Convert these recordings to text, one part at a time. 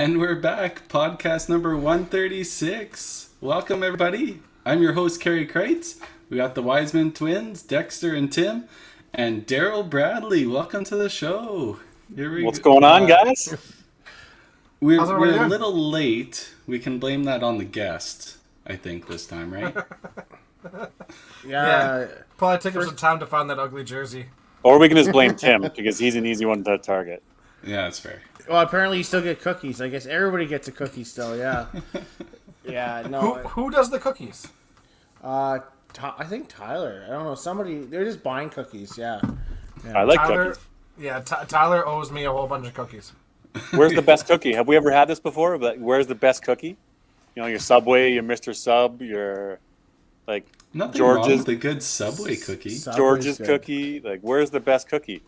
And we're back, podcast number 136. Welcome, everybody. I'm your host, Kerry Kreitz. We got the Wiseman twins, Dexter and Tim, and Daryl Bradley. Welcome to the show. What's going on, guys? We're a little late. We can blame that on the guest, I think, this time, right? Yeah. Probably took him some time to find that ugly jersey. Or we can just blame Tim, because he's an easy one to target. Yeah, that's fair. Well, apparently you still get cookies. I guess everybody gets a cookie still, yeah. Yeah, no. Who does the cookies? I think Tyler. I don't know. Somebody, they're just buying cookies, yeah. I like Tyler, cookies. Yeah, Tyler owes me a whole bunch of cookies. Where's the best cookie? Have we ever had this before? But where's the best cookie? You know, your Subway, your Mr. Sub, your, like, Nothing George's. wrong with a good Subway cookie. George's cookie. Like, where's the best cookie?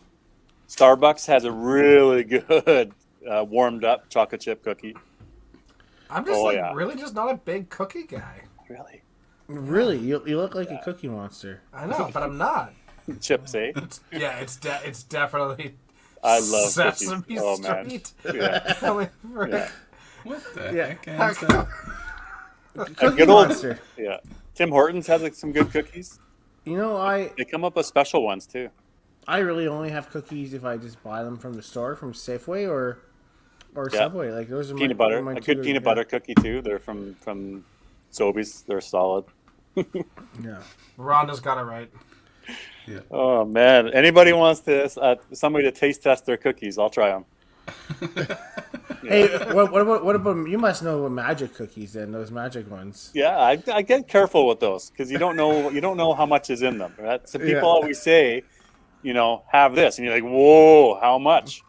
Starbucks has a really good warmed up chocolate chip cookie. I'm just really just not a big cookie guy. Really? Really? You look like a cookie monster. I know, but I'm not. Chips, eh? It's definitely I love Sesame cookies. Oh, man. Street. Yeah. Yeah. What the heck? Cookie monster. Yeah. Tim Hortons has like some good cookies. You know, They come up with special ones too. I really only have cookies if I just buy them from the store, from Safeway or Subway. Like those are peanut butter. A good peanut butter cookie too. They're from Sobeys. They're solid. Yeah. Rhonda's got it right. Yeah. Oh man! Anybody wants to somebody to taste test their cookies? I'll try them. Hey, what about you? Must know magic cookies then, those magic ones. Yeah, I get careful with those because you don't know how much is in them. Right? So people always say, have this, and you're like, whoa, how much?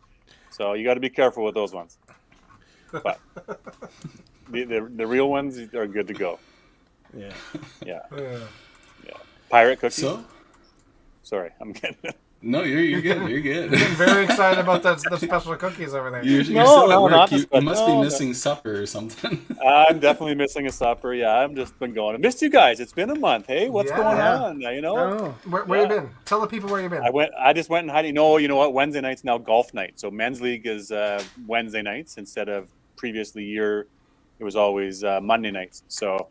So you got to be careful with those ones. But the real ones are good to go. Yeah. Yeah. Pirate cookies. So? Sorry, I'm getting it. No, you're good. You're good. I'm very excited about the special cookies over there. You're still at work. You must be no. missing supper or something. I'm definitely missing a supper. Yeah, I've just been going. I missed you guys. It's been a month. Hey, what's going on? I don't know. Where you been? Tell the people where you been. I just went and hiding. No, you know what? Wednesday night's now golf night. So men's league is Wednesday nights instead of previously it was always Monday nights. So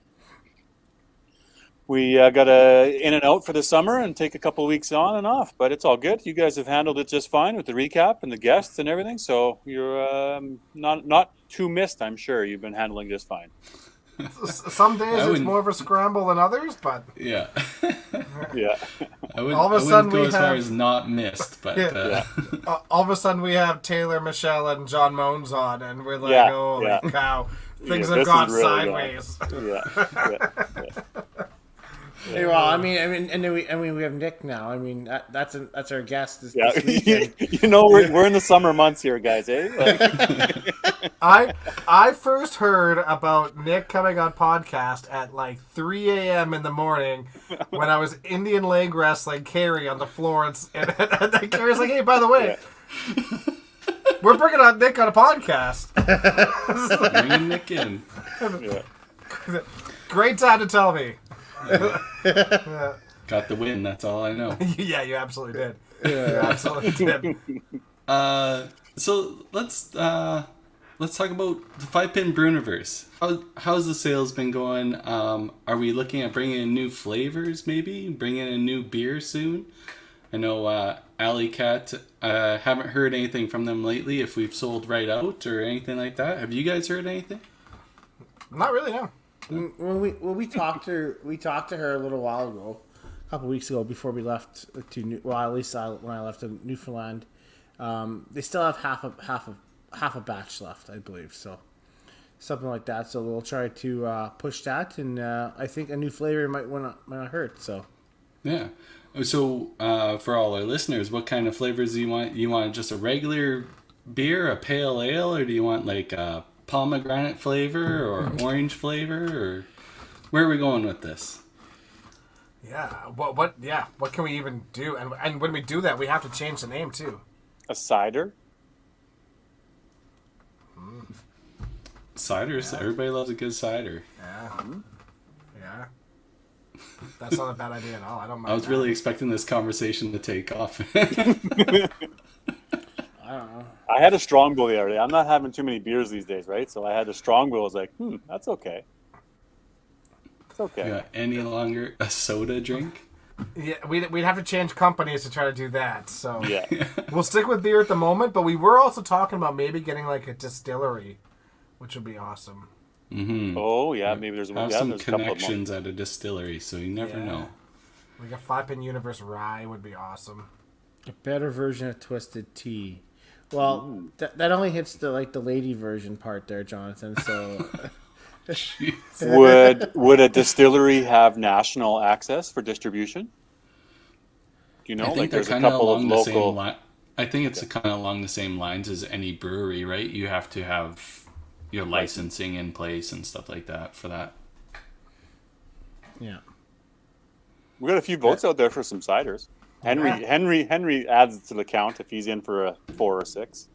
we got in and out for the summer and take a couple of weeks on and off, but it's all good. You guys have handled it just fine with the recap and the guests and everything. So you're not too missed. I'm sure you've been handling just fine. Some days it's more of a scramble than others, but yeah. Yeah. I wouldn't go as far as not missed, but all of a sudden we have Taylor, Michelle, and John Moans on, and we're like, holy cow, things have gone sideways. Yeah. Hey, well, I mean, and then we have Nick now. I mean, that's our guest this weekend. We're in the summer months here, guys. Eh? I first heard about Nick coming on podcast at like 3 a.m. in the morning when I was Indian leg wrestling Carrie on the floor, and then Carrie's like, "Hey, by the way, we're bringing on Nick on a podcast." Bringing Nick in. Yeah. Great time to tell me. Got the win. That's all I know. Yeah, you absolutely did. Yeah, you absolutely did. So let's talk about the 5-Pin Bruniverse. How's the sales been going? Are we looking at bringing in new flavors? Maybe bringing in a new beer soon. I know Alley Cat. Haven't heard anything from them lately. If we've sold right out or anything like that. Have you guys heard anything? Not really, no. We talked to her a little while ago, a couple weeks ago before we left when I left to Newfoundland. They still have half a batch left, I believe, so something like that. So we'll try to push that, and I think a new flavor might not hurt. So yeah. So for all our listeners, what kind of flavors do you want? You want just a regular beer, a pale ale, or do you want like a pomegranate flavor or orange flavor, or where are we going with this? Yeah, what can we even do? And when we do that, we have to change the name too. A cider. Ciders. Yeah. Everybody loves a good cider. Yeah. That's not a bad idea at all. I don't mind. I was really expecting this conversation to take off. I don't know. I had a Strongbow the other day. I'm not having too many beers these days, right? So I had a Strongbow. I was like, that's okay. It's okay. Yeah, any longer a soda drink? Yeah, we'd have to change companies to try to do that. So Yeah. we'll stick with beer at the moment, but we were also talking about maybe getting like a distillery, which would be awesome. Mm-hmm. Oh, yeah. Maybe there's Have yeah, some there's a couple of them. connections at a distillery, so you never Yeah. know. Like a 5-pin Universe Rye would be awesome. A better version of Twisted Tea. Well, that only hits the lady version part there, Jonathan. So Would a distillery have national access for distribution? Do you know? I think Like they're there's a kind of couple of along the same local. line. I think it's kind of along the same lines as any brewery, right? You have to have your licensing in place and stuff like that for that. yeah. We got a few votes out there for some ciders. Henry adds to the count if he's in for a 4 or 6.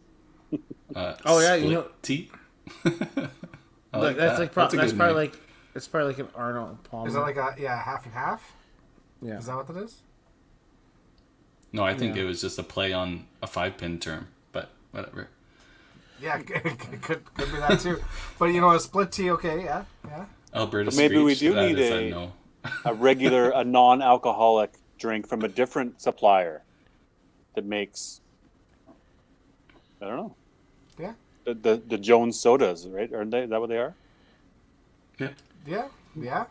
Oh, yeah, you know- tea. That's probably like an Arnold Palmer. Is that like a half and half? yeah. Is that what that is? No, I think Yeah. it was just a play on a 5-pin term, but whatever. Yeah, it could be that too. But you know, a split tea, okay, yeah. Alberta But maybe we Screech, do that need is a- no. A non-alcoholic drink from a different supplier that makes, I don't know, Yeah. the Jones sodas, right? Aren't they? Is that what they are? Yeah. Yeah.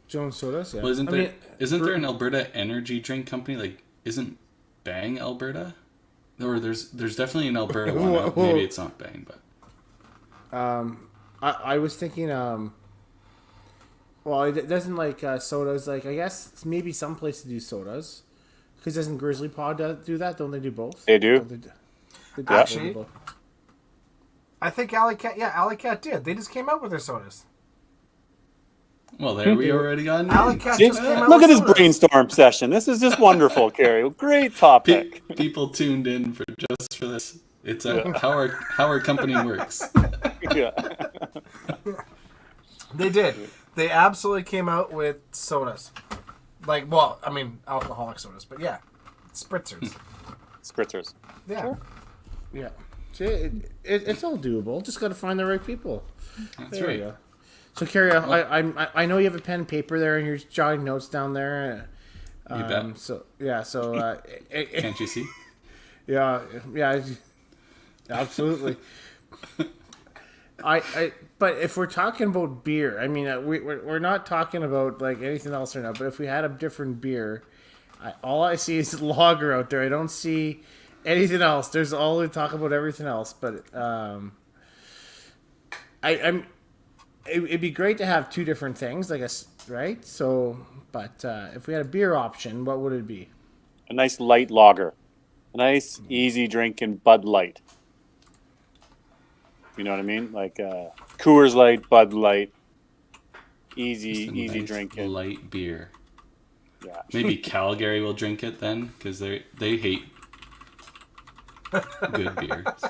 Jones Sodas, yeah. Well, isn't I there mean, there an Alberta energy drink company? Like, isn't Bang Alberta? Or there's definitely an Alberta one. Whoa. Maybe it's not Bang, but I was thinking, well, it doesn't like sodas. Like, I guess maybe some places do sodas. Because doesn't Grizzly Paw do that? Don't they do both? They do. Don't they do Actually- both? I think Alley Cat did. They just came out with their sodas. well, there we already got. Alley Cat See? just came out Look with at this sodas. brainstorm session. This is just wonderful, Carrie. Great topic. People tuned in for just for this. It's how our company works. Yeah. They did. They absolutely came out with sodas. Like, well, I mean, alcoholic sodas, but yeah, spritzers. Spritzers. Yeah. Yeah. See, it's all doable. Just got to find the right people. That's There we right. go. So, Carrie, I know you have a pen and paper there, and you're jotting notes down there. You bet. So yeah. So Can't you see? yeah. Absolutely. But if we're talking about beer, I mean, we're not talking about like anything else right now. But if we had a different beer, all I see is lager out there. I don't see anything else. There's all we talk about everything else. But it'd be great to have two different things, I guess, right? So, but if we had a beer option, what would it be? A nice light lager. A nice, easy drinking Bud Light. You know what I mean? Like Coors Light, Bud Light. Easy Just a easy nice drinking. light beer. Yeah. Maybe Calgary will drink it then, because they hate good beer. So.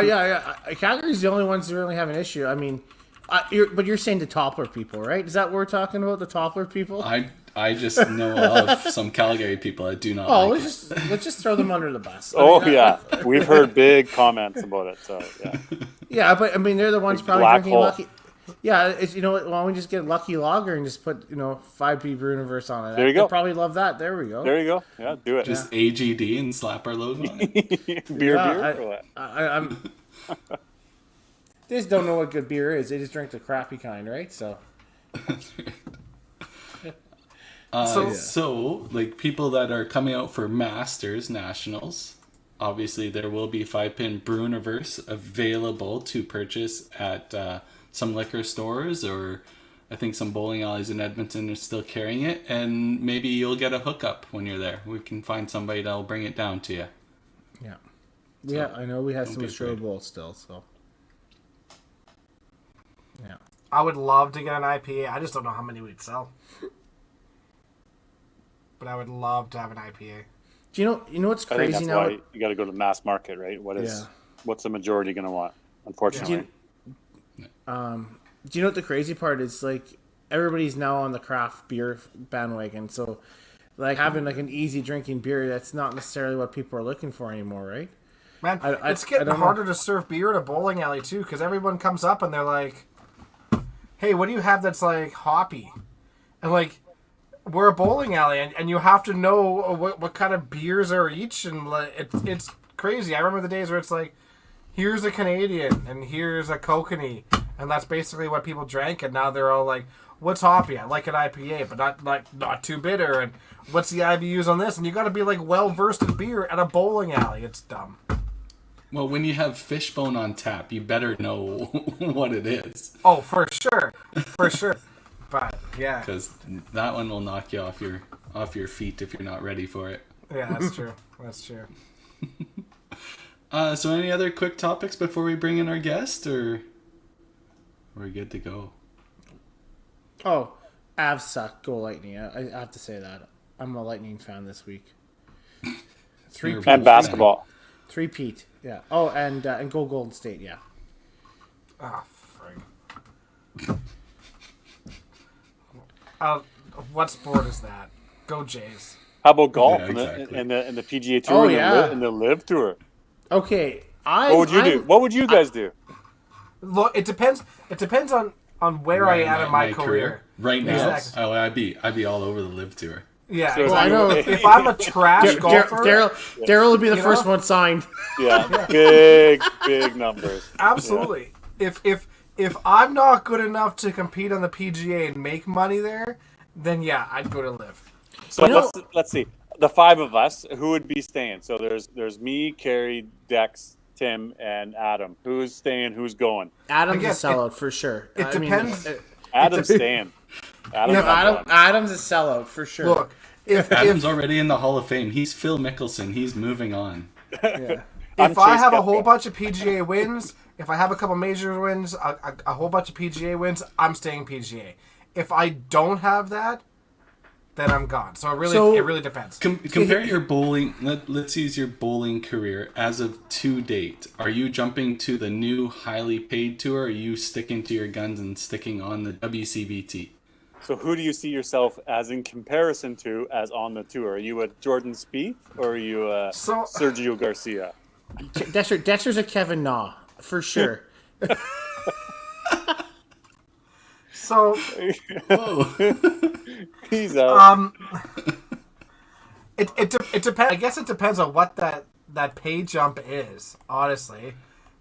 Yeah. Calgary's the only ones that really have an issue. I mean, but you're saying the Toppler people, right? Is that what we're talking about? The Toppler people? I just know of some Calgary people that do not Oh, like let's just throw them under the bus. I Oh mean, yeah. We've heard big comments about it. So yeah. yeah, but I mean, they're the ones Big probably black drinking hole. Lucky. Yeah, it's why don't we just get Lucky Lager and just put 5P Brewniverse on it? There you go. They'll probably love that. There we go. There you go. Yeah, do it. just AGD and slap our logo on it. beer Yeah, or what? I'm. They just don't know what good beer is. They just drink the crappy kind, right? So. So, like people that are coming out for Masters Nationals, obviously there will be 5-pin Brewniverse available to purchase at some liquor stores, or I think some bowling alleys in Edmonton are still carrying it, and maybe you'll get a hookup when you're there. We can find somebody that'll bring it down to you. Yeah. Yeah, I know we have don't some be Australia afraid. Bowl still, so. Yeah. I would love to get an IPA. I just don't know how many we'd sell. But I would love to have an IPA. Do you know what's I think crazy that's now? why you got to go to the mass market, right? What's the majority going to want? Unfortunately. Do you know what the crazy part is? Like, everybody's now on the craft beer bandwagon. So, like having like an easy drinking beer. That's not necessarily what people are looking for anymore, right? Man, it's I getting don't know. harder to serve beer at a bowling alley too, because everyone comes up and they're like, "Hey, what do you have that's like hoppy?" And like, we're a bowling alley, and you have to know what kind of beers are each, and like, it's crazy. I remember the days where it's like, here's a Canadian and here's a kokanee, and that's basically what people drank. And now they're all like, "What's hoppy? I like an IPA, but not too bitter." And what's the IBUs on this? And you got to be like well versed in beer at a bowling alley. It's dumb. Well, when you have Fishbone on tap, you better know what it is, Oh, for sure, for sure. But yeah, because that one will knock you off your feet if you're not ready for it. yeah, that's true. That's true. So any other quick topics before we bring in our guest, or we're good to go? Oh, Avs suck. Go Lightning. I have to say that. I'm a Lightning fan this week. And basketball. Three-peat. Yeah. Oh, and go Golden State. Yeah. Ah, frig. What sport is that? Go Jays. How about golf Yeah, and exactly. the PGA Tour Oh, yeah. and the Live Tour? Okay. What would you do? What would you guys do? Look, it depends. It depends on where I am in my career. Right now, Exactly. I'd be all over the Live Tour. Yeah, So exactly. I know. If I'm a trash golfer, Daryl will be the You first know? one signed. Yeah, big numbers. absolutely. If I'm not good enough to compete on the PGA and make money there, then yeah, I'd go to Live. So You know- let's see. The five of us, who would be staying? So there's me, Carrie, Dex, Tim, and Adam. Who's staying? Who's going? Adam's Again, a sellout for sure. It depends. Adam's staying. Adam's not going. Adam's a sellout for sure. Look, if Adam's already in the Hall of Fame. He's Phil Mickelson. He's moving on. Yeah. I'm if I Chase have a Koepka. whole bunch of PGA wins, if I have a couple major wins, a whole bunch of PGA wins, I'm staying PGA. If I don't have that, then I'm gone. So it really depends. Compare your bowling. Let's use your bowling career as of to date. Are you jumping to the new highly paid tour? Or are you sticking to your guns and sticking on the WCBT? So who do you see yourself as in comparison to as on the tour? Are you a Jordan Spieth or are you a So- Sergio Garcia? Dexter's a Kevin Na for sure. So Whoa. He's out. it depends. I guess it depends on what that pay jump is, honestly.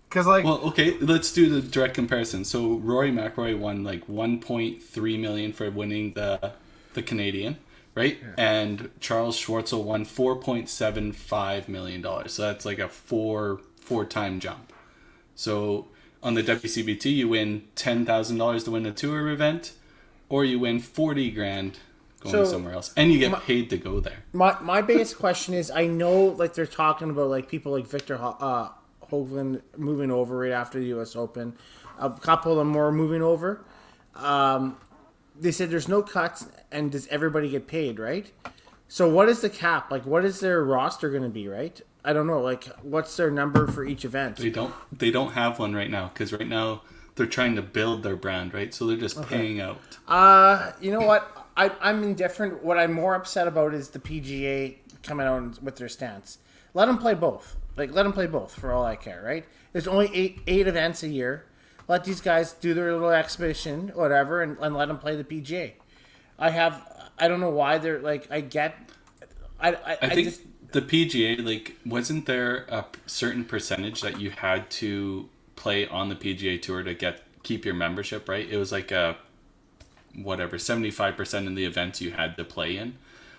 Because like Well, okay, let's do the direct comparison. So Rory McIlroy won like 1.3 million for winning the Canadian, right? Yeah. And Charles Schwartzel won $4.75 million. So that's like a four-time jump. So on the WCBT, you win $10,000 to win a tour event, or you win 40 grand going somewhere else, and you get paid to go there. My biggest question is, I know like they're talking about like people like Victor Hovland moving over right after the U.S. Open. A couple of them more moving over. They said there's no cuts, and does everybody get paid, right? So what is the cap? Like, what is their roster going to be, right? I don't know. Like, what's their number for each event? They don't have one right now, because right now they're trying to build their brand, right? So they're just paying out. You know what? I'm indifferent. What I'm more upset about is the PGA coming out with their stance. Let them play both. Like, let them play both for all I care, right? There's only eight events a year. Let these guys do their little exhibition, whatever, and let them play the PGA. I don't know why they're like. I think the PGA, like, wasn't there a certain percentage that you had to play on the PGA Tour to keep your membership, right? It was like a 75% of the events you had to play in.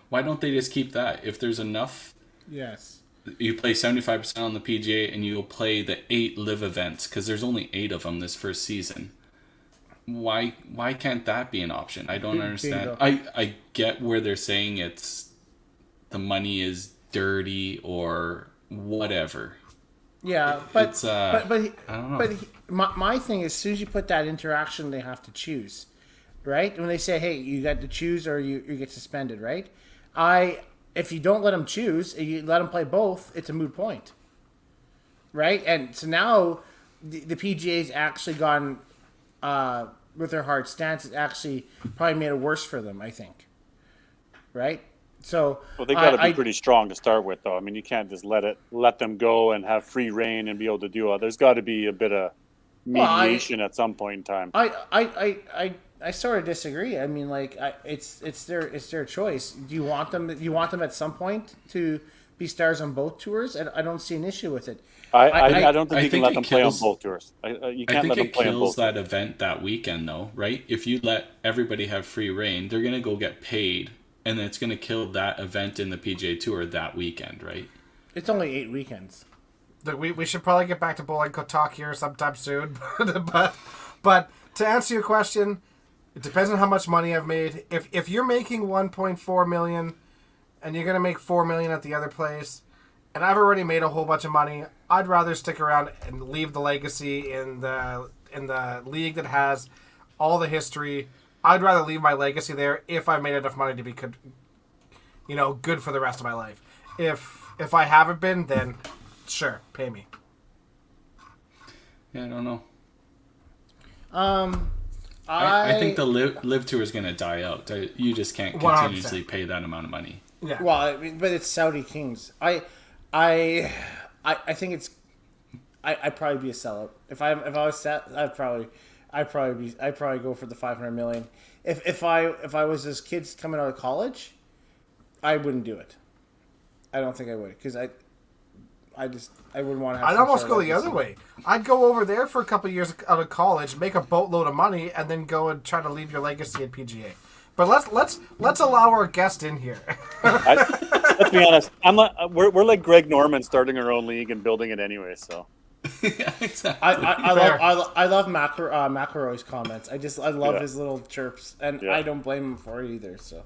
Why don't they just keep that? If there's enough, yes, you play 75% on the PGA and you'll play the 8 live events, because there's only 8 of them this first season. Why can't that be an option? I don't understand. I get where they're saying it's the money is dirty or whatever. Yeah, but it's but I don't know. But my thing is, as soon as you put that interaction, they have to choose, right? When they say, "Hey, you got to choose or you get suspended," right? If you don't let them choose, you let them play both, it's a moot point, right? And so now the PGA's actually gone with their hard stance. It's actually probably made it worse for them, I think, right? So Well, they got to be pretty strong to start with, though. I mean, you can't just let them go and have free reign and be able to do all. There's got to be a bit of mediation at some point in time. I sort of disagree. I mean, like, it's their choice. Do you want them? You want them at some point to be stars on both tours? I don't see an issue with it. I don't think you can think let it them play on kills- both tours. You I can't think let them it play on kills both. that event that weekend, though, right? If you let everybody have free reign, they're gonna go get paid, and it's gonna kill that event in the PGA Tour that weekend, right? It's only 8 weekends. Look, we should probably get back to bowling talk here sometime soon. but to answer your question, it depends on how much money I've made. If you're making 1.4 million and you're gonna make 4 million at the other place, and I've already made a whole bunch of money, I'd rather stick around and leave the legacy in the league that has all the history. I'd rather leave my legacy there if I made enough money to be good for the rest of my life. If I haven't been, then sure, pay me. Yeah, I don't know. I I think the live tour is gonna die out. You just can't 100%. continuously pay that amount of money. Yeah. Well, I mean, but it's Saudi Kings. I think it's. I'd probably be a sellout if I was set. I'd probably go for the 500 million. If I was those kids coming out of college, I wouldn't do it. I don't think I would because I wouldn't want to have. I'd almost go the other way. I'd go over there for a couple of years out of college, make a boatload of money, and then go and try to leave your legacy at PGA. But let's allow our guest in here. Let's be honest. We're like Greg Norman starting our own league and building it anyway. So Yeah, exactly. I love McElroy's comments. I love his little chirps, and I don't blame him for it either. So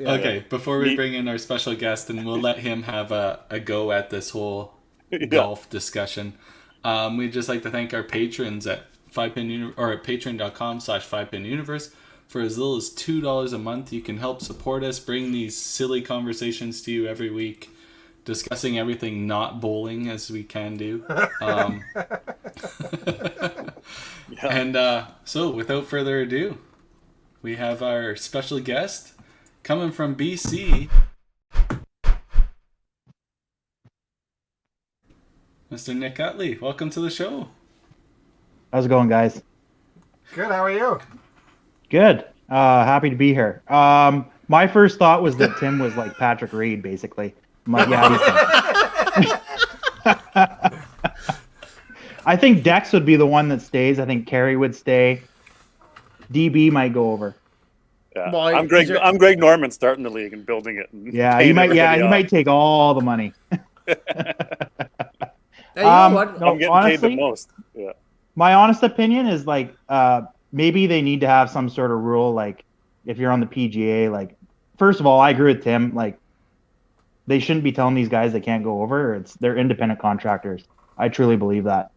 Okay, before we bring in our special guest, and we'll let him have a go at this whole golf discussion, we'd just like to thank our patrons at 5pin or at patreon.com/5pinuniverse. For as little as $2 a month, you can help support us, bring these silly conversations to you every week, discussing everything not bowling as we can do. And so, without further ado, we have our special guest coming from BC, Mr. Nick Uttley. Welcome to the show. How's it going, guys? Good. How are you? Good. Happy to be here. My first thought was that Tim was like Patrick Reed, basically. I'm like, yeah, he's done. I think Dex would be the one that stays. I think Kerry would stay. DB might go over. yeah, Well, I'm Greg Norman starting the league and building it. And Yeah, paying he might. Yeah, everybody he off. might take all the money. Hey, you know what? No, I'm getting honestly, paid the most. Yeah. my honest opinion is like maybe they need to have some sort of rule, like if you're on the PGA, like first of all, I agree with Tim, like they shouldn't be telling these guys they can't go over. They're independent contractors. I truly believe that.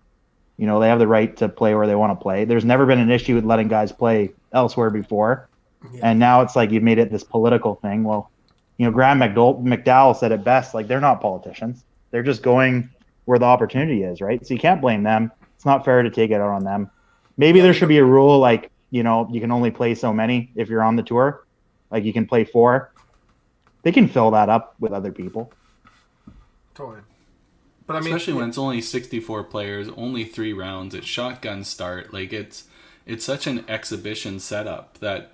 You know, they have the right to play where they want to play. There's never been an issue with letting guys play elsewhere before. Yeah. And now it's like you've made it this political thing. Well, you know, Graham McDowell said it best, like they're not politicians. They're just going where the opportunity is, right? So you can't blame them. It's not fair to take it out on them. Maybe there should be a rule like, you know, you can only play so many if you're on the tour. Like you can play 4. They can fill that up with other people. Totally. But I mean, Especially when it's only 64 players, only 3 rounds, it's shotgun start. Like it's such an exhibition setup that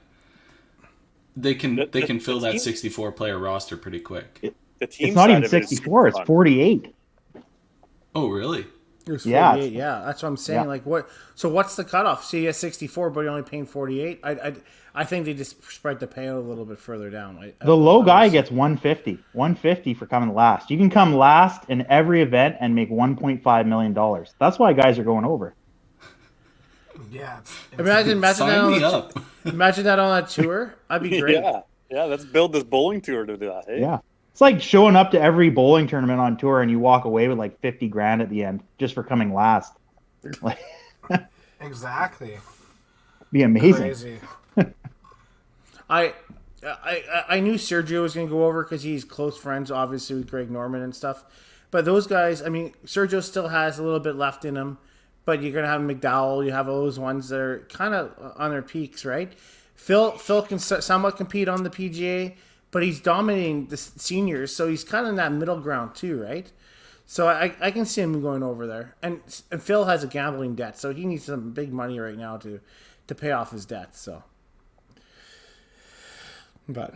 they can fill that 64 player roster pretty quick. The team It's not side even of it is 64, it's fun. 48. Oh, really? It was Yeah. 48, yeah. That's what I'm saying. Yeah. Like, what? So what's the cutoff? So you have 64, but you're only paying 48. I think they just spread the payout a little bit further down. The low guy gets 150 for coming last. You can come last in every event and make $1.5 million. That's why guys are going over. yeah. Imagine that Sign me on up. imagine that on that tour. I'd be great. Yeah, let's build this bowling tour to do that. Hey? Yeah. It's like showing up to every bowling tournament on tour and you walk away with like 50 grand at the end just for coming last. Like, Exactly. be amazing. Crazy. I knew Sergio was going to go over because he's close friends, obviously, with Greg Norman and stuff. But those guys, I mean, Sergio still has a little bit left in him. But you're going to have McDowell. You have all those ones that are kind of on their peaks, right? Phil can somewhat compete on the PGA. but he's dominating the seniors, so he's kind of in that middle ground too, right? So I can see him going over there. And Phil has a gambling debt, so he needs some big money right now to pay off his debt. So, but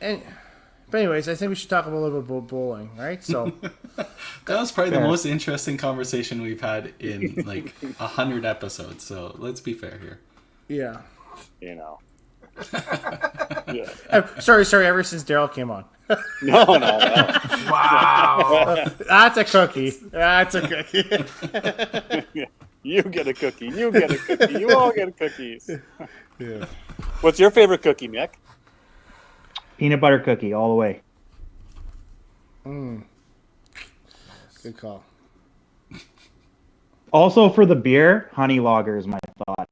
anyways, I think we should talk a little bit about bowling, right? So that was probably the most interesting conversation we've had in like 100 episodes. So let's be fair here. Yeah. You know. Sorry. Ever since Daryl came on. No. Wow. That's a cookie. You get a cookie. You get a cookie. You all get cookies. Yeah. What's your favorite cookie, Mick? Peanut butter cookie all the way. Good call. Also for the beer, honey lager is my thought.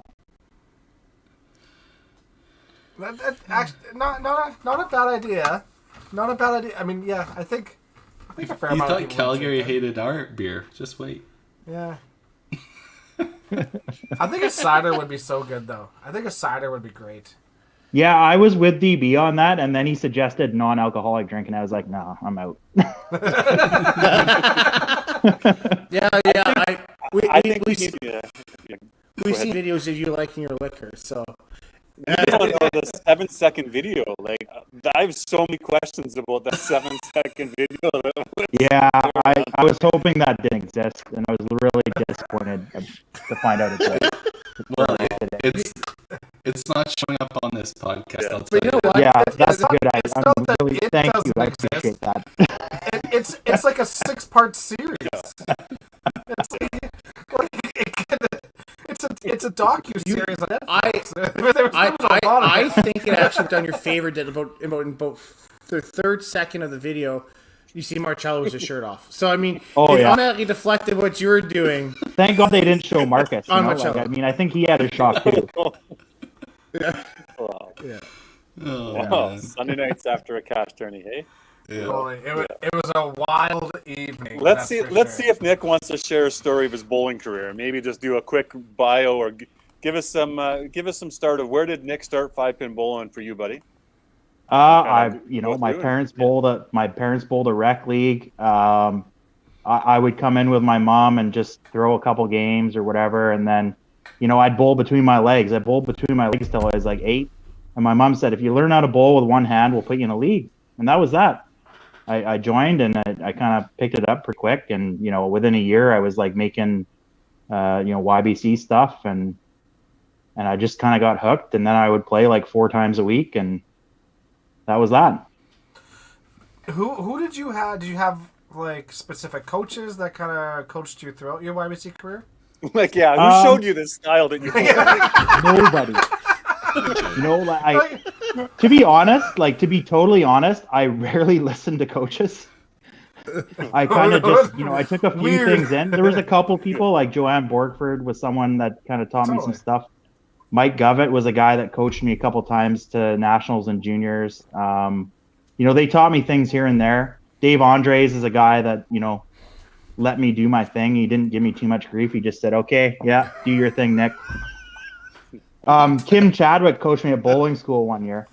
That actually, not a bad idea. Not a bad idea. I mean, yeah, I think a fair You amount of thought people Calgary would drink hated our beer. Just wait. it. Yeah. I think a cider would be so good, though. I think a cider would be great. Yeah, I was with DB on that, and then he suggested non-alcoholic drink, and I was like, "Nah, I'm out." I think we need to. We've seen videos of you liking your liquor, so No, the 7-second video. Like, I have so many questions about that 7-second video. Yeah, I was hoping that didn't exist, and I was really disappointed to find out it did. Well, it's not showing up on this podcast. Yeah. I'll tell But you know what? Yeah, It's that's a not- good it's idea. not I'm that really it thank you. doesn't I exist. appreciate that. It's like a 6-part series. It's a docu-series on Netflix. There was a lot of I it. think it actually done your favor that about the third second of the video, you see Marcello with his shirt off. So I mean, Oh, it yeah. automatically deflected what you were doing. Thank God they didn't show Marcus. You On know? Marcello. I mean, I think he had a shock too. Wow. Yeah. Oh, Wow. man. Sunday nights after a cash tourney, hey? Yeah. Totally. It was a wild evening. Let's that's see. for Let's sure. see if Nick wants to share a story of his bowling career. Maybe just do a quick bio or give us some start of where did Nick start 5-pin bowling for you, buddy? My through parents bowled a rec league. I would come in with my mom and just throw a couple games or whatever, and then, I'd bowl between my legs. I bowled between my legs till I was like 8, and my mom said, "If you learn how to bowl with one hand, we'll put you in a league." And that was that. I joined, and I kind of picked it up pretty quick, and within a year, I was like making, YBC stuff, and I just kind of got hooked, and then I would play like 4 times a week, and that was that. Who did you have? Did you have like specific coaches that kind of coached you throughout your YBC career? Like, yeah, who showed you this style that you? Nobody. To be honest, to be totally honest, I rarely listened to coaches. I kind of just, I took a few Weird. things in. There was a couple people, like Joanne Borgford was someone that kind of taught me some Totally. stuff. Mike Govett was a guy that coached me a couple times to nationals and juniors. They taught me things here and there. Dave Andres is a guy that, let me do my thing. He didn't give me too much grief. He just said, "Okay, yeah, do your thing, Nick." Kim Chadwick coached me at bowling school one year.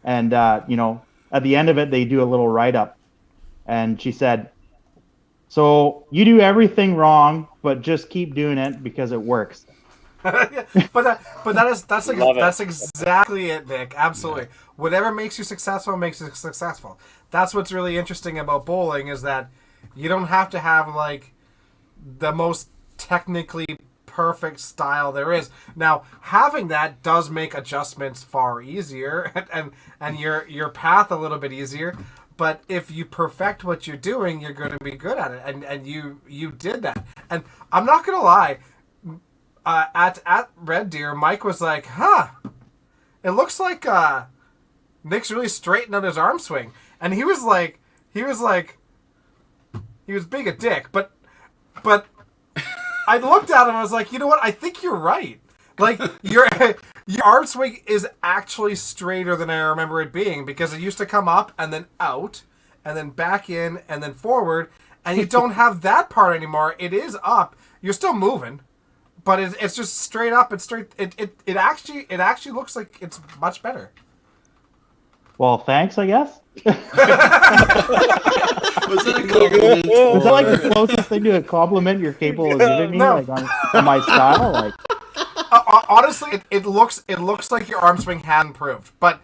And, at the end of it, they do a little write-up. And she said, "So you do everything wrong, but just keep doing it because it works." That's exactly it, Nick. Absolutely. Whatever makes you successful makes you successful. That's what's really interesting about bowling is that you don't have to have like the most technically perfect style there is. Now, having that does make adjustments far easier and your path a little bit easier. But if you perfect what you're doing, you're going to be good at it. And you did that. And I'm not going to lie. At Red Deer, Mike was like, it looks like Nick's really straightened out his arm swing. And he was being a dick, but I looked at him and I was like, you know what? I think you're right. Like your arm swing is actually straighter than I remember it being because it used to come up and then out and then back in and then forward, and you don't have that part anymore. It is up. You're still moving, but it's just straight up and straight. It actually looks like it's much better. Well, thanks, I guess. Was that a compliment? Is that like or- the closest thing to a compliment you're capable of giving me, No. like on my style? Like, Honestly, it looks like your arm swing had improved, but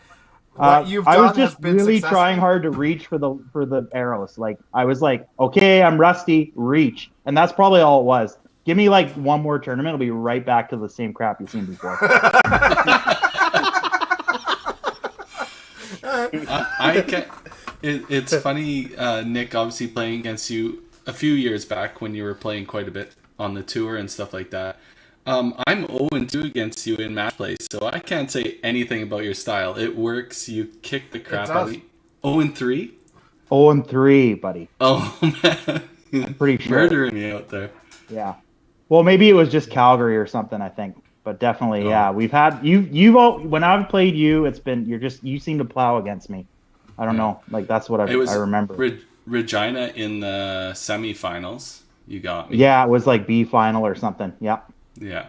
what you've done I was has just been really successful. trying hard to reach for the arrows. Like, I was like, okay, I'm rusty, reach, and that's probably all it was. Give me like one more tournament, it'll be right back to the same crap you've seen before. I can't. It's funny, Nick, obviously playing against you a few years back when you were playing quite a bit on the tour and stuff like that. I'm 0-2 against you in match play, so I can't say anything about your style. It works. You kick the crap out of me. 0-3? 0-3, buddy. Oh, man. I'm pretty sure. Murdering me out there. Yeah. Well, maybe it was just Calgary or something, I think. But definitely, Oh. yeah. We've had you've all, when I've played you, it's been you seem to plow against me. I don't know. Like, that's what I remember. Regina in the semifinals. You got me. Yeah, it was like B final or something. Yeah. Yeah.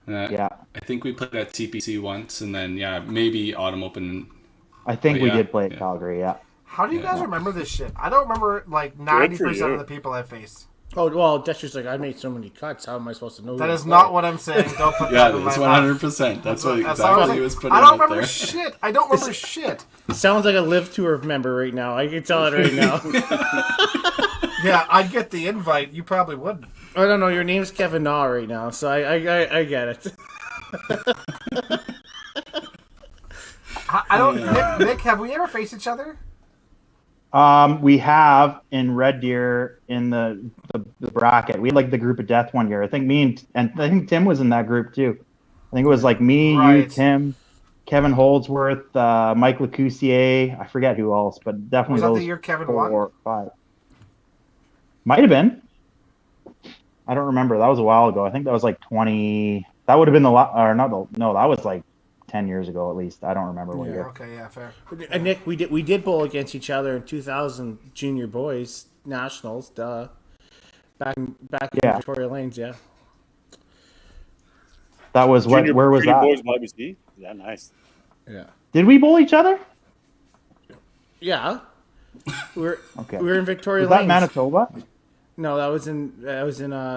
Yeah. I think we played at TPC once, and then, maybe Autumn Open. I think Oh, we yeah, did play at yeah. Calgary, yeah. How do you guys remember this shit? I don't remember like 90% of the people I faced. Oh, well, that's just like, I made so many cuts. How am I supposed to know? That who is to not play? what I'm saying. Don't put Yeah, that in that's my mouth. 100%. That's what That's exactly all he was putting I don't out remember there. shit. I don't remember shit. It sounds like a Live Tour member right now. I can tell it right now. Yeah, I'd get the invite. You probably wouldn't. I don't know. Your name's Kevin Naw right now, so I get it. I don't. Nick, have we ever faced each other? We have in Red Deer in the bracket. We had like the group of death one year. I think me and I think Tim was in that group too. I think it was like me, you, Right. Tim, Kevin Holdsworth, Mike Lecoussier. I forget who else, but definitely Was that those the year Kevin 4 won? or 5. Might have been. I don't remember. That was a while ago. I think that was like 20. That would have been no, that was like 10 years ago at least. I don't remember what year. Okay, yeah, fair. And Nick, we did bowl against each other in 2000 junior boys nationals. Duh. Back in Yeah. Victoria Lanes, yeah. That was what? Junior- Where was junior that? boys YBC? Yeah, nice. Yeah. Did we bowl each other? Yeah. We're Okay. we were in Victoria Was that Lanes. Manitoba? No, that was in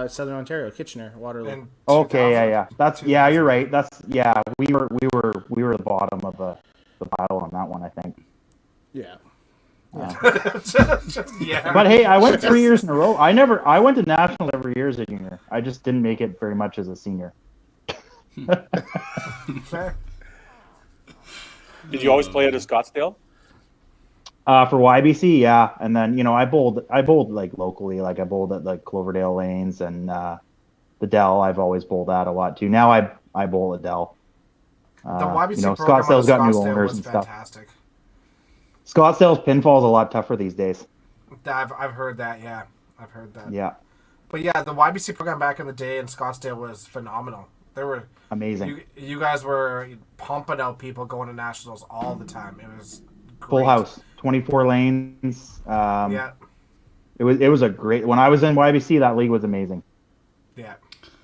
Southern Ontario, Kitchener, Waterloo. In Okay, 2000. yeah. That's you're right. That's we were the bottom of the pile on that one, I think. Yeah. Just, yeah. But hey, I went 3 years in a row. I went to nationals every year as a junior. I just didn't make it very much as a senior. Fair. Did you always play out of Scottsdale? For YBC, yeah. And then, I bowled like locally, like I bowled at like Cloverdale Lanes and the Dell. I've always bowled that a lot too. Now I bowl at Dell. The YBC program Scottsdale's got new Scottsdale owners was and stuff. fantastic. Scottsdale's pinfall is a lot tougher these days. I've heard that. Yeah, I've heard that. Yeah, But yeah, the YBC program back in the day in Scottsdale was phenomenal. There were amazing. you guys were pumping out people going to nationals all the time. It was great. Full house, 24 lanes. Yeah, It was a great. When I was in YBC, that league was amazing. yeah.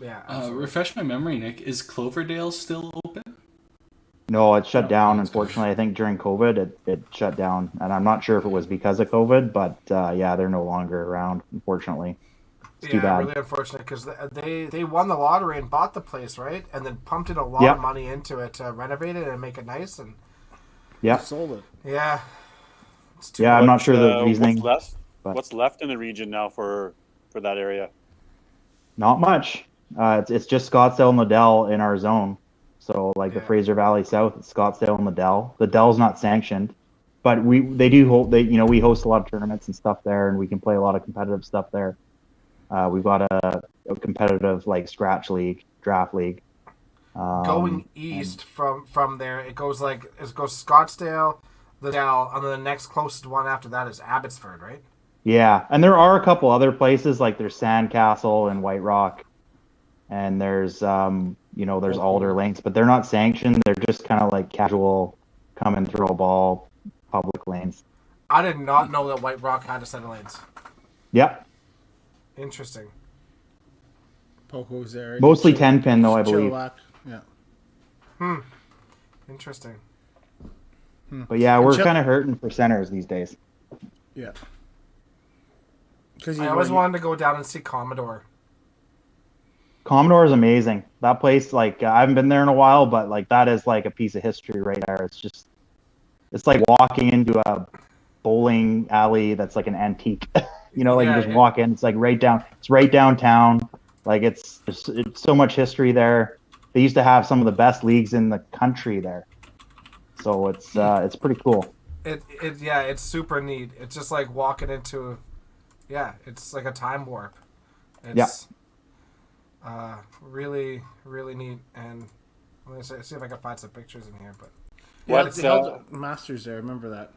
Absolutely. Refresh my memory, Nick. Is Cloverdale still open? No, it shut down. Unfortunately, I think during COVID, it shut down, and I'm not sure if it was because of COVID, but yeah, they're no longer around. Unfortunately, it's too bad. Really unfortunate because they won the lottery and bought the place, right? And then pumped in a lot Yep. of money into it to renovate it and make it nice. And Yeah, Sold it. yeah, it's too yeah. I'm not sure the What's reasoning. left? but- What's left in the region now for that area? Not much. It's just Scottsdale and Liddell in our zone. So like the Yeah. Fraser Valley South, it's Scottsdale and Liddell. Liddell's not sanctioned, but we host a lot of tournaments and stuff there, and we can play a lot of competitive stuff there. We've got a competitive like scratch league, draft league. going east from there. It goes Scottsdale, Liddell, and then the next closest one after that is Abbotsford, right? Yeah, and there are a couple other places like there's Sandcastle and White Rock, and there's there's Alder Lanes, but they're not sanctioned. They're just kind of like casual, come and throw a ball, public lanes. I did not know that White Rock had a set of lanes. Yep, Interesting. Poco's there. mostly 10-pin though, I believe. Chilliwack. Yeah. Interesting. But yeah, we're Chil- kind of hurting for centers these days. Yeah. Because I always wanted to go down and see Commodore. Commodore is amazing. That place, like, I haven't been there in a while, but like that is like a piece of history right there. It's like walking into a bowling alley that's like an antique. You know, like Yeah, you just yeah. walk in. It's like it's right downtown. Like it's so much history there. They used to have some of the best leagues in the country there. So it's pretty cool. It's super neat. It's just like walking into, it's like a time warp. It's really, really neat. And I'm gonna see if I can find some pictures in here. But Yeah, What's, they held Masters there. I remember that.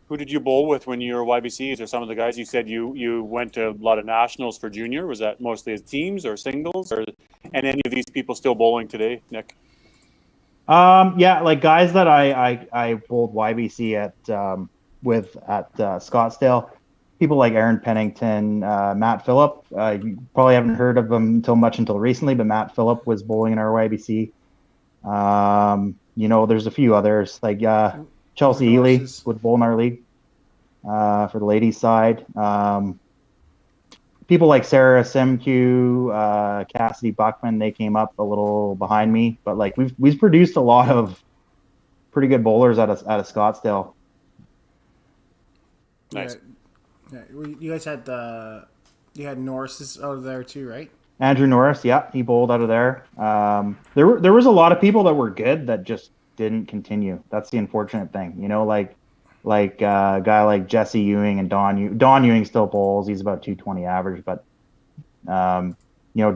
Who did you bowl with when you were YBCs, or some of the guys you said you went to a lot of nationals for junior? Was that mostly as teams or singles, or and any of these people still bowling today, Nick? Yeah, like guys that I bowled YBC at Scottsdale, people like Aaron Pennington, Matt Phillip. You probably haven't heard of him until recently, but Matt Phillip was bowling in our YBC. There's a few others like Chelsea Ely Norris's. would bowl in our league for the ladies side. People like Sarah Simcu, Cassidy Buckman, they came up a little behind me, but like we've produced a lot of pretty good bowlers out of Scottsdale. Nice. Yeah. You guys had you had Norris's out of there too, right? Andrew Norris, yeah, he bowled out of there. There was a lot of people that were good that just didn't continue. That's the unfortunate thing, like a guy like Jesse Ewing and Don Ewing still bowls. He's about 220 average, but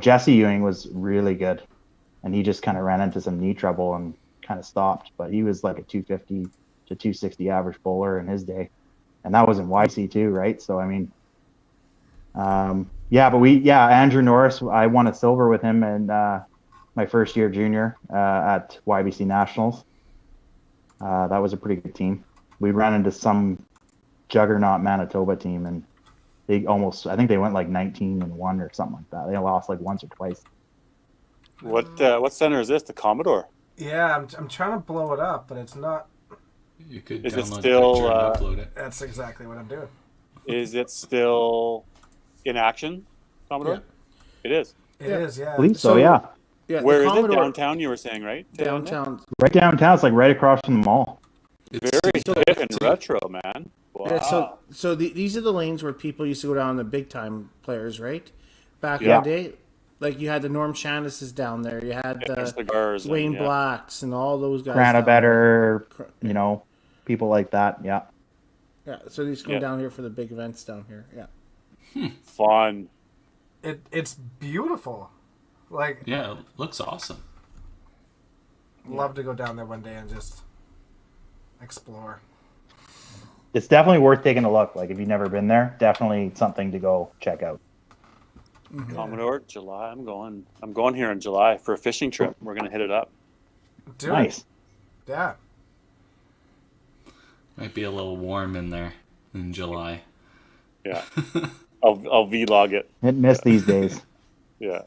Jesse Ewing was really good, and he just kind of ran into some knee trouble and kind of stopped. But he was like a 250 to 260 average bowler in his day, and that was in YC too, right? So I mean, Andrew Norris, I won a silver with him in my first year junior at YBC Nationals. That was a pretty good team. We ran into some juggernaut Manitoba team, and I think they went like 19-1 or something like that. They lost like once or twice. What center is this? The Commodore? yeah, I'm trying to blow it up, but it's not. You could Is it download still, the picture and upload it. That's exactly what I'm doing. Is it still in action, Commodore? It is. It is, yeah. I believe so, So- yeah. Yeah. Where the is it? Commodore- Downtown, you were saying, right? Downtown. Right downtown. It's like right across from the mall. It's Very hip and retro, man. Wow. Yeah, these are the lanes where people used to go down, the big time players, right? Back Yeah. in the day, like you had the Norm Shandises down there, you had the Cigars and, Wayne yeah. Blacks and all those guys. Grana down there. Better, people like that. Yeah. Yeah, so these come Yeah. down here for the big events down here. Yeah. Fun. It's beautiful. Like, Yeah, it looks awesome. love to go down there one day and just explore. It's definitely worth taking a look. Like if you've never been there, definitely something to go check out. Commodore, July. I'm going here in July for a fishing trip. We're gonna hit it up. Dude, Nice. yeah. Might be a little warm in there in July. Yeah. I'll vlog it. Hit and miss these days. Yeah.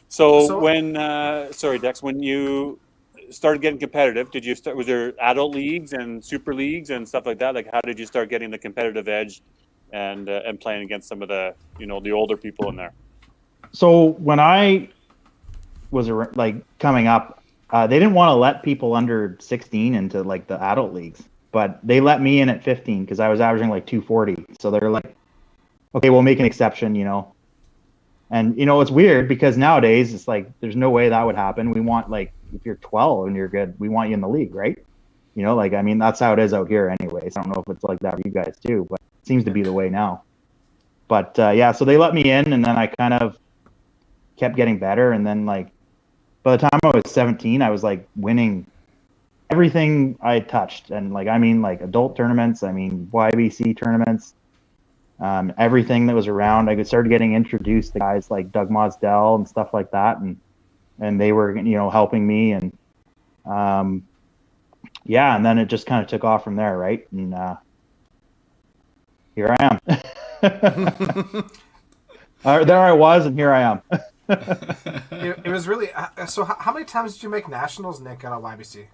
So So- when sorry Dex, when you started getting competitive, was there adult leagues and super leagues and stuff like that? Like how did you start getting the competitive edge and playing against some of the the older people in there? So when I was coming up, they didn't want to let people under 16 into like the adult leagues, but they let me in at 15 because I was averaging like 240. So they're like, okay, we'll make an exception, And it's weird because nowadays it's like there's no way that would happen. We want like if you're 12 and you're good, we want you in the league, right? That's how it is out here anyways. I don't know if it's like that for you guys too, but it seems to be the way now. But so they let me in, and then I kind of kept getting better, and then like by the time I was 17, I was like winning everything I touched, and like adult tournaments, YBC tournaments. Everything that was around, I started getting introduced to guys like Doug Mosdell and stuff like that, and they were helping me, and and then it just kind of took off from there, right? And here I am. There I was, and here I am. It was really. So, how many times did you make nationals, Nick, at a YBC?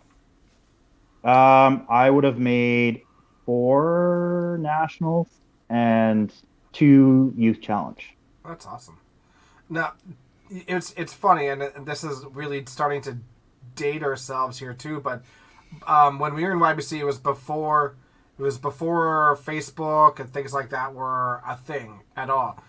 I would have made 4 nationals and 2 youth challenge. That's awesome. Now, it's funny, and this is really starting to date ourselves here too. But when we were in YBC, it was before Facebook and things like that were a thing at all.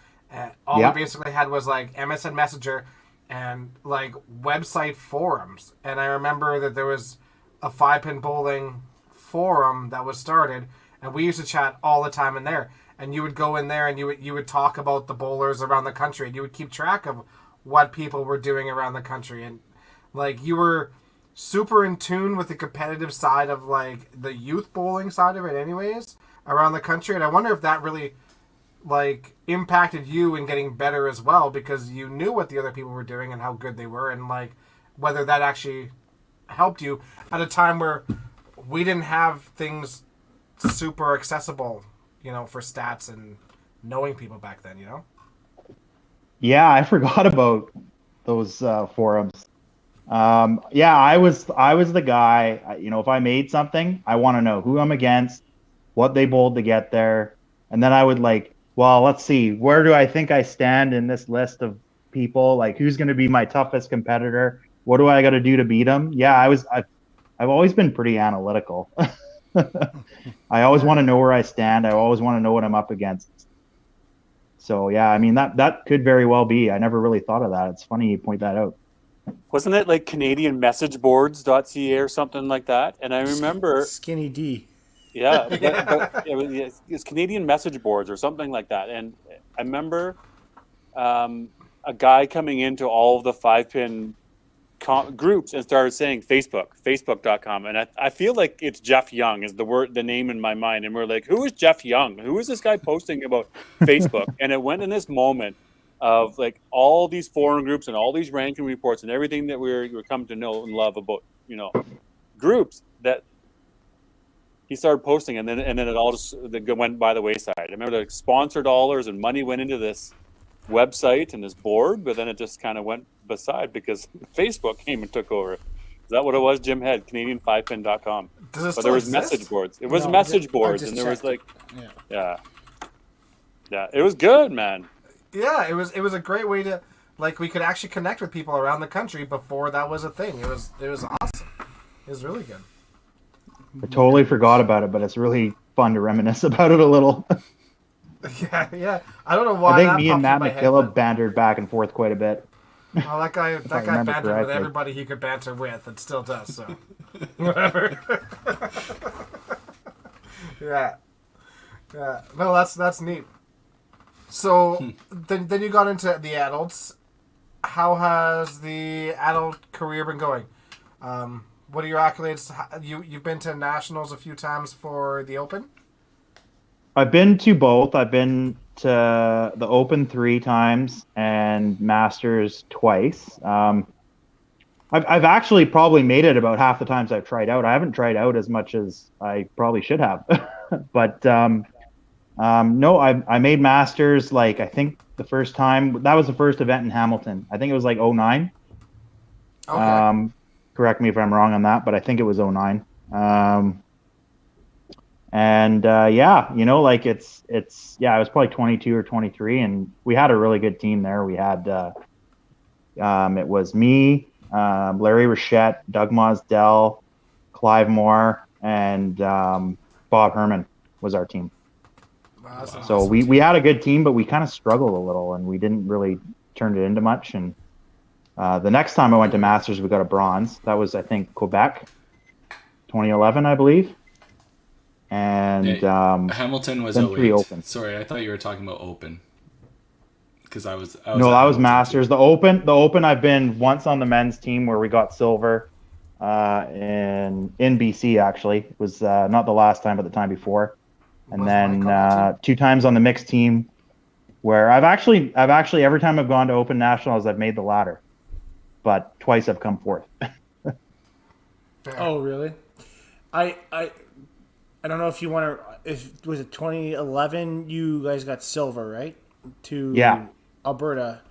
All Yeah. we basically had was like MSN Messenger and like website forums. And I remember that there was a 5-pin bowling forum that was started, and we used to chat all the time in there. And you would go in there and you would talk about the bowlers around the country, and you would keep track of what people were doing around the country. And like you were super in tune with the competitive side of like the youth bowling side of it anyways around the country. And I wonder if that really like impacted you in getting better as well, because you knew what the other people were doing and how good they were, and like whether that actually helped you at a time where we didn't have things super accessible, for stats and knowing people back then, Yeah, I forgot about those forums. Yeah, I was the guy. If I made something, I want to know who I'm against, what they bowled to get there, and then I would let's see, where do I think I stand in this list of people? Like, who's going to be my toughest competitor? What do I got to do to beat them? Yeah, I've always been pretty analytical. I always want to know where I stand. I always want to know what I'm up against. So yeah, I mean that could very well be. I never really thought of that. It's funny you point that out. Wasn't it like Canadian messageboards.ca or something like that? And I remember, Skinny D. yeah, it's Canadian message boards or something like that. And I remember a guy coming into all of the 5-pin groups and started saying Facebook.com. And I feel like it's Jeff Young is the name in my mind. And we're like, who is Jeff Young? Who is this guy posting about Facebook? And it went in this moment of like all these forum groups and all these ranking reports and everything that we're come to know and love about, groups that he started posting, and then it all just went by the wayside. I remember the sponsor dollars and money went into this website and this board, but then it just kind of went beside because Facebook came and took over. Is that what it was? Jim had Canadian5pin.com. But there was message boards. It was message boards, and there was like, yeah, it was good, man. Yeah, it was a great way to like we could actually connect with people around the country before that was a thing. It was awesome. It was really good. I totally forgot about it, but it's really fun to reminisce about it a little. Yeah. I don't know why. I think me and Matt McKillop bantered back and forth quite a bit. Well, that guy bantered with everybody he could banter with, and still does. So whatever. Yeah. No, that's neat. So then you got into the adults. How has the adult career been going? What are your accolades? You've been to nationals a few times for the Open? I've been to both. I've been to the Open 3 times and Masters twice. I've actually probably made it about half the times I've tried out. I haven't tried out as much as I probably should have. But no, I made Masters I think the first time. That was the first event in Hamilton. I think it was like 2009. Okay. Correct me if I'm wrong on that, but I think it was 2009. Yeah, it's I was probably 22 or 23, and we had a really good team there. We had it was me, Larry Rochette, Doug Mosdell, Clive Moore, and Bob Herman was our team. Wow, so awesome we had a good team, but we kind of struggled a little, and we didn't really turn it into much. And the next time I went to Masters, we got a bronze. That was, I think, Quebec, 2011, I believe. And Hamilton was then 3 Open. Sorry, I thought you were talking about Open. Because I was no, that was Masters. The Open, I've been once on the men's team where we got silver in BC. Actually, it was not the last time, but the time before. And then 2 times on the mixed team, where I've actually every time I've gone to Open Nationals, I've made the ladder, but twice I've come fourth. Oh, really? I don't know if you want to. If was it 2011? You guys got silver, right? To Alberta,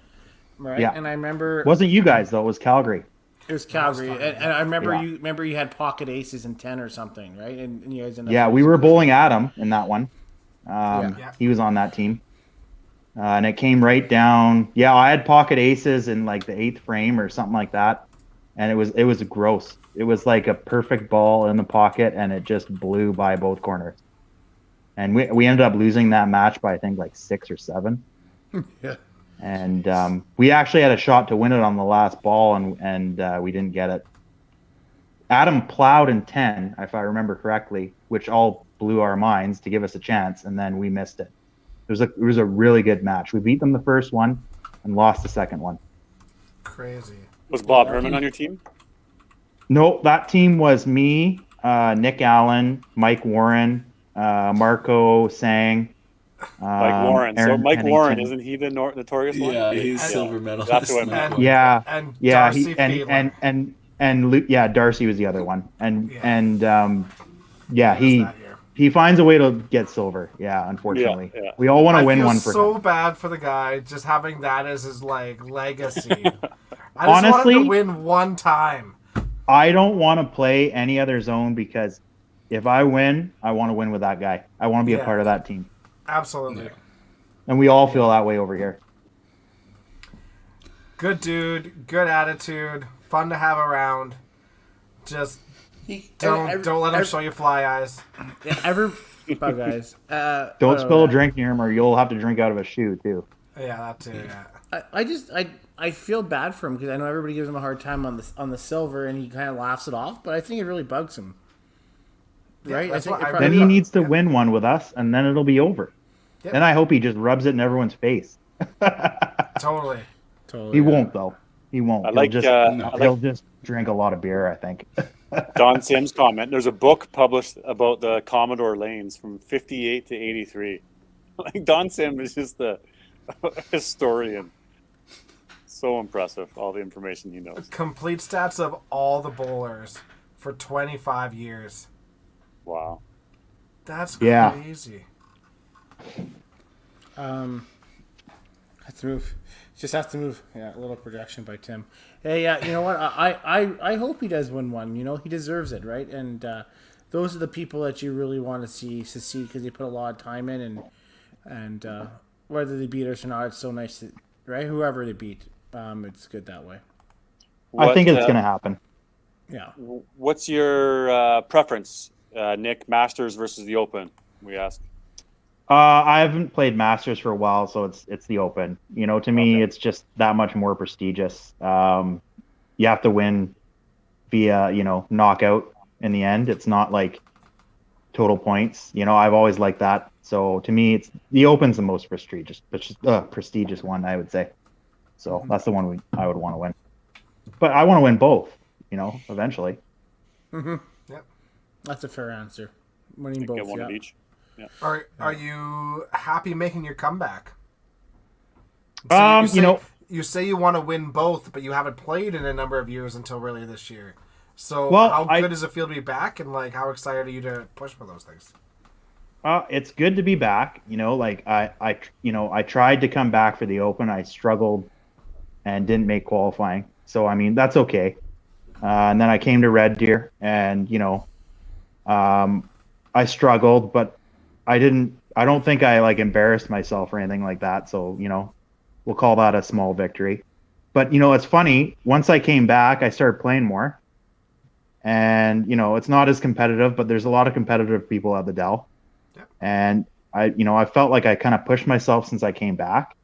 right? Yeah. And I remember Wasn't you guys though? It was Calgary. It was Calgary, Calgary, and I remember Yeah. you had pocket aces in 10 or something, right? And you guys ended up Yeah, we losing. were bowling Adam in that one. Yeah. He was on that team. And it came right down. Yeah, I had pocket aces in like the 8th frame or something like that. And it was gross. It was like a perfect ball in the pocket, and it just blew by both corners. And we ended up losing that match by I think like 6 or 7. Yeah. And we actually had a shot to win it on the last ball, and we didn't get it. Adam plowed in 10, if I remember correctly, which all blew our minds to give us a chance, and then we missed it. It was a really good match. We beat them the first one and lost the second one. Crazy. Was Bob Herman on your team? No, that team was me, Nick Allen, Mike Warren, Marco Sang, Mike Warren. So Aaron Mike Warren, Pennington. isn't he the notorious one? Yeah, he's silver medalist. That's who I meant. Mike Warren. Yeah, And yeah, Darcy Fiedler. yeah, Darcy was the other one, That year. he finds a way to get silver. Yeah, unfortunately, Yeah. we all want I to win feel one for so him. bad for the guy just having that as his like legacy. I just want Honestly, him to win one time. I don't want to play any other zone because if I win, I want to win with that guy. I want to be a Yeah. part of that team, Absolutely. and we all feel that way over here. Good dude, good attitude, fun to have around. Just don't let him show you fly eyes. Bug guys. Don't spill a drink near him, or you'll have to drink out of a shoe too. Yeah, that too. Yeah. I feel bad for him because I know everybody gives him a hard time on the silver, and he kind of laughs it off. But I think it really bugs him. Right? that's I think what it I probably Then he Yeah. needs to win one with us, and then it'll be over. Yep. Then I hope he just rubs it in everyone's face. Totally. totally. He won't though. He won't. I like, He'll just drink a lot of beer, I think. Don Sims' comment. There's a book published about the Commodore lanes from 58 to 83. Like Don Sim is just a historian. So impressive, all the information he knows. Complete stats of all the bowlers for 25 years. Wow. That's Yeah. crazy. Has to move. Just has to move. Yeah, a little projection by Tim. Hey, you know what? I hope he does win one. You know, he deserves it, right? And those are the people that you really want to see succeed because they put a lot of time in, and whether they beat us or not, it's so nice to, right? Whoever they beat, it's good that way. I think it's going to happen. Yeah. What's your preference, Nick? Masters versus the Open? We ask. I haven't played Masters for a while, so it's the Open. You know, to me, it's just that much more prestigious. You have to win via, knockout in the end. It's not like total points. You know, I've always liked that. So to me, it's the Open's the most prestigious one, I would say. So that's the one I would want to win. But I want to win both. Eventually. Yep. That's a fair answer. Winning both. Get one Yeah. of each. Yeah. Are you happy making your comeback? You say you want to win both, but you haven't played in a number of years until really this year. So how good does it feel to be back, and like how excited are you to push for those things? It's good to be back. I tried to come back for the Open. I struggled and didn't make qualifying. So I mean that's okay. And then I came to Red Deer, and I struggled, but I don't think I embarrassed myself or anything like that. So, we'll call that a small victory. But, it's funny. Once I came back, I started playing more. And, it's not as competitive, but there's a lot of competitive people at the Dell. Yep. And I felt like I kind of pushed myself since I came back,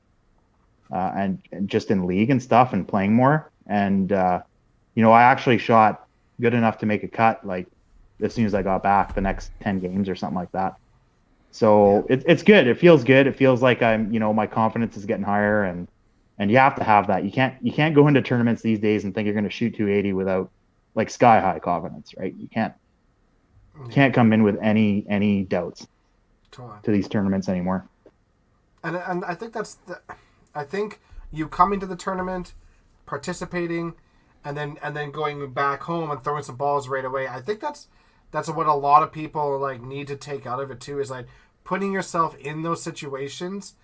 and just in league and stuff and playing more. And, I actually shot good enough to make a cut, as soon as I got back, the next 10 games or something like that. So it's good. It feels good. It feels like I'm, my confidence is getting higher, and you have to have that. You can't go into tournaments these days and think you're going to shoot 280 without sky high confidence, right? You can't come in with any doubts to these tournaments anymore. And I think I think you coming to the tournament, participating, and then going back home and throwing some balls right away. I think that's what a lot of people need to take out of it too, is putting yourself in those situations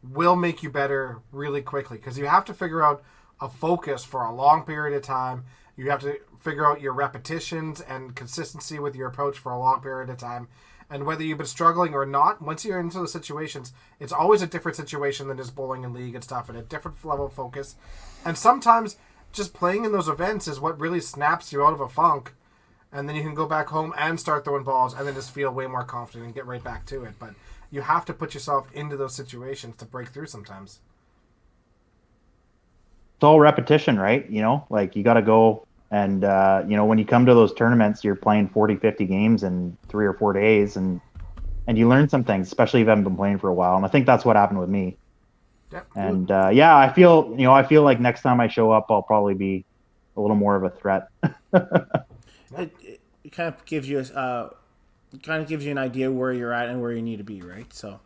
will make you better really quickly, because you have to figure out a focus for a long period of time You have to figure out your repetitions and consistency with your approach for a long period of time. And whether you've been struggling or not, once you're into the situations, it's always a different situation than just bowling and league and stuff, and a different level of focus. And sometimes just playing in those events is what really snaps you out of a funk. And then you can go back home and start throwing balls and then just feel way more confident and get right back to it. But you have to put yourself into those situations to break through sometimes. It's all repetition, right? Like you got to go and, when you come to those tournaments, you're playing 40, 50 games in 3 or 4 days and you learn some things, especially if you haven't been playing for a while. And I think that's what happened with me. Yep. And, I feel like next time I show up, I'll probably be a little more of a threat. It kind of gives you an idea where you're at and where you need to be, right? So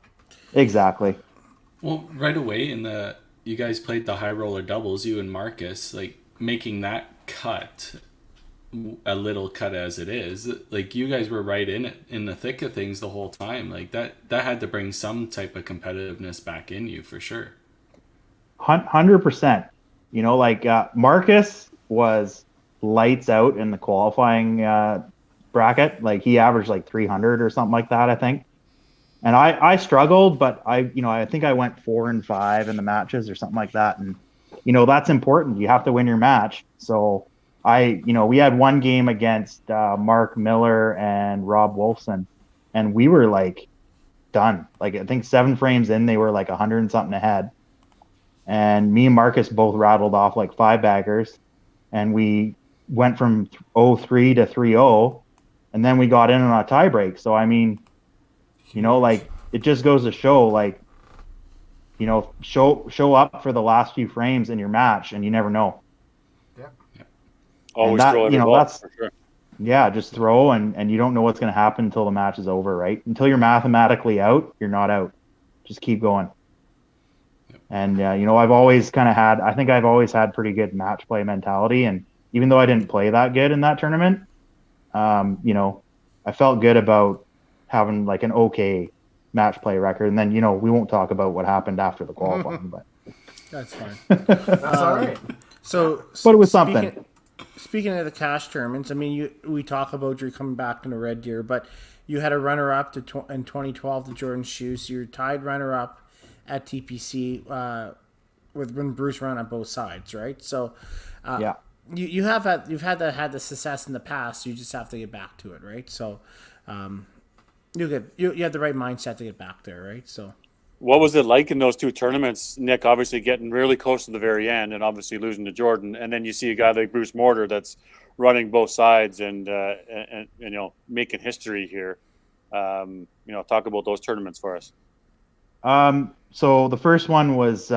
Exactly. Well, right away you guys played the high roller doubles, you and Marcus, like making that cut, a little cut as it is, like you guys were right in it, in the thick of things the whole time. Like that had to bring some type of competitiveness back in you for sure. 100%. Marcus was lights out in the qualifying bracket. Like he averaged like 300 or something like that, I think. And I struggled, but I think I went 4 and 5 in the matches or something like that. And that's important. You have to win your match. So we had one game against Mark Miller and Rob Wolfson, and we were like done. Like I think 7 frames in, they were like 100 and something ahead. And me and Marcus both rattled off like 5 baggers, and we went from 0-3 to 3-0, and then we got in on a tie break. So I mean, like it just goes to show, like, show up for the last few frames in your match, and you never know. Yeah. Always that, throw every ball, that's for sure. Yeah, just throw, and you don't know what's going to happen until the match is over, right? Until you're mathematically out, you're not out. Just keep going. And I've always had pretty good match play mentality, and even though I didn't play that good in that tournament, I felt good about having like an okay match play record. And then we won't talk about what happened after the qualifying, but that's fine. That's all right. But it was something. Speaking of the cash tournaments, I mean, we talk about you're coming back in a Red Deer, but you had a runner-up in 2012 to Jordan Shoes. So you're tied runner-up at TPC with when Bruce ran on both sides, right? So yeah, you've had the success in the past. So you just have to get back to it, right? So you have the right mindset to get back there, right? So. What was it like in those 2 tournaments, Nick? Obviously getting really close to the very end and obviously losing to Jordan. And then you see a guy like Bruce Mortar that's running both sides and making history here. Talk about those tournaments for us. So the first one was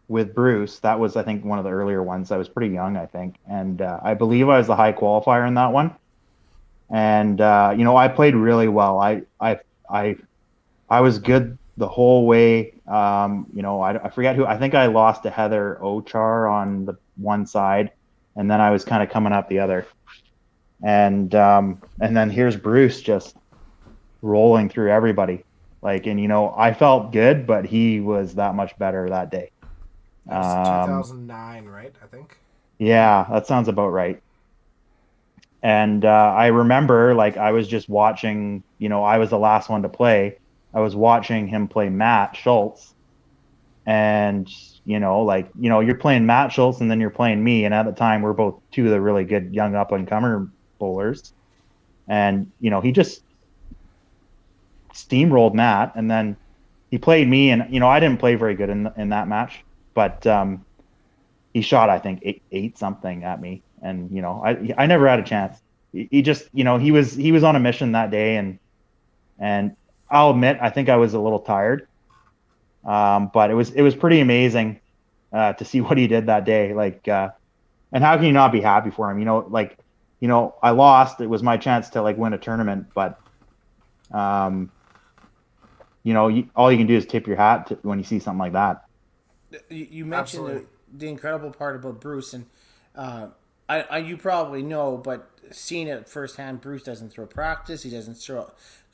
with Bruce. That was, I think, one of the earlier ones. I was pretty young, I think. And I believe I was the high qualifier in that one. And, I played really well. I was good the whole way. I forget who. I think I lost to Heather Ochar on the one side, and then I was kind of coming up the other. And then here's Bruce just rolling through everybody. I felt good, but he was that much better that day. That was 2009, right? I think. Yeah, that sounds about right. And I remember, I was just watching. I was the last one to play. I was watching him play Matt Schultz, and you're playing Matt Schultz, and then you're playing me. And at the time, we're both 2 of the really good young up and comer bowlers. And he just steamrolled Matt, and then he played me, and I didn't play very good in that match, but he shot, I think, eight something at me, and I never had a chance. He just he was on a mission that day, and I'll admit I think I was a little tired, but it was pretty amazing to see what he did that day. And how can you not be happy for him? I lost. It was my chance to win a tournament, but all you can do is tip your hat when you see something like that. You mentioned the incredible part about Bruce, and you probably know, but seeing it firsthand, Bruce doesn't throw practice. He doesn't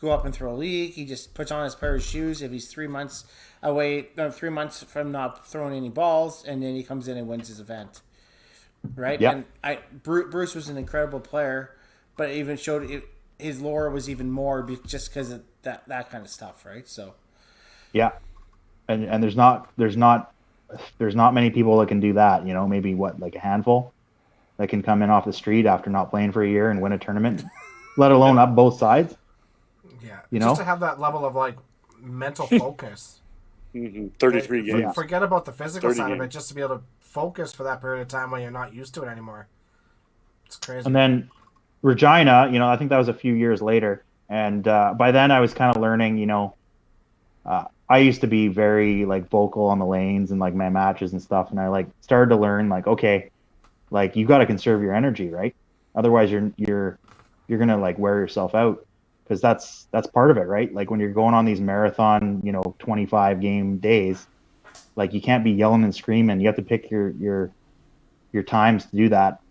go up and throw a league. He just puts on his pair of shoes if he's 3 months away, 3 months from not throwing any balls, and then he comes in and wins his event. right? Yep. And Bruce was an incredible player, but it even showed his lore was even more just because of that kind of stuff, right? So Yeah, and there's not many people that can do that. Maybe like a handful that can come in off the street after not playing for a year and win a tournament, let alone up both sides. Yeah, You just know? to have that level of like mental focus. 33 Like, games. Forget about the physical 30 side of it, games. just to be able to focus for that period of time when you're not used to it anymore. It's crazy. And then Regina, I think that was a few years later, and by then I was kind of learning. I used to be very like vocal on the lanes and like my matches and stuff, and I like started to learn like, okay, like you got to conserve your energy, right? Otherwise, you're gonna like wear yourself out, because that's part of it, right? Like when you're going on these marathon, 25 game days, like you can't be yelling and screaming. You have to pick your times to do that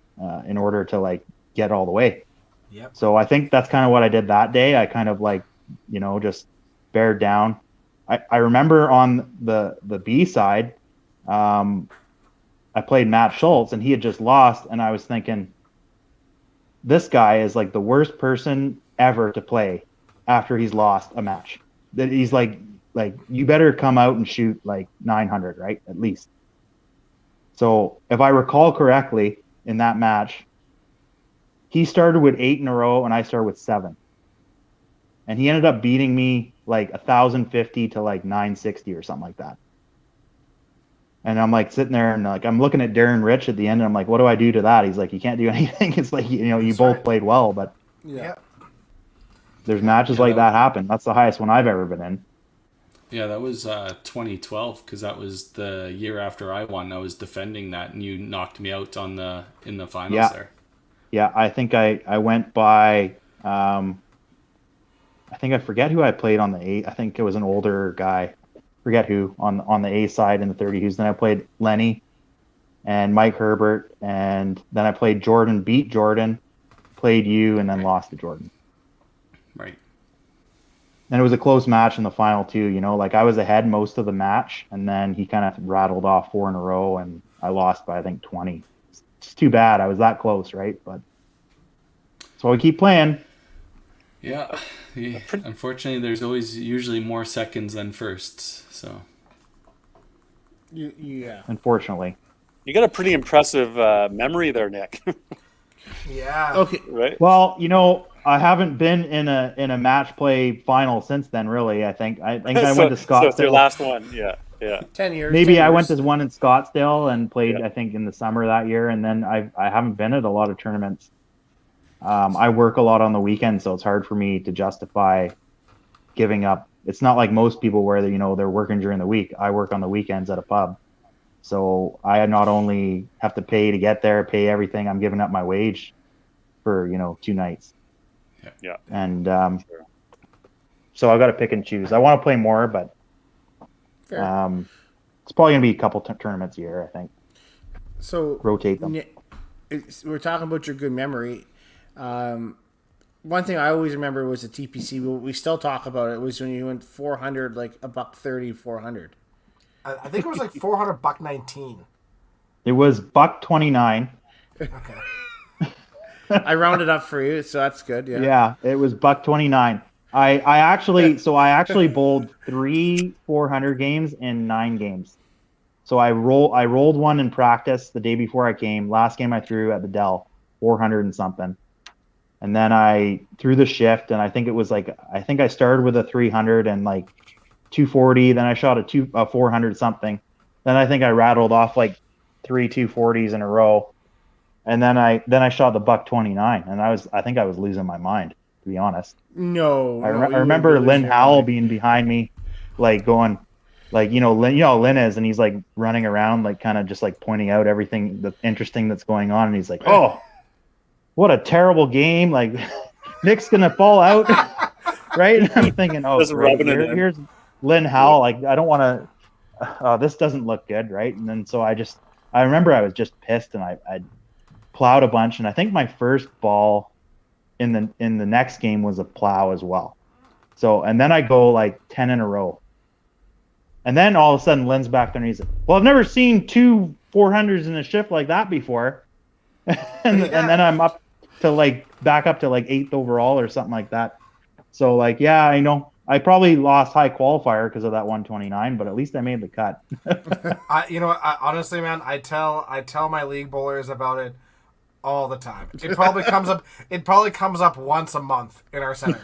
in order to like get all the way. Yep. So I think that's kind of what I did that day. I kind of like, just bared down. I remember on the B side, I played Matt Schultz and he had just lost, and I was thinking, this guy is like the worst person ever to play after he's lost a match. That he's like you better come out and shoot like 900, right? At least. So if I recall correctly, in that match, he started with 8 in a row and I started with 7. And he ended up beating me like 1,050 to like 960 or something like that. And I'm like sitting there and like I'm looking at Darren Rich at the end and I'm like, what do I do to that? He's like, you can't do anything. It's like, you That's both right. played well, but Yeah. there's matches like that happen. That's the highest one I've ever been in. Yeah, that was 2012, because that was the year after I won. I was defending that, and you knocked me out in the finals Yeah. there. Yeah, I think I went by. I think I forget who I played on the A. I think it was an older guy. Forget who on the A side in the 30s. Then I played Lenny and Mike Herbert, and then I played Jordan. Beat Jordan, played you, and then lost to Jordan. Right. And it was a close match in the final too. Like I was ahead most of the match, and then he kind of rattled off 4 in a row, and I lost by I think 20. It's too bad. I was that close, right? But so we keep playing. Yeah. Unfortunately, there's usually more seconds than firsts. So. yeah. Unfortunately. You got a pretty impressive memory there, Nick. Yeah. Okay. Right? Well, I haven't been in a match play final since then. Really, I think I went to So it's your Scottsdale. last one. Yeah. 10 years. Maybe 10 I years. went to one in Scottsdale and played. Yeah. I think in the summer that year, and then I haven't been at a lot of tournaments. I work a lot on the weekends, so it's hard for me to justify giving up. It's not like most people where they're working during the week. I work on the weekends at a pub, so I not only have to pay to get there, pay everything. I'm giving up my wage for 2 nights. Yeah. And Sure. so I've got to pick and choose. I want to play more, but Fair. it's probably going to be a couple tournaments a year, I think. So Rotate them. We're talking about your good memory. One thing I always remember was the TPC. We still talk about it. Was when you went 400, like a $130, 400. I think it was like 400 buck 19. It was $129. Okay. I rounded up for you, so that's good. Yeah. Yeah, it was $129. I actually bowled 3 400 games in 9 games. So I rolled one in practice the day before I came. Last game I threw at the Dell, 400 and something. And then I threw the shift, and I think I started with a 300 and like 240. Then I shot a 400 something. Then I think I rattled off like 3 240s in a row. And then I shot the $129, and I think I was losing my mind, to be honest. No. I you remember wouldn't be Lynn losing your Howell mind. being behind me, like going, like Lynn, how Lynn is, and he's like running around, like kind of just like pointing out everything that's interesting that's going on, and he's like, "Oh, what a terrible game! Like Nick's gonna fall out, right?" And I'm thinking, "Oh, Just great. rubbing it in. Here's Lynn Howell. Like I don't want to. This doesn't look good, right?" And then so I remember I was just pissed, and I plowed a bunch, and I think my first ball in the next game was a plow as well. So, and then I go like 10 in a row. And then all of a sudden Lynn's back there and he's like, "Well, I've never seen 2 400s in a shift like that before." and then I'm up to back up to 8th overall or something like that. So yeah, I know I probably lost high qualifier because of that 129, but at least I made the cut. Honestly, man, I tell my league bowlers about it all the time. It probably comes up. It probably comes up once a month in our center.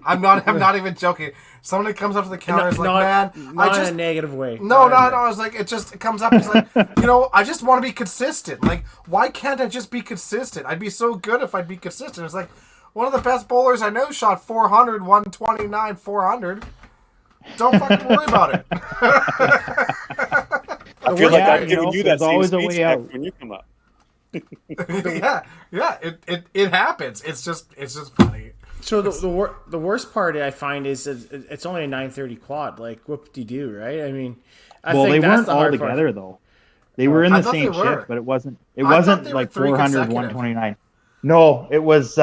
I'm not even joking. Somebody comes up to the counter, is like, man, not in a negative way. No. I was like, it comes up. He's like, I just want to be consistent. Why can't I just be consistent? I'd be so good if I'd be consistent. It's like, one of the best bowlers I know shot 400, 129, 400. Don't fucking worry about it. I feel like I've given you that same always a speech way out. when you come up. yeah. It happens. It's just funny. So the worst part I find is that it's only a 930 quad. Whoop de doo, right? I mean, I think they that's weren't the all hard together part. though. They were in the thought same they were. shift, but it wasn't I thought they were 400, 3 consecutive. 129. No, it was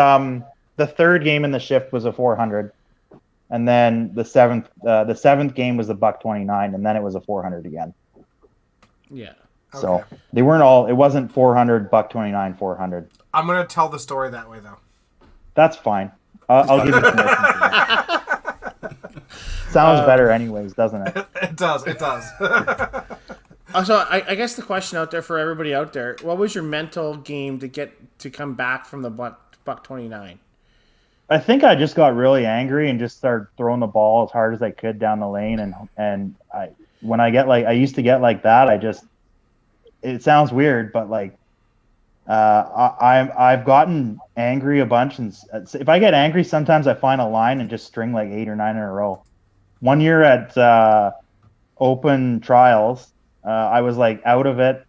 the third game in the shift was a 400, and then the seventh game was a $129, and then it was a 400 again. Yeah. So they weren't all. It wasn't 400, $129, 400. I'm gonna tell the story that way though. That's fine. I'll give you permission for that. Sounds better, anyways, doesn't it? It does. So I guess the question out there for everybody out there: what was your mental game to come back from the $129? I think I just got really angry and just started throwing the ball as hard as I could down the lane, and when I get I used to get like that, it sounds weird, but I've gotten angry a bunch, and if I get angry, sometimes I find a line and just string 8 or 9 in a row. One year at Open Trials, I was out of it,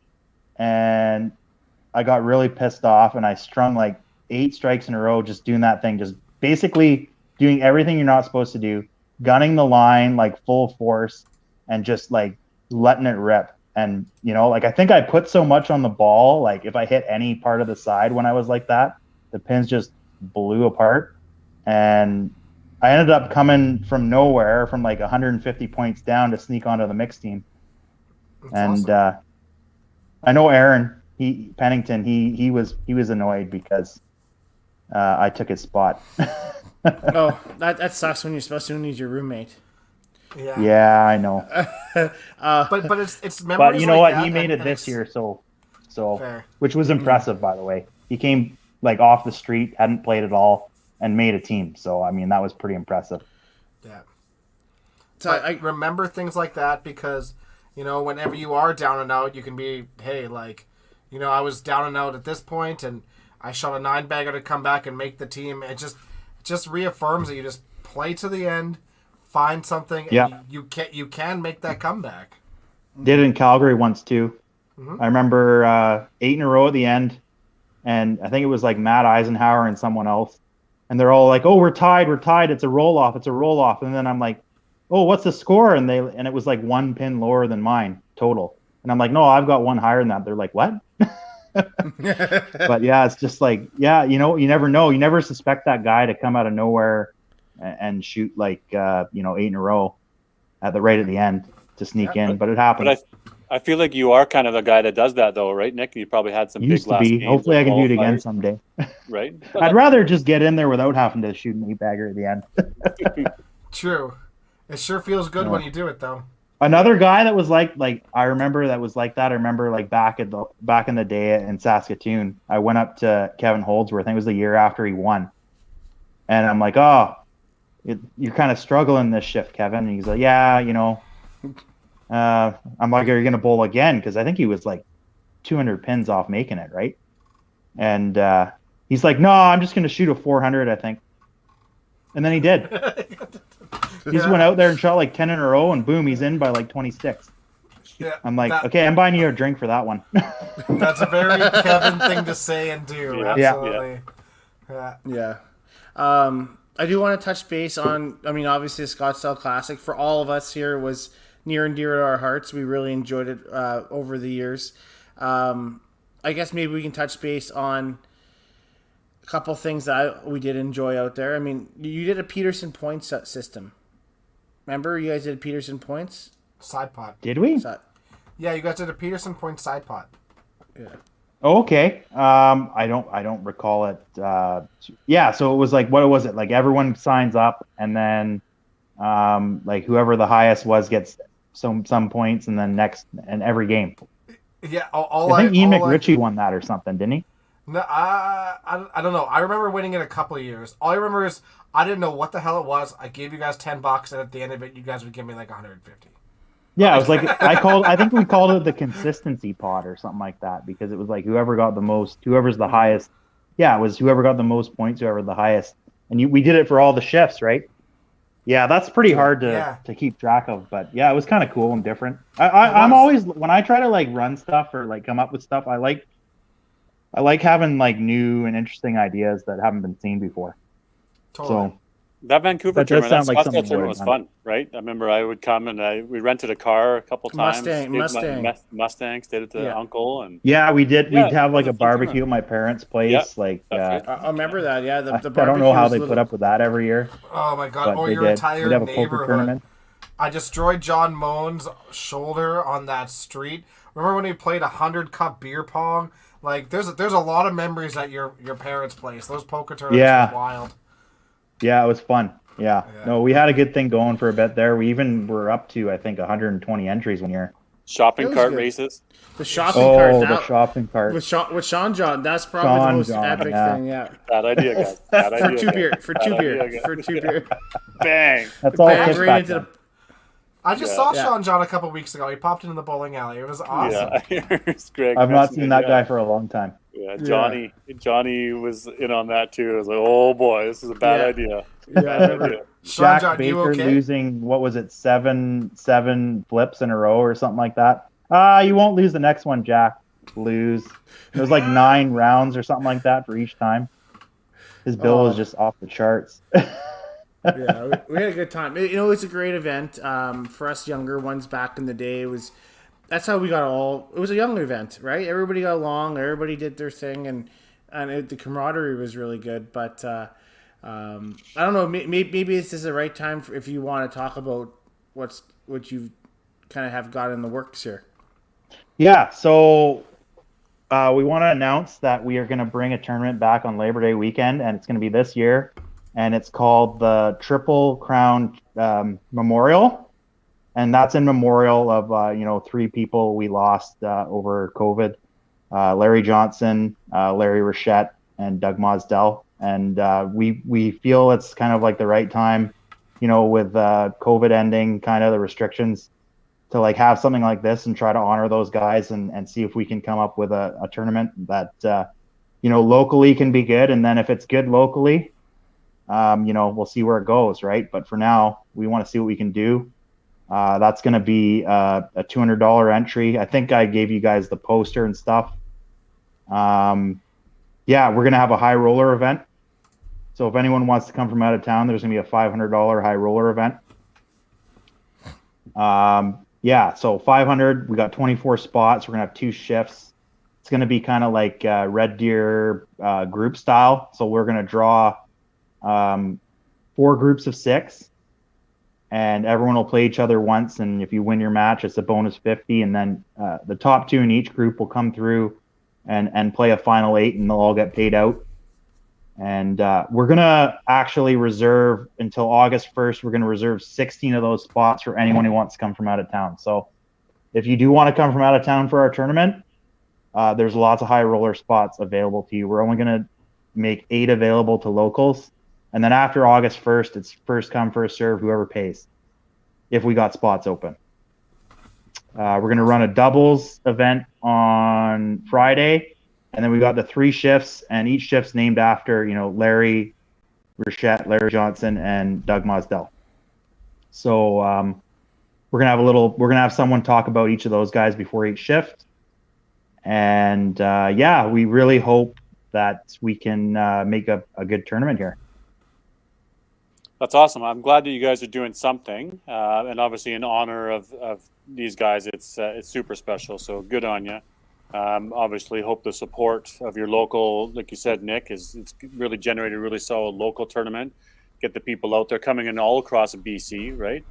and I got really pissed off, and I strung 8 strikes in a row, just doing that thing, just basically doing everything you're not supposed to do, gunning the line full force, and just letting it rip. And I think I put so much on the ball, if I hit any part of the side when I was like that, the pins just blew apart. And I ended up coming from nowhere, from 150 points down, to sneak onto the mixed team. That's and awesome. I know Aaron Pennington, he was annoyed because I took his spot. Oh, that sucks when you're supposed to use your roommate. Yeah, I know. But it's memories. But you know like what? that, He made it and this it's year, so fair. which was impressive, by the way. He came off the street, hadn't played at all, and made a team. So I mean, that was pretty impressive. Yeah. So I remember things like that because whenever you are down and out, you can be, hey, I was down and out at this point, and I shot a 9-bagger to come back and make the team. It just reaffirms that you just play to the end, find something, and you can make that comeback. Did it in Calgary once too. Mm-hmm. I remember 8 in a row at the end, and I think it was Matt Eisenhower and someone else, and they're all "Oh, we're tied, it's a roll off, and then I'm like, "Oh, what's the score?" And it was 1 pin lower than mine total, and I'm like, "No, I've got one higher than that." They're like, "What?" But yeah, it's just you never know. You never suspect that guy to come out of nowhere and shoot 8 in a row at the end to sneak in, but it happened. But I feel like you are kind of the guy that does that, though, right, Nick? You probably had some Used big to last be. games. Hopefully, I can do it again someday. Right? I'd rather just get in there without having to shoot an 8-bagger at the end. True. It sure feels good when you do it, though. Another guy that was I remember that was like that. I remember back in the day in Saskatoon, I went up to Kevin Holdsworth. I think it was the year after he won, and I'm like, "Oh, you're kind of struggling this shift, Kevin." And he's like, "Yeah, I'm like, "Are you gonna bowl again?" Because I think he was 200 pins off making it, right? And he's like, "No, I'm just gonna shoot a 400, I think." And then he did. He just went out there and shot 10 in a row, and boom, he's in by 26. Yeah, I'm like, okay, I'm buying you a drink for that one. That's a very Kevin thing to say and do. Yeah. Absolutely. Yeah. I do want to touch base on, obviously the Scottsdale Classic for all of us here was near and dear to our hearts. We really enjoyed it over the years. I guess maybe we can touch base on a couple things that we did enjoy out there. You did a Peterson points system. Remember, you guys did Peterson points? Side pot. Did we? Yeah, you guys did a Peterson point side pot. Yeah. Okay. I don't recall it. Yeah. So it was like, what was it? Like everyone signs up, and then like whoever the highest was gets some points, and then every game. Yeah, I think Ian McRitchie won that or something, didn't he? no, I don't know. I remember winning it a couple of years. All I remember is I didn't know what the hell it was. I gave you guys $10, and at the end of it, you guys would give me like 150. Yeah, it was like I think we called it the consistency pot or something like that because it was like whoever got the most, whoever's the highest. Yeah, it was whoever got the most points, whoever the highest. And we did it for all the shifts, right? Yeah, that's pretty hard to keep track of, but yeah, it was kind of cool and different. I'm always when I try to like run stuff or like come up with stuff, I like having like new and interesting ideas that haven't been seen before. Totally. So That Vancouver That does tournament, sound like Scottsdale something I tournament would've was fun, right? I remember I would come and we rented a car a couple times. Mustang, stayed at the uncle, and yeah, we did. Yeah, We'd have like it a was a fun barbecue tournament. at my parents' place. Yeah, Like, that's right. I remember that. Yeah, the I barbecue don't know how was they little. put up with that every year, Oh my god! but Or they your did. entire We'd have a poker neighborhood. tournament. I destroyed John Moan's shoulder on that street. Remember when we played 100 cup beer pong? Like, there's a lot of memories at your parents' place. Those poker tournaments Yeah. were wild. Yeah, it was fun. Yeah. Yeah. No, we had a good thing going for a bit there. We even were up to I think 120 entries one year. Shopping It was cart good. races. The shopping cart. Oh, the That, shopping cart. with Sean John. That's probably the most Sean John, epic yeah. thing. Yeah. Bad idea, guys. Bad For idea. two guys. beer. For Bad two idea, beer. guys. For two beer. Bang. That's all Bang pitch right back into then. the. I just Yeah. saw Yeah. Sean John a couple weeks ago. He popped into the bowling alley. It was awesome. Yeah, here's Greg. I've not mentioned seen it, that yeah. guy for a long time. Yeah, Johnny was in on that too. I was like, oh boy, this is a bad Yeah. idea. Yeah, I Bad remember. idea. Sean Jack John, you Baker okay? losing what was it, seven flips in a row or something like that. You won't lose the next one, Jack. Lose. It was like 9 rounds or something like that for each time. His bill was just off the charts. Yeah, we had a good time. You know, it was a great event for us younger ones back in the day. That's how we got all. It was a young event, right? Everybody got along. Everybody did their thing, and the camaraderie was really good. But I don't know. Maybe this is the right time if you want to talk about what you kind of have got in the works here. Yeah, so we want to announce that we are going to bring a tournament back on Labor Day weekend, and it's going to be this year, and it's called the Triple Crown Memorial, and that's in memorial of 3 people we lost over COVID: Larry Johnson, Larry Rochette, and Doug Mosdell. And we feel it's kind of like the right time, with COVID ending, kind of the restrictions, to like have something like this and try to honor those guys and see if we can come up with a tournament that locally can be good. And then if it's good locally, we'll see where it goes, right? But for now, we want to see what we can do. That's going to be a $200 entry. I think I gave you guys the poster and stuff. We're going to have a high roller event. So if anyone wants to come from out of town, there's going to be a $500 high roller event. So 500, we got 24 spots. We're going to have 2 shifts. It's going to be kind of like Red Deer group style. So we're going to draw 4 groups of 6, and everyone will play each other once. And if you win your match, it's a bonus 50. And then the top 2 in each group will come through and play a final 8, and they'll all get paid out. And we're going to actually reserve until August 1st. We're going to reserve 16 of those spots for anyone who wants to come from out of town. So if you do want to come from out of town for our tournament, there's lots of high roller spots available to you. We're only going to make 8 available to locals. And then after August 1st, it's first come, first serve, whoever pays, if we got spots open. We're going to run a doubles event on Friday. And then we got the 3 shifts, and each shift's named after, Larry Rochette, Larry Johnson, and Doug Mosdell. So we're gonna have someone talk about each of those guys before each shift. And we really hope that we can make a good tournament here. That's awesome. I'm glad that you guys are doing something, and obviously in honor of these guys, it's super special. So good on you. Obviously, hope the support of your local, like you said, Nick, it's really generated a really solid local tournament. Get the people out there coming in all across BC, right?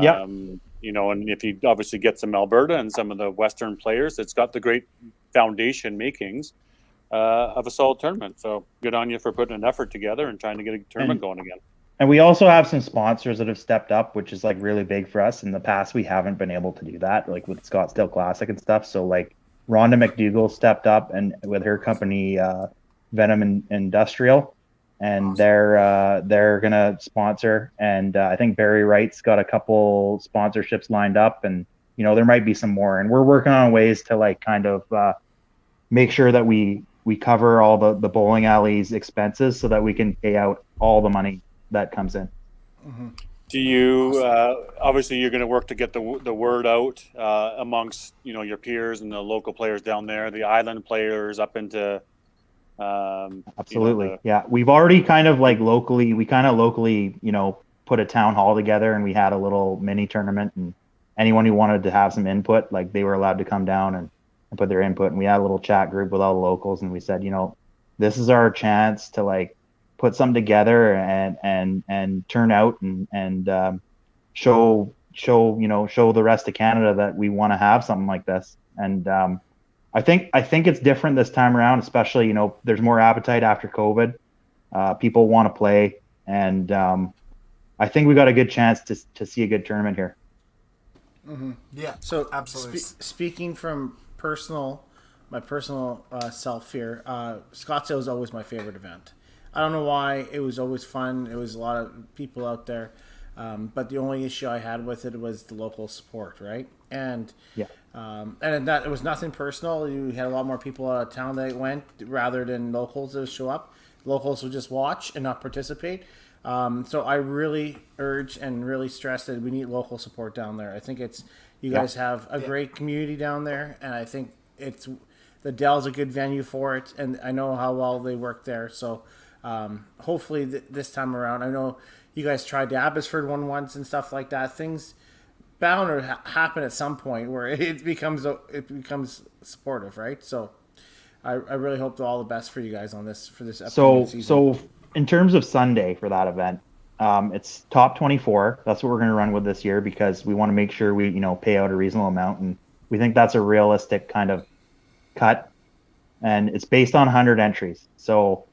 Yep. And if you obviously get some Alberta and some of the Western players, it's got the great foundation makings of a solid tournament. So good on you for putting an effort together and trying to get a tournament going again. And we also have some sponsors that have stepped up, which is like really big for us. In the past, we haven't been able to do that, like with Scottsdale Classic and stuff. So like Rhonda McDougall stepped up and with her company, Venom Industrial, and Awesome. they're gonna sponsor. And I think Barry Wright's got a couple sponsorships lined up, and there might be some more. And we're working on ways to like kind of make sure that we cover all the bowling alleys expenses so that we can pay out all the money that comes in. Do you obviously you're going to work to get the word out amongst your peers and the local players down there, the island players up into Absolutely. Yeah, we've already kind of like locally put a town hall together, and we had a little mini tournament, and anyone who wanted to have some input, like they were allowed to come down and put their input. And we had a little chat group with all the locals, and we said, this is our chance to like put something together and turn out and show the rest of Canada that we want to have something like this. And I think it's different this time around, especially there's more appetite after COVID. People want to play, and I think we got a good chance to see a good tournament here. Yeah. So absolutely. Speaking from my personal self here, Scottsdale is always my favorite event. I don't know why. It was always fun. It was a lot of people out there. But the only issue I had with it was the local support, right? And yeah, and that it was nothing personal. You had a lot more people out of town that went rather than locals that show up. Locals would just watch and not participate. So I really urge and really stress that we need local support down there. I think you guys have a great community down there, and I think the Dell's a good venue for it, and I know how well they work there. So hopefully this time around, I know you guys tried the Abbotsford one once and stuff like that. Things bound to happen at some point where it becomes supportive, right? So I really hope all the best for you guys on this for this upcoming season. So in terms of Sunday for that event, it's top 24. That's what we're going to run with this year because we want to make sure we pay out a reasonable amount, and we think that's a realistic kind of cut, and it's based on 100 entries. So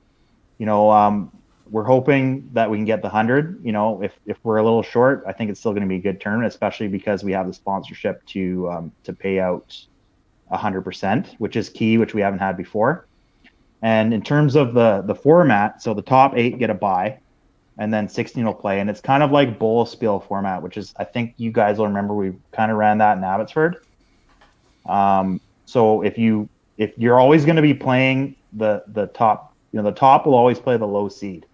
we're hoping that we can get the 100. If we're a little short, I think it's still going to be a good tournament, especially because we have the sponsorship to pay out 100%, which is key, which we haven't had before. And in terms of the format, so the top 8 get a bye, and then 16 will play, and it's kind of like bowl spiel format, which is, I think you guys will remember, we kind of ran that in Abbotsford. So if you're always going to be playing the top, the top will always play the low seed.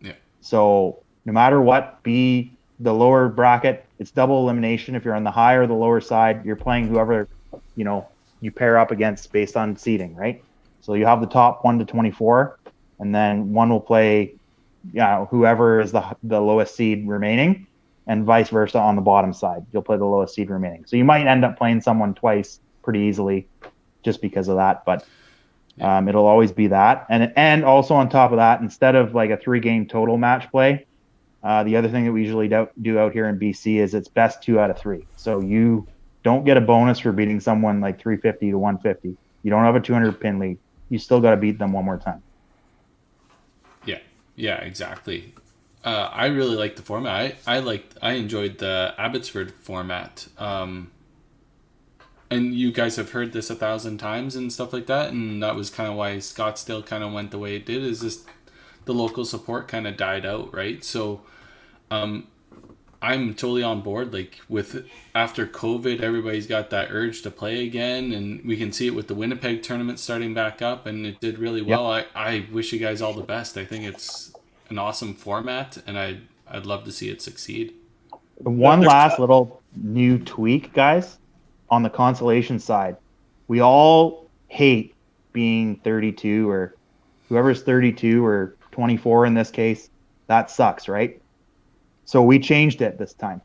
Yeah. So no matter what, be the lower bracket, it's double elimination. If you're on the high or the lower side, you're playing whoever you pair up against based on seeding, right? So you have the top 1 to 24, and then one will play whoever is the lowest seed remaining, and vice versa on the bottom side. You'll play the lowest seed remaining. So you might end up playing someone twice pretty easily just because of that, but it'll always be that. And also on top of that, instead of like a 3-game total match play, the other thing that we usually do out here in BC is it's best 2 out of 3. So you don't get a bonus for beating someone like 350 to 150. You don't have a 200 pin lead. You still got to beat them one more time. Yeah, exactly. I really like the format. I enjoyed the Abbotsford format. And you guys have heard this 1,000 times and stuff like that, and that was kind of why Scottsdale kind of went the way it did, is just the local support kind of died out, right? So I'm totally on board. Like after COVID, everybody's got that urge to play again, and we can see it with the Winnipeg tournament starting back up, and it did really well. Yep. I wish you guys all the best. I think it's an awesome format, and I'd love to see it succeed. One last little new tweak, guys, on the consolation side. We all hate being 32 or whoever's 32 or 24 in this case. That sucks, right? So we changed it this time.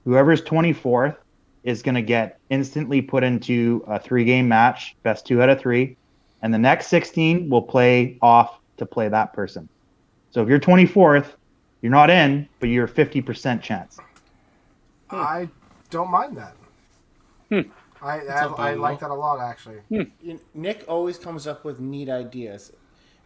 Whoever's 24th is going to get instantly put into a 3-game match, best 2 out of 3, and the next 16 will play off to play that person. So if you're 24th, you're not in, but you're 50% chance. I don't mind that. I like that a lot, actually. Nick always comes up with neat ideas.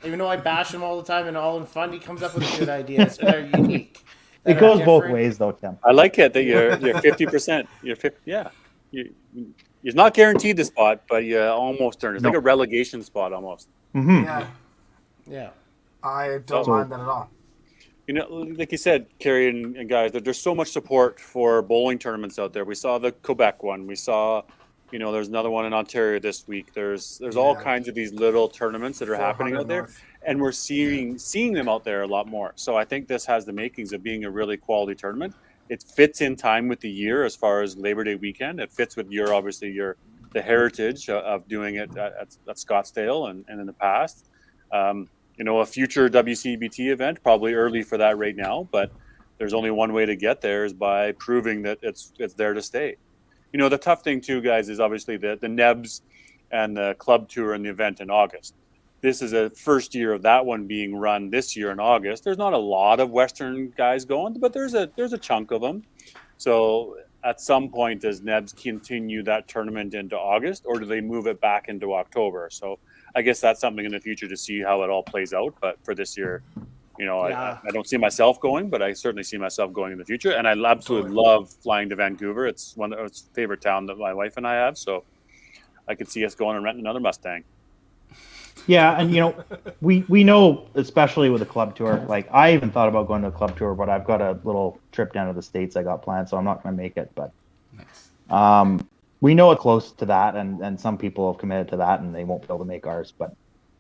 Even though I bash him all the time and all in fun, he comes up with good ideas and they're unique. It goes both ways, though, Tim. I like it that you're 50%. You're 50. Yeah, you're not guaranteed the spot, but you almost earned. It's like a relegation spot almost. Yeah, Yeah. I don't mind that at all. You know, like you said, Kerry and guys, there's so much support for bowling tournaments out there. We saw the Quebec one. We saw, there's another one in Ontario this week. There's all kinds of these little tournaments that are happening out there, and we're seeing them out there a lot more. So I think this has the makings of being a really quality tournament. It fits in time with the year as far as Labor Day weekend. It fits with the heritage of doing it at Scottsdale and in the past. A future WCBT event, probably early for that right now, but there's only one way to get there is by proving that it's there to stay. The tough thing too, guys, is obviously the NEBS and the club tour and the event in August. This is a first year of that one being run this year in August. There's not a lot of Western guys going, but there's a chunk of them. So at some point, does NEBS continue that tournament into August, or do they move it back into October? So I guess that's something in the future to see how it all plays out. But for this year, I don't see myself going, but I certainly see myself going in the future. And I absolutely love flying to Vancouver. It's one of the favorite town that my wife and I have. So I could see us going and renting another Mustang. Yeah, and we know, especially with the club tour, like I even thought about going to a club tour, but I've got a little trip down to the States I got planned, so I'm not going to make it. But we know it's close to that, and some people have committed to that, and they won't be able to make ours. But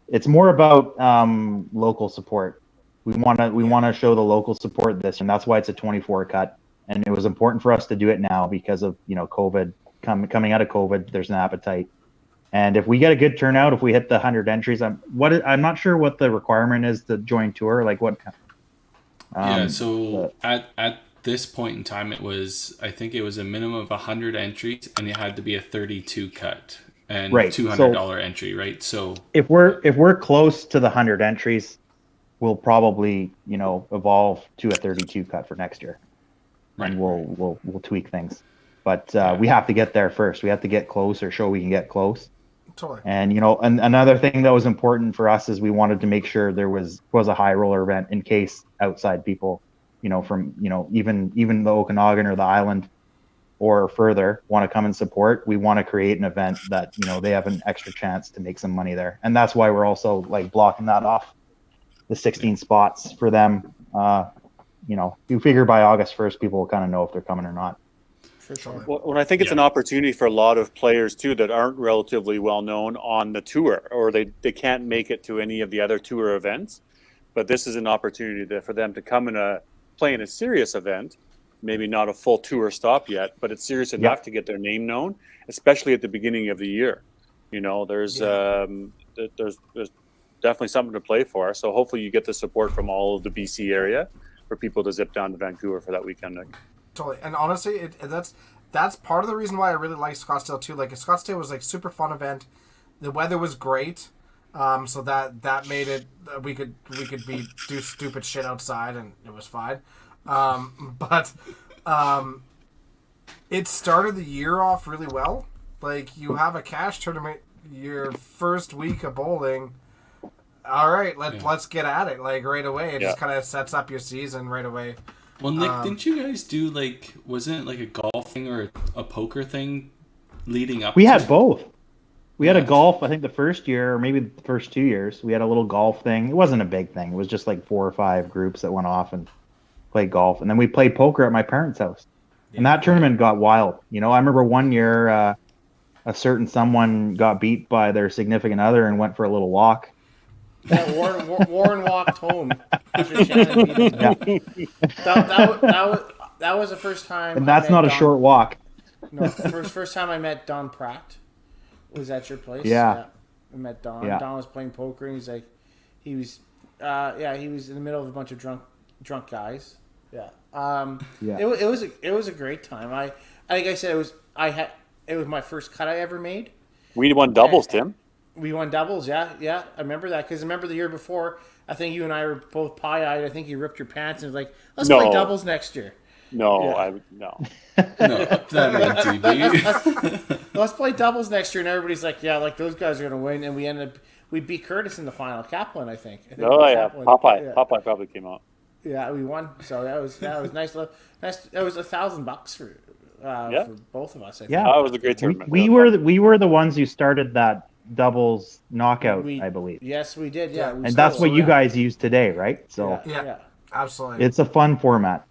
it's more about local support. We want to show the local support this, and that's why it's a 24 cut. And it was important for us to do it now because of COVID coming out of COVID. There's an appetite. And if we get a good turnout, if we hit the 100 entries, I'm not sure what the requirement is to join tour. Like what? So at this point in time, I think it was a minimum of 100 entries, and it had to be a 32 cut and $200 entry, right? So if we're close to the 100 entries, we'll probably evolve to a 32 cut for next year, and we'll tweak things. But we have to get there first. We have to get close or show we can get close. Totally. And and another thing that was important for us is we wanted to make sure there was a high roller event in case outside people, from even the Okanagan or the island or further want to come and support. We want to create an event that they have an extra chance to make some money there, and that's why we're also like blocking that off, the 16 spots for them. You figure by August 1st, people will kind of know if they're coming or not. Sure. Well, I think it's an opportunity for a lot of players too that aren't relatively well known on the tour, or they can't make it to any of the other tour events. But this is an opportunity for them to come play in a serious event, maybe not a full tour stop yet, but it's serious enough to get their name known, especially at the beginning of the year. There's definitely something to play for. So hopefully you get the support from all of the BC area for people to zip down to Vancouver for that weekend. Totally, and honestly, that's part of the reason why I really like Scottsdale too. Like Scottsdale was like super fun event. The weather was great, so that made it we could do stupid shit outside and it was fine. But it started the year off really well. Like you have a cash tournament your first week of bowling. All right, let's get at it like right away. It just kind of sets up your season right away. Well, Nick, didn't you guys do wasn't it like a golf thing or a poker thing leading up? We had both. We had a golf, I think the first year, or maybe the first 2 years, we had a little golf thing. It wasn't a big thing. It was just like 4 or 5 groups that went off and played golf. And then we played poker at my parents' house. And that tournament got wild. I remember one year a certain someone got beat by their significant other and went for a little walk. Yeah, Warren walked home after Shannon beat him. That was the first time. And that's not a short walk. No, first time I met Don Pratt was at your place. Yeah. I met Don. Yeah. Don was playing poker, and he was in the middle of a bunch of drunk guys. Yeah. It was a great time. Like I said, it was my first cut I ever made. We won doubles, Tim. We won doubles, yeah. I remember that because I remember the year before. I think you and I were both pie-eyed. I think you ripped your pants and was like, "Let's play doubles next year." No, Yeah. no. No, that ain't TV. Let's play doubles next year, and everybody's like, "Yeah, like those guys are gonna win," and we beat Curtis in the final. Kaplan, I think. Oh yeah, Kaplan. Popeye. Yeah. Popeye probably came out. Yeah, we won. So that was nice. Nice. That was $1,000 for both of us. I think. Yeah. That was a great tournament. We were the ones who started that doubles knockout, I believe. Yes, we did. Yeah, And that's what you guys use today, right? So Yeah. Absolutely. it's a fun format,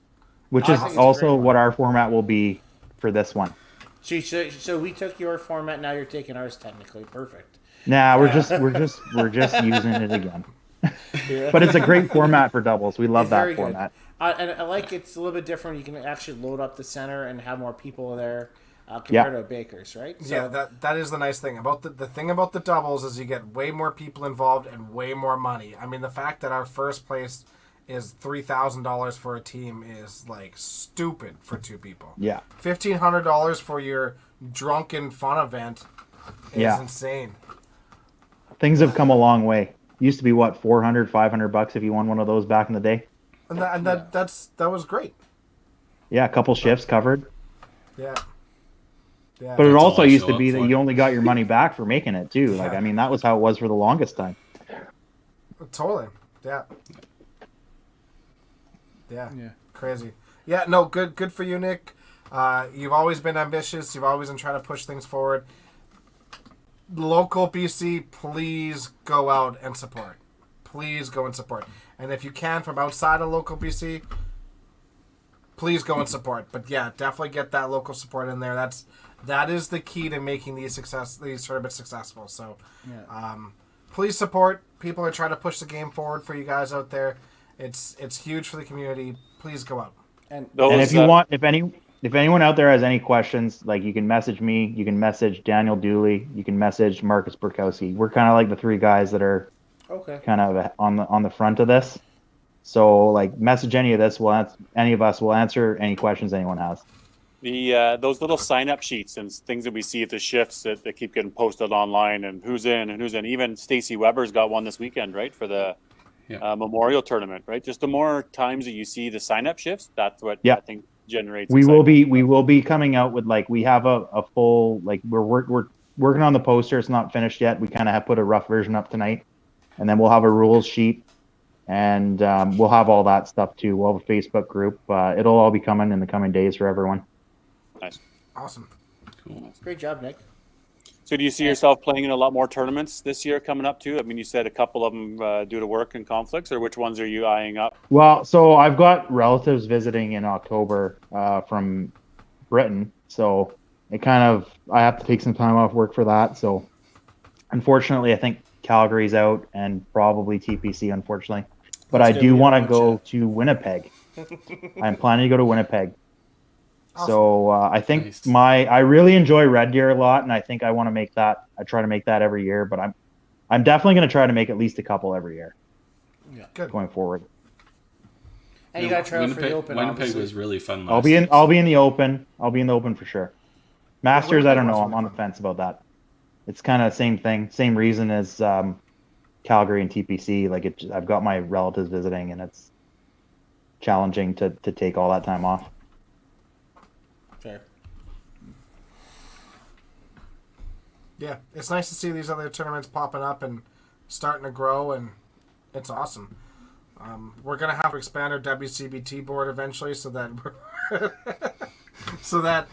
which I is think it's a also great one. what our format will be for this one. So we took your format. Now you're taking ours. Technically, perfect. Nah, we're just using it again. But it's a great format for doubles. We love It's very that good. format. And I like it's a little bit different. You can actually load up the center and have more people there compared to a Baker's, right? So, Yeah, that is the nice thing about the thing about the doubles is you get way more people involved and way more money. I mean, the fact that our first place is $3,000 for a team is like stupid for two people. Yeah. $1,500 for your drunken fun event is insane. Things have come a long way. Used to be what, $400, $500 if you won one of those back in the day. And that was great. Yeah, a couple shifts covered. Yeah. Yeah. But it That's also all I used show to be up that for. you only got your money back for making it too. Like, Yeah. I mean, that was how it was for the longest time. Totally. Yeah. Yeah. Yeah. Crazy. Yeah, no, good for you, Nick. You've always been ambitious. You've always been trying to push things forward. Local BC, please go out and support. Please go and support. And if you can from outside of local BC, please go and support. But yeah, definitely get that local support in there. That is the key to making these tournaments successful. So, please support. People are trying to push the game forward for you guys out there. It's huge for the community. Please go out. and And if you want, if anyone out there has any questions, like you can message me, you can message Daniel Dooley, you can message Marcus Burkowski. We're kind of like the three guys that are okay. kind of on the front of this. So like message any of this. Any of us will answer any questions anyone has. The those little sign-up sheets and things that we see at the shifts that keep getting posted online and who's in and who's in. Even Stacy Weber's got one this weekend, right, for the Memorial Tournament, right? Just the more times that you see the sign-up shifts, that's what I think generates. We will be coming out with like we have a full like we're working on the poster. It's not finished yet. We kind of have put a rough version up tonight, and then we'll have a rules sheet. And we'll have all that stuff too. We'll have a Facebook group. It'll all be coming in the coming days for everyone. Nice. Awesome. Cool. Great job, Nick. So do you see yourself playing in a lot more tournaments this year coming up too? I mean, you said a couple of them due to work and conflicts, or which ones are you eyeing up? Well, so I've got relatives visiting in October from Britain. So I have to take some time off work for that. So unfortunately, I think Calgary's out and probably TPC, unfortunately. But I do want to go to Winnipeg. I'm planning to go to Winnipeg. So I think I really enjoy Red Deer a lot, and I think I want to make that. I try to make that every year, but I'm definitely going to try to make at least a couple every year. Yeah, good going forward. And you got to try out for the Open. Winnipeg obviously. was really fun. I'll be in the Open. I'll be in the Open for sure. Masters, I don't know. I'm on the fence about that. It's kind of the same thing, same reason as Calgary and TPC. Like I've got my relatives visiting, and it's challenging to take all that time off. Fair. Yeah, it's nice to see these other tournaments popping up and starting to grow, and it's awesome. We're gonna have to expand our WCBT board eventually, so that so that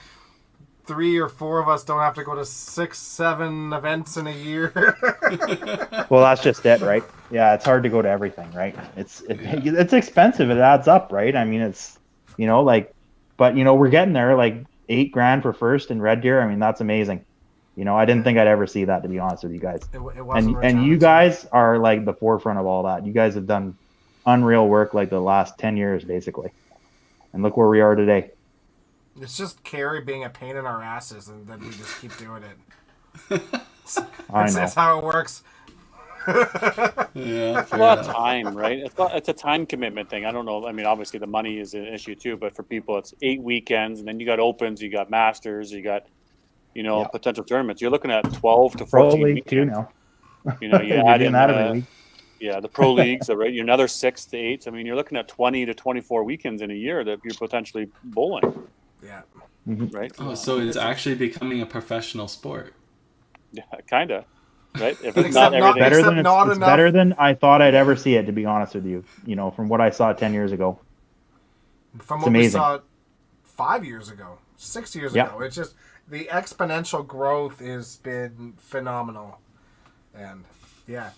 3 or 4 of us don't have to go to 6, 7 events in a year. Well, that's just it, right? Yeah, it's hard to go to everything, right? It's expensive. It adds up, right? I mean, it's but we're getting there. Like $8,000 for first in Red Deer. I mean, that's amazing. I didn't think I'd ever see that, to be honest with you guys. It wasn't And you guys are like the forefront of all that. You guys have done unreal work like the last 10 years, basically. And look where we are today. It's just Carrie being a pain in our asses, and then we just keep doing it. I know. That's how it works. Yeah, It's a lot of time, right? It's a time commitment thing. I don't know. I mean, obviously the money is an issue too, but for people, it's 8 weekends, and then you got Opens, you got Masters, you got potential tournaments. You're looking at 12 to 14 Probably weekends. too now. You You're add doing in that every week. Yeah, the pro leagues, right? You're another 6 to 8. I mean, you're looking at 20 to 24 weekends in a year that you're potentially bowling, Yeah. right? Oh, so it's actually becoming a professional sport. Yeah, kind of, right? If it's Except not not- everything, Better Except than not it's enough- better than I thought I'd ever see it. To be honest with you, from what I saw 10 years ago. From It's what we amazing. saw 5 years ago, 6 years Yeah. ago, it's just the exponential growth has been phenomenal, and yeah,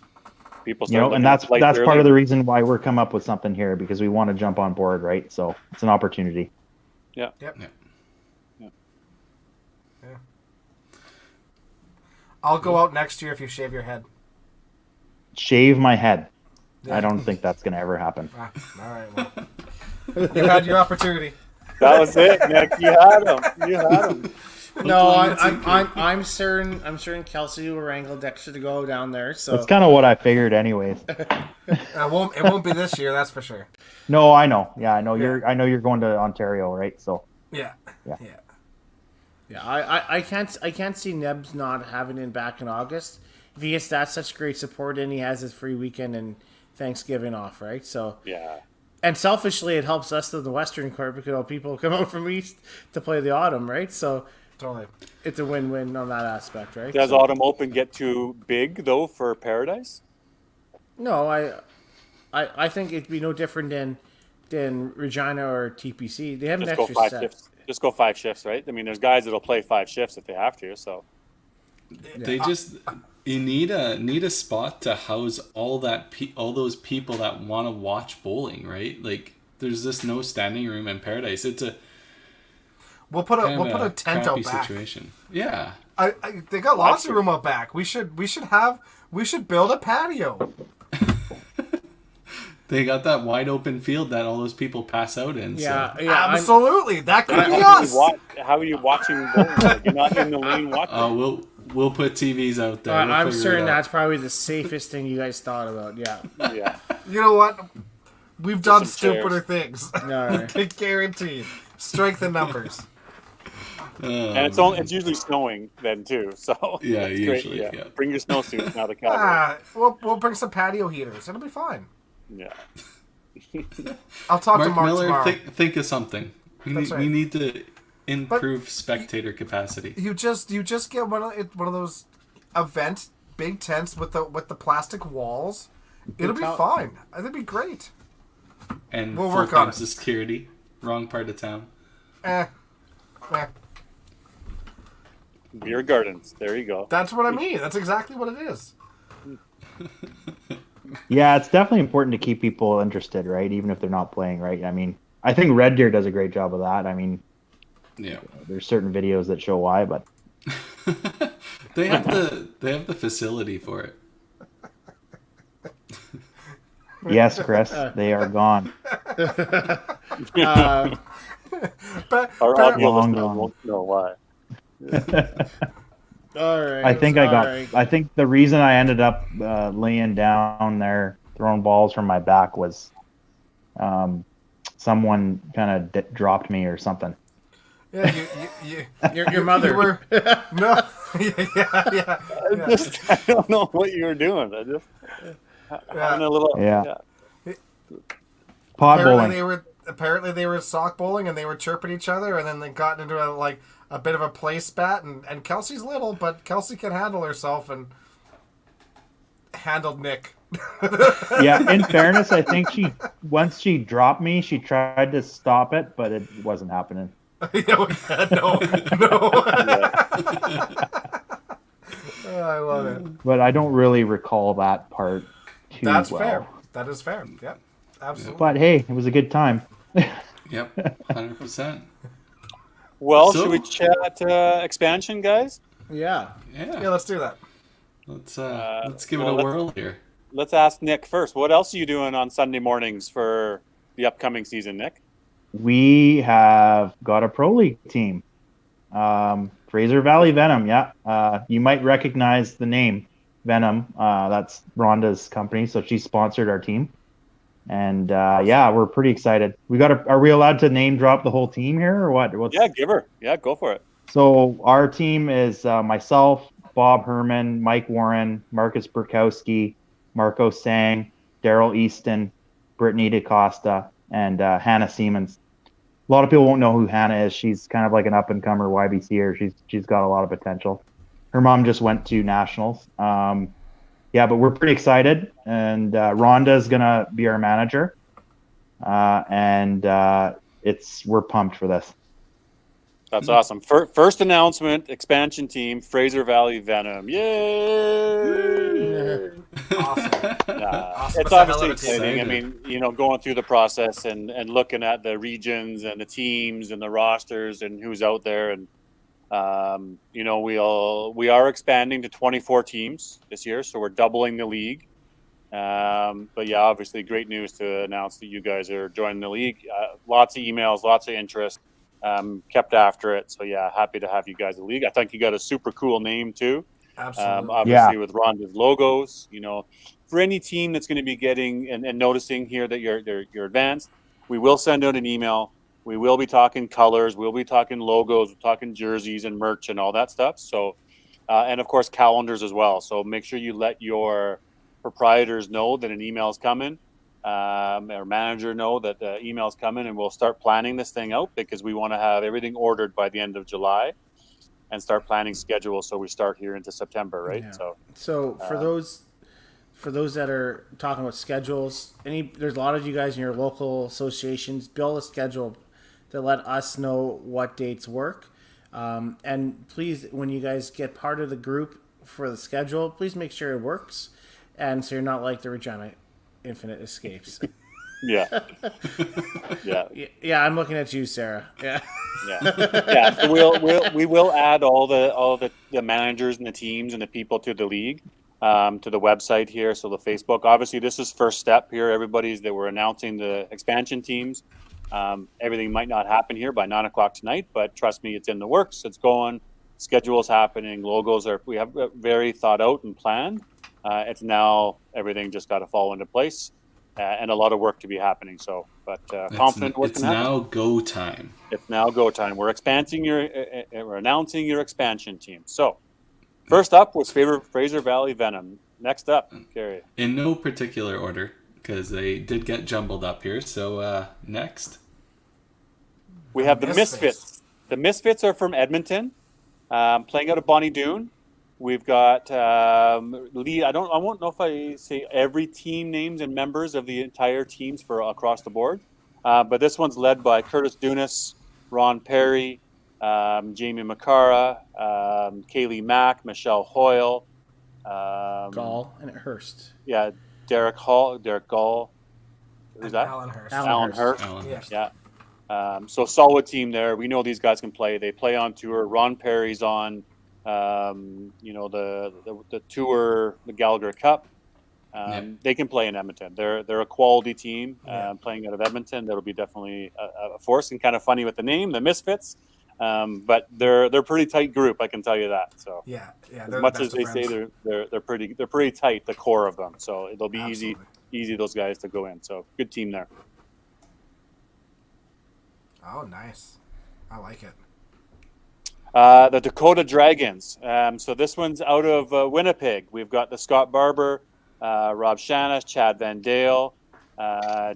people start And looking at flights that's part early. of the reason why we're come up with something here, because we want to jump on board, right? So it's an opportunity. Yeah. yep. Yeah. I'll go out next year if you shave your head. Shave my head. Yeah. I don't think that's going to ever happen. Ah, all right, well, you had your opportunity. That was it, Nick. You had him. You had him. No, Hopefully it's I'm certain Kelsey will wrangle Dexter to go down there. So That's kind of what I figured, anyways. It won't be this year, that's for sure. No, I know. Yeah, I know you're going to Ontario, right? So Yeah, Yeah. yeah, I can't see Nebs not having him back in August. If he gets that such great support and he has his free weekend and Thanksgiving off, right? So Yeah. and selfishly, it helps us in the Western Court because people come out from East to play the Autumn, right? So totally. it's a win-win on that aspect, right? Does So- Autumn Open get too big though for Paradise? No, I think it'd be no different than Regina or TPC. They have an Just go extra 5 set. shifts. Just go 5 shifts, right? I mean, there's guys that'll play 5 shifts if they have to. So They just you need a spot to house all those people that want to watch bowling, right? Like there's just no standing room in Paradise. It's a We'll put kind a of tent out crappy back. situation. Yeah. They got lots of true. room out back. We should build a patio. They got that wide open field that all those people pass out in. Yeah, So. yeah. Absolutely, that could be how, us. how are you watching bowling? Like, you're not in the lane watching. We'll put TVs out there. We'll I'm figure certain it out. that's probably the safest thing you guys thought about. Yeah. Yeah. You know what? We've done some chairs. stupider things. right. Guaranteed. Strength in numbers. And it's usually snowing then too. So Yeah, that's usually, Great. yeah. Bring your snowsuits now. The Cowboys. We'll bring some patio heaters. It'll be fine. Yeah. I'll talk to Mark Mark Miller, tomorrow. think of something. That's right. We need to improve spectator capacity. You just get one of those event big tents with the plastic walls. It'll be fine. It'll be great. And We'll work on full-time it. security. Wrong part of town. Eh. Beer gardens. There you go. That's what I mean. That's exactly what it is. Yeah, it's definitely important to keep people interested, right? Even if they're not playing, right? I mean, I think Red Deer does a great job of that. I mean, Yeah. there's certain videos that show why, but They have the facility for it. yes, Chris, they are gone. But Our audio Long listeners gone. won't know why. All right. I think all right. I think the reason I ended up laying down there, throwing balls from my back was someone kind of dropped me or something. yeah, Your mother. You were, no. yeah. I don't know what you were doing. I just having a little. Yeah. Pod bowling. Apparently they were sock bowling and they were chirping each other, and then they got into a bit of a play spat, and Kelsey's little, but Kelsey can handle herself and handled Nick. Yeah, in fairness, I think once she dropped me, she tried to stop it, but it wasn't happening. no. Oh, I love it. But I don't really recall that part too That's well. fair. That is fair. Yep. Absolutely. But hey, it was a good time. Yep, 100%. Well, So- should we chat expansion, guys? Yeah. Yeah. Yeah, let's do that. Let's give well, it a let's- whirl here. Let's ask Nick first. What else are you doing on Sunday mornings for the upcoming season, Nick? We have got a pro league team. Fraser Valley Venom, yeah. You might recognize the name Venom. That's Rhonda's company, so she sponsored our team. And yeah, we're pretty excited. Are we allowed to name drop the whole team here or what? Yeah, give her. Yeah, go for it. So our team is myself, Bob Herman, Mike Warren, Marcus Burkowski, Marco Sang, Daryl Easton, Brittany DaCosta, and Hannah Siemens. A lot of people won't know who Hannah is. She's kind of like an up-and-comer YBCer. She's got a lot of potential. Her mom just went to nationals. But we're pretty excited. And Rhonda is going to be our manager. We're pumped for this. That's awesome. First announcement, expansion team, Fraser Valley Venom. Yay! Awesome. Awesome. It's obviously exciting. I mean, going through the process and looking at the regions and the teams and the rosters and who's out there. And, we are expanding to 24 teams this year, so we're doubling the league. But yeah, obviously great news to announce that you guys are joining the league. Lots of emails, lots of interest. Kept after it. So yeah, happy to have you guys in the league. I think you got a super cool name too. Absolutely. Obviously with Rhonda's logos, for any team that's going to be getting and noticing here that you're advanced, we will send out an email. We will be talking colors. We'll be talking logos. We're talking jerseys and merch and all that stuff. So, and of course calendars as well. So make sure you let your proprietors know that an email is coming. Our manager know that the email's coming, and we'll start planning this thing out because we want to have everything ordered by the end of July and start planning schedules. So we start here into September, right? Yeah. So for those that are talking about schedules, there's a lot of you guys in your local associations, build a schedule to let us know what dates work. And please, when you guys get part of the group for the schedule, please make sure it works. And so you're not like the Regina Infinite Escapes. Yeah. I'm looking at you, Sarah. Yeah. So we will add all the managers and the teams and the people to the league, to the website here. So the Facebook, obviously this is first step here. We're announcing the expansion teams. Everything might not happen here by 9:00 tonight, but trust me, it's in the works. It's going. Schedule's happening. We have very thought out and planned. It's now everything just got to fall into place, and a lot of work to be happening. So, but confident what's going to happen. It's now go time. It's now go time. We're announcing your expansion team. So, first up was Fraser Valley Venom. Next up, Gary. In no particular order, because they did get jumbled up here. So next, we have the Misfits. The Misfits are from Edmonton, playing out of Bonnie Doon. We've got lead. I won't know if I say every team names and members of the entire teams for across the board, but this one's led by Curtis Dunas, Ron Perry, Jamie McCara, Kaylee Mack, Michelle Hoyle, Gall and Hurst. Yeah, Derek Gall. Who's that? Alan Hurst. Alan Hurst. Yeah. So solid team there. We know these guys can play. They play on tour. Ron Perry's on. The tour, the Gallagher Cup. They can play in Edmonton. They're a quality team playing out of Edmonton. That'll be definitely a force, and kind of funny with the name, the Misfits. But they're a pretty tight group, I can tell you that. So as much as they say they're pretty tight, the core of them. So it'll be easy those guys to go in. So good team there. Oh, nice. I like it. The Dakota Dragons. So this one's out of Winnipeg. We've got the Scott Barber, Rob Shanis, Chad Van Dale,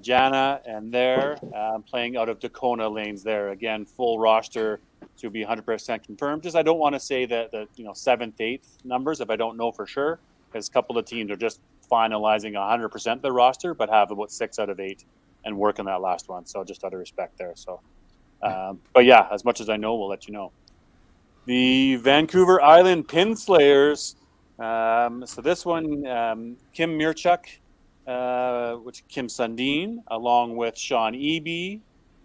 Jana, and they're playing out of Dakota Lanes there. Again, full roster to be 100% confirmed. Just I don't want to say the 7th, 8th numbers if I don't know for sure, because a couple of teams are just finalizing 100% their roster, but have about 6 out of 8 and work on that last one. So just out of respect there. So, but yeah, as much as I know, we'll let you know. The Vancouver Island Pinslayers. So this one, Kim Mirchuk, Kim Sundin, along with Sean Eby,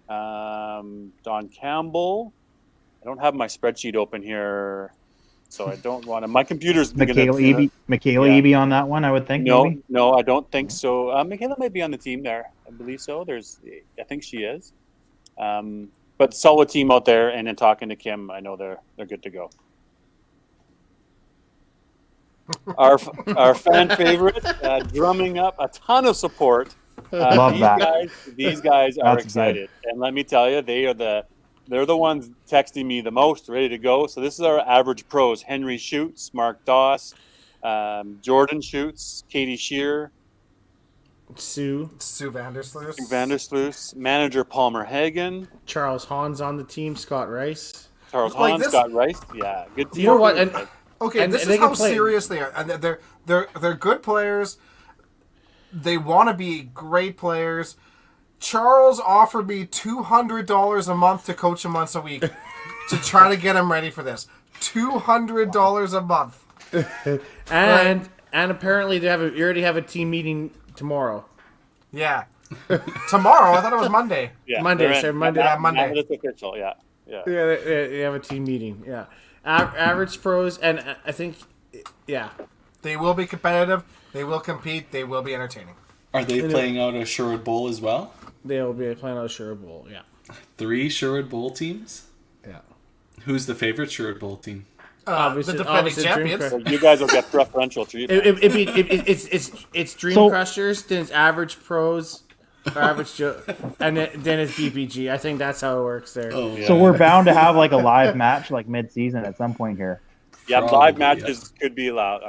Don Campbell. I don't have my spreadsheet open here, so I don't want to. My computer's Michaela Eby on that one, I would think. No, I don't think so. Michaela might be on the team there. I believe so. I think she is. But solid team out there, and in talking to Kim, I know they're good to go. Our fan favorite, drumming up a ton of support. Love that. These guys are That's excited, and let me tell you, they're the ones texting me the most, ready to go. So this is our average pros: Henry Schutz, Mark Doss, Jordan shoots. Katie Shear. Sue, Vandersloot. Manager Palmer Hagen. Charles Hahn's on the team. Scott Rice. Charles Like Hahn, this- Scott Rice. Yeah, good team. You know what? And Okay, And this they is how can play- serious they are, and they're good players. They want to be great players. Charles offered me $200 a month to coach him once a week to try to get him ready for this. $200 a month. and apparently you already have a team meeting tomorrow. Yeah. Tomorrow? I thought it was Monday. Yeah, Monday, they're in. sorry, Monday. Yeah, Monday. Now it's official. Yeah. Yeah, they have a team meeting. Yeah, average pros, and I think, yeah, They will be competitive. They will compete. They will be entertaining. Are they playing out a Sherwood Bowl as well? they'll be playing on a Sherwood Bowl. Yeah, 3 Sherwood Bowl teams? yeah. Who's the favorite Sherwood Bowl team? Obviously- The defending obviously Dream champions. Crush- So you guys will get preferential treatment. It's Dream So- Crushers, then it's average pros, or average Joe, and then it's BPG. I think that's how it works there. Oh, yeah. So we're bound to have like a live match like mid-season at some point here. Yeah, Probably, live matches could be allowed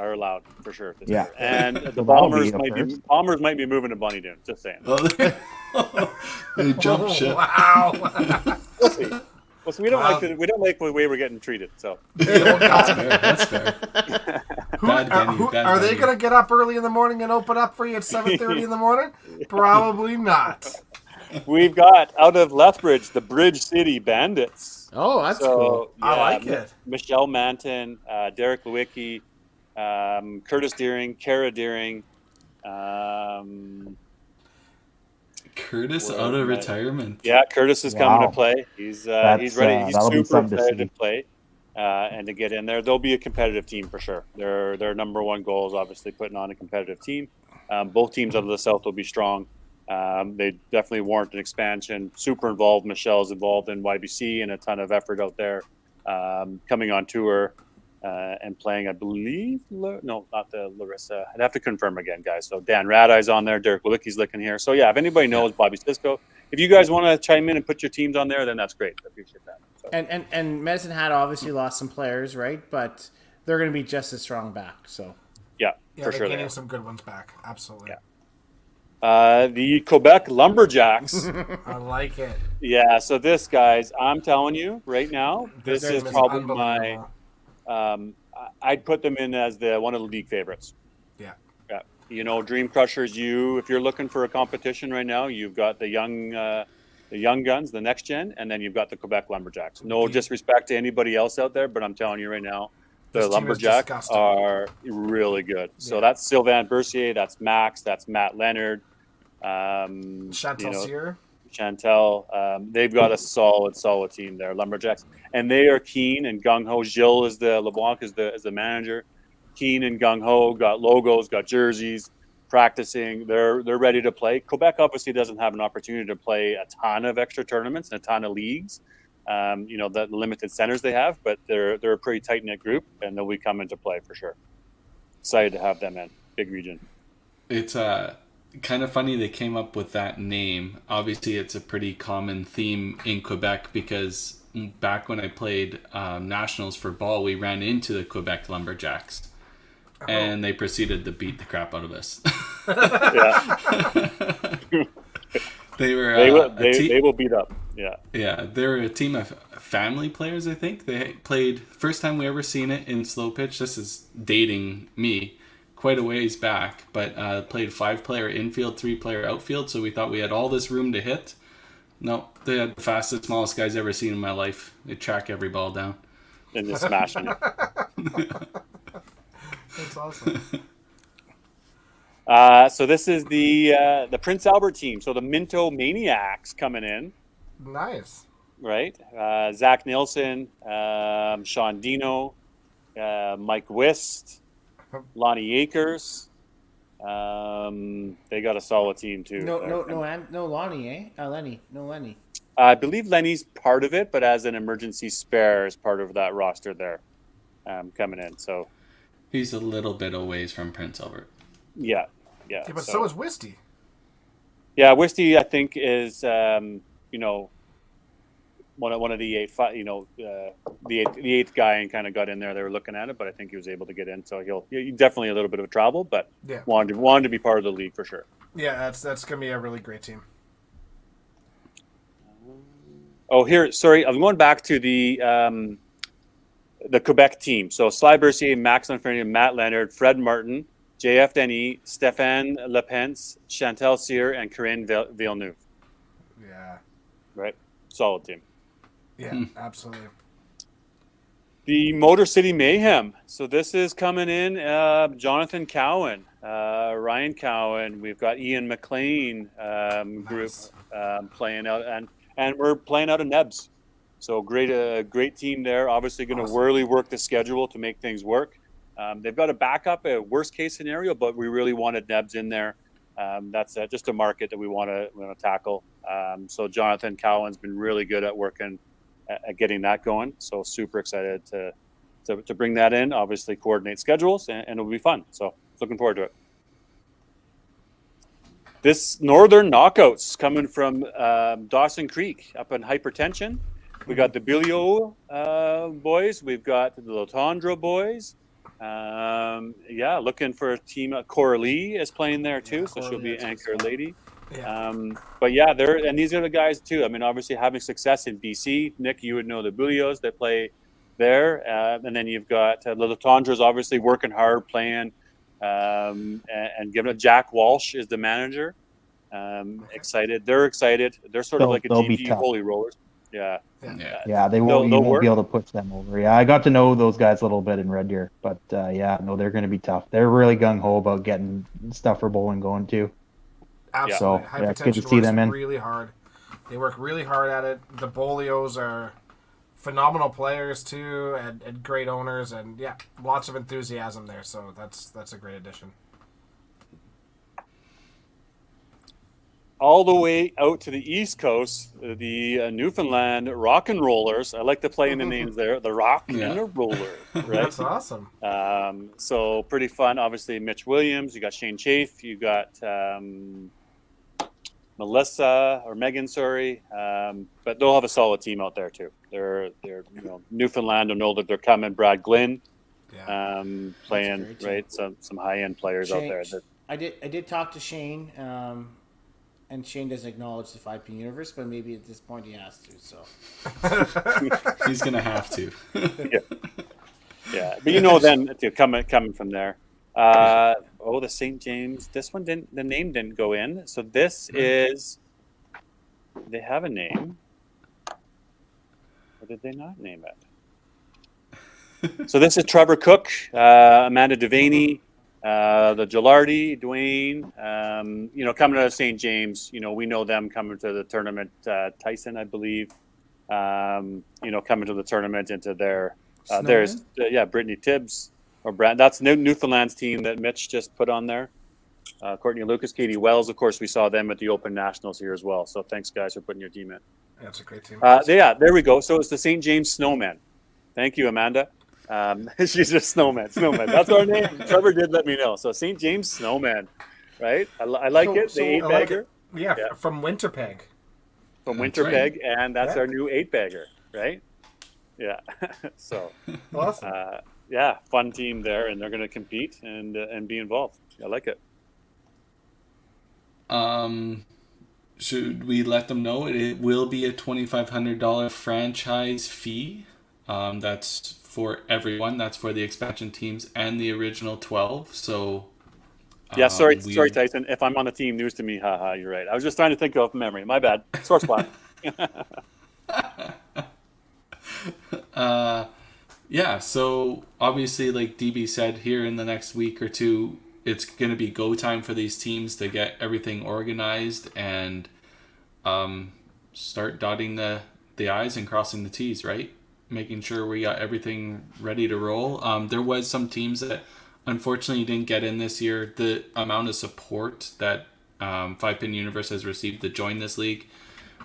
for sure. this Yeah. year. And the that'll Bombers be a might be moving to Bunny Doon. Just saying. Oh, they jump ship. Wow. We'll see. Well, so we don't like the way we're getting treated. So That's fair. Bad venue, bad Are they venue. going to get up early in the morning and open up for you at 7:30 in the morning? Probably not. we've got out of Lethbridge the Bridge City Bandits. Oh, that's So cool. I like it. Michelle Manton, Derek Lewicki, Curtis Deering, Kara Deering. Curtis Well, out of right. retirement. Yeah, Curtis is coming Wow. to play. He's That's, ready. He's that'll be super something to excited to see. play and to get in there. They'll be a competitive team for sure. Their number one goal is obviously putting on a competitive team. Both teams out of the South will be strong. They definitely warrant an expansion. Super involved. Michelle's involved in YBC and a ton of effort out there. Coming on tour and playing, I believe. No, not the Larissa. I'd have to confirm again, guys. So Dan Radai's on there. Derek Lewicki's looking here. So yeah, if anybody knows Bobby Sisko, if you guys want to chime in and put your teams on there, then that's great. I appreciate that. So, And Medicine Hat obviously lost some players, right? But they're going to be just as strong back. So yeah, Yeah, for they're sure. they getting are. some good ones back. Absolutely. The Quebec Lumberjacks. I like it. Yeah, so this, guys, I'm telling you right now, this Their is game probably my. unbelievable. I'd put them in as one of the league favorites. Yeah. Yeah, you know, Dream Crushers. If you're looking for a competition right now, you've got the young guns, the next gen, and then you've got the Quebec Lumberjacks. No disrespect to anybody else out there, but I'm telling you right now, the This team is Lumberjacks disgusting. are really good. So Yeah. that's Sylvain Bercier, that's Max, that's Matt Leonard. Chantal Sear. Chantel. They've got a solid team there, Lumberjacks, and they are keen and gung ho. Gilles is LeBlanc is the manager, keen and gung ho. Got logos, got jerseys, practicing. They're ready to play. Quebec obviously doesn't have an opportunity to play a ton of extra tournaments and a ton of leagues. The limited centers they have, but they're a pretty tight knit group, and they'll be coming to play for sure. Excited to have them in big region. It's kind of funny they came up with that name. Obviously, it's a pretty common theme in Quebec because back when I played nationals for ball, we ran into the Quebec Lumberjacks, and they proceeded to beat the crap out of us. Yeah, They were they will beat up. Yeah. Yeah, they were a team of family players, I think. They played, first time we ever seen it in slow pitch. This is dating me quite a ways back, but played 5-player infield, 3-player outfield, so we thought we had all this room to hit. No, they had the fastest, smallest guys I've ever seen in my life. They track every ball down. And just smashing it. That's awesome. So this is the Prince Albert team. So the Minto Maniacs coming in, Nice. right? Zach Nielsen, Sean Dino, Mike Wist, Lonnie Akers. They got a solid team too. No Lonnie, Lenny, no Lenny. I believe Lenny's part of it, but as an emergency spare as part of that roster there, coming in. So He's a little bit away from Prince Albert. yeah. Yeah, but so is Wisty. Yeah, Wisty, I think, is, one of the the eighth guy and kind of got in there. They were looking at it, but I think he was able to get in. So he definitely a little bit of travel, but Yeah. wanted to be part of the league for sure. Yeah, that's gonna be a really great team. Oh, here, sorry, I'm going back to the Quebec team. So Sly Bercier, Max Lafreniere, Matt Leonard, Fred Martin, JF Denis, Stéphane Lepence, Chantal Cyr, and Corinne Villeneuve. Yeah. Right? Solid team. Yeah, absolutely. The Motor City Mayhem. So this is coming in Jonathan Cowan, Ryan Cowan. We've got Ian McLean group playing out, and we're playing out of Nebs. So great team there. Obviously going to really work the schedule to make things work. They've got a backup, a worst case scenario, but we really wanted Nebs in there. That's just a market that we want to tackle. So Jonathan Cowan's been really good at working at getting that going. So super excited to bring that in. Obviously coordinate schedules, and it'll be fun. So looking forward to it. This Northern Knockouts coming from Dawson Creek up in Hypertension. We got the Bilio boys. We've got the Lotondra boys. Looking for a team. Coralie is playing there too, so she'll be anchor lady. Yeah. But these are the guys too. I mean, obviously having success in BC. Nick, you would know the Bulios that play there, and then you've got the Lotondras obviously working hard, playing, and giving it. Jack Walsh is the manager. Excited. They're excited. They're sort of like a GP Holy Rollers. Yeah. They won't be able to push them over. Yeah, I got to know those guys a little bit in Red Deer, but they're going to be tough. They're really gung ho about getting stuff for bowling going too. Absolutely. So it's good to see them in. Really hard. They work really hard at it. The Bolios are phenomenal players too, and great owners, and lots of enthusiasm there. So that's a great addition. All the way out to the East Coast, the Newfoundland Rock and Rollers. I like to play in the names there. The Rock and the Roller. Right? That's awesome. So pretty fun. Obviously, Mitch Williams. You got Shane Chafe. You got Melissa or Megan. Sorry, but they'll have a solid team out there too. They're Newfoundland. I know that they're coming. Brad Glynn, playing right. Some high end players out there. I did talk to Shane. And Shane doesn't acknowledge the 5P universe, but maybe at this point he has to. So he's gonna have to. Yeah, but then coming from there. The St. James. This one didn't. The name didn't go in. So this is. They have a name. Or did they not name it? So this is Trevor Cook, Amanda Devaney. The Gilardi, Dwayne, coming out of St. James, we know them coming to the tournament. Tyson, I believe, coming to the tournament into their. There's Brittany Tibbs or Brand. That's Newfoundland's team that Mitch just put on there. Courtney Lucas, Katie Wells, of course, we saw them at the Open Nationals here as well. So thanks, guys, for putting your team in. That's a great team. There we go. So it's the St. James Snowmen. Thank you, Amanda. She's just Snowman. That's our name. Trevor did let me know. So St. James Snowman, right? I like it. The 8-bagger. Yeah, from Winterpeg. From Winterpeg, right. And that's our new 8-bagger, right? Yeah. So awesome. Fun team there, and they're going to compete and be involved. I like it. Should we let them know it will be a $2,500 franchise fee? That's for everyone. That's for the expansion teams and the original 12. So, sorry, Tyson. If I'm on the team, news to me. Haha, you're right. I was just trying to think of memory. My bad. Sore spot. So obviously, like DB said, here in the next week or two, it's going to be go time for these teams to get everything organized and start dotting the I's and crossing the T's, right? Making sure we got everything ready to roll. There was some teams that unfortunately didn't get in this year. The amount of support that 5-Pin Universe has received to join this league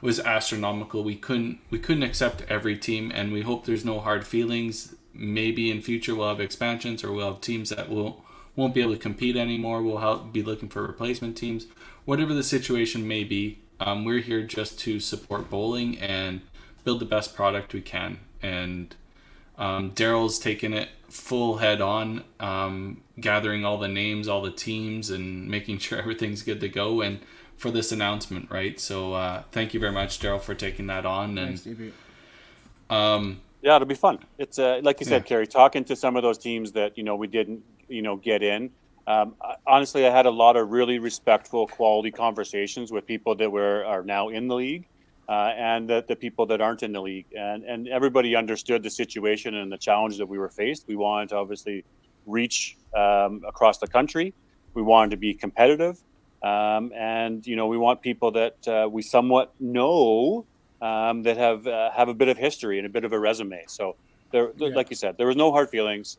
was astronomical. We couldn't accept every team, and we hope there's no hard feelings. Maybe in future we'll have expansions or we'll have teams that won't be able to compete anymore. We'll be looking for replacement teams. Whatever the situation may be, we're here just to support bowling and build the best product we can. And Daryl's taken it full head on, gathering all the names, all the teams, and making sure everything's good to go. And for this announcement, right? So thank you very much, Daryl, for taking that on. And Thanks, DB. Yeah, it'll be fun. It's like you said, Kerry, talking to some of those teams that we didn't get in. Honestly, I had a lot of really respectful, quality conversations with people that are now in the league, and the people that aren't in the league, and everybody understood the situation and the challenge that we were faced. We wanted to obviously reach across the country. We wanted to be competitive, and we want people that we somewhat know. That have a bit of history and a bit of a resume. So, like you said, there was no hard feelings.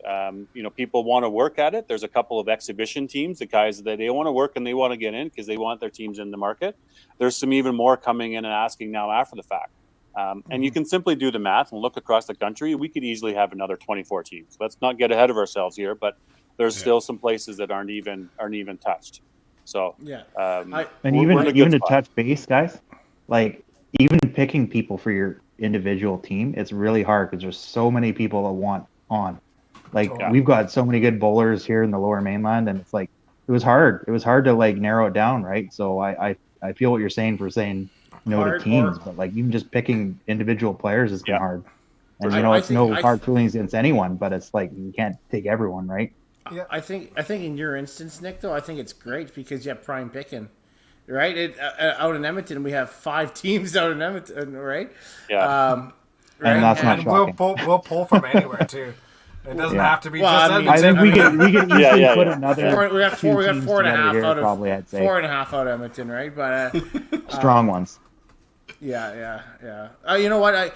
People want to work at it. There's a couple of exhibition teams, the guys that they want to work and they want to get in because they want their teams in the market. There's some even more coming in and asking now after the fact. And you can simply do the math and look across the country. We could easily have another 24 teams. Let's not get ahead of ourselves here, but there's still some places that aren't even touched. So and even to touch base, guys, like. Even picking people for your individual team, it's really hard because there's so many people that want on. Like we've got so many good bowlers here in the Lower Mainland, and it's like it was hard. It was hard to like narrow it down, right? So I feel what you're saying for saying no to teams, but like even just picking individual players has been hard. And it's no hard feelings against anyone, but it's like you can't take everyone, right? Yeah, I think in your instance, Nick, though, I think it's great because you have prime picking. Right, out in Edmonton, we have 5 teams out in Edmonton, right? Yeah, and that's not shocking. We'll pull from anywhere too. It doesn't have to be just Edmonton. I think we can easily put another. We got 4.5 out of probably. I'd say 4.5 out of Edmonton, right? But strong ones. Yeah. You know what? I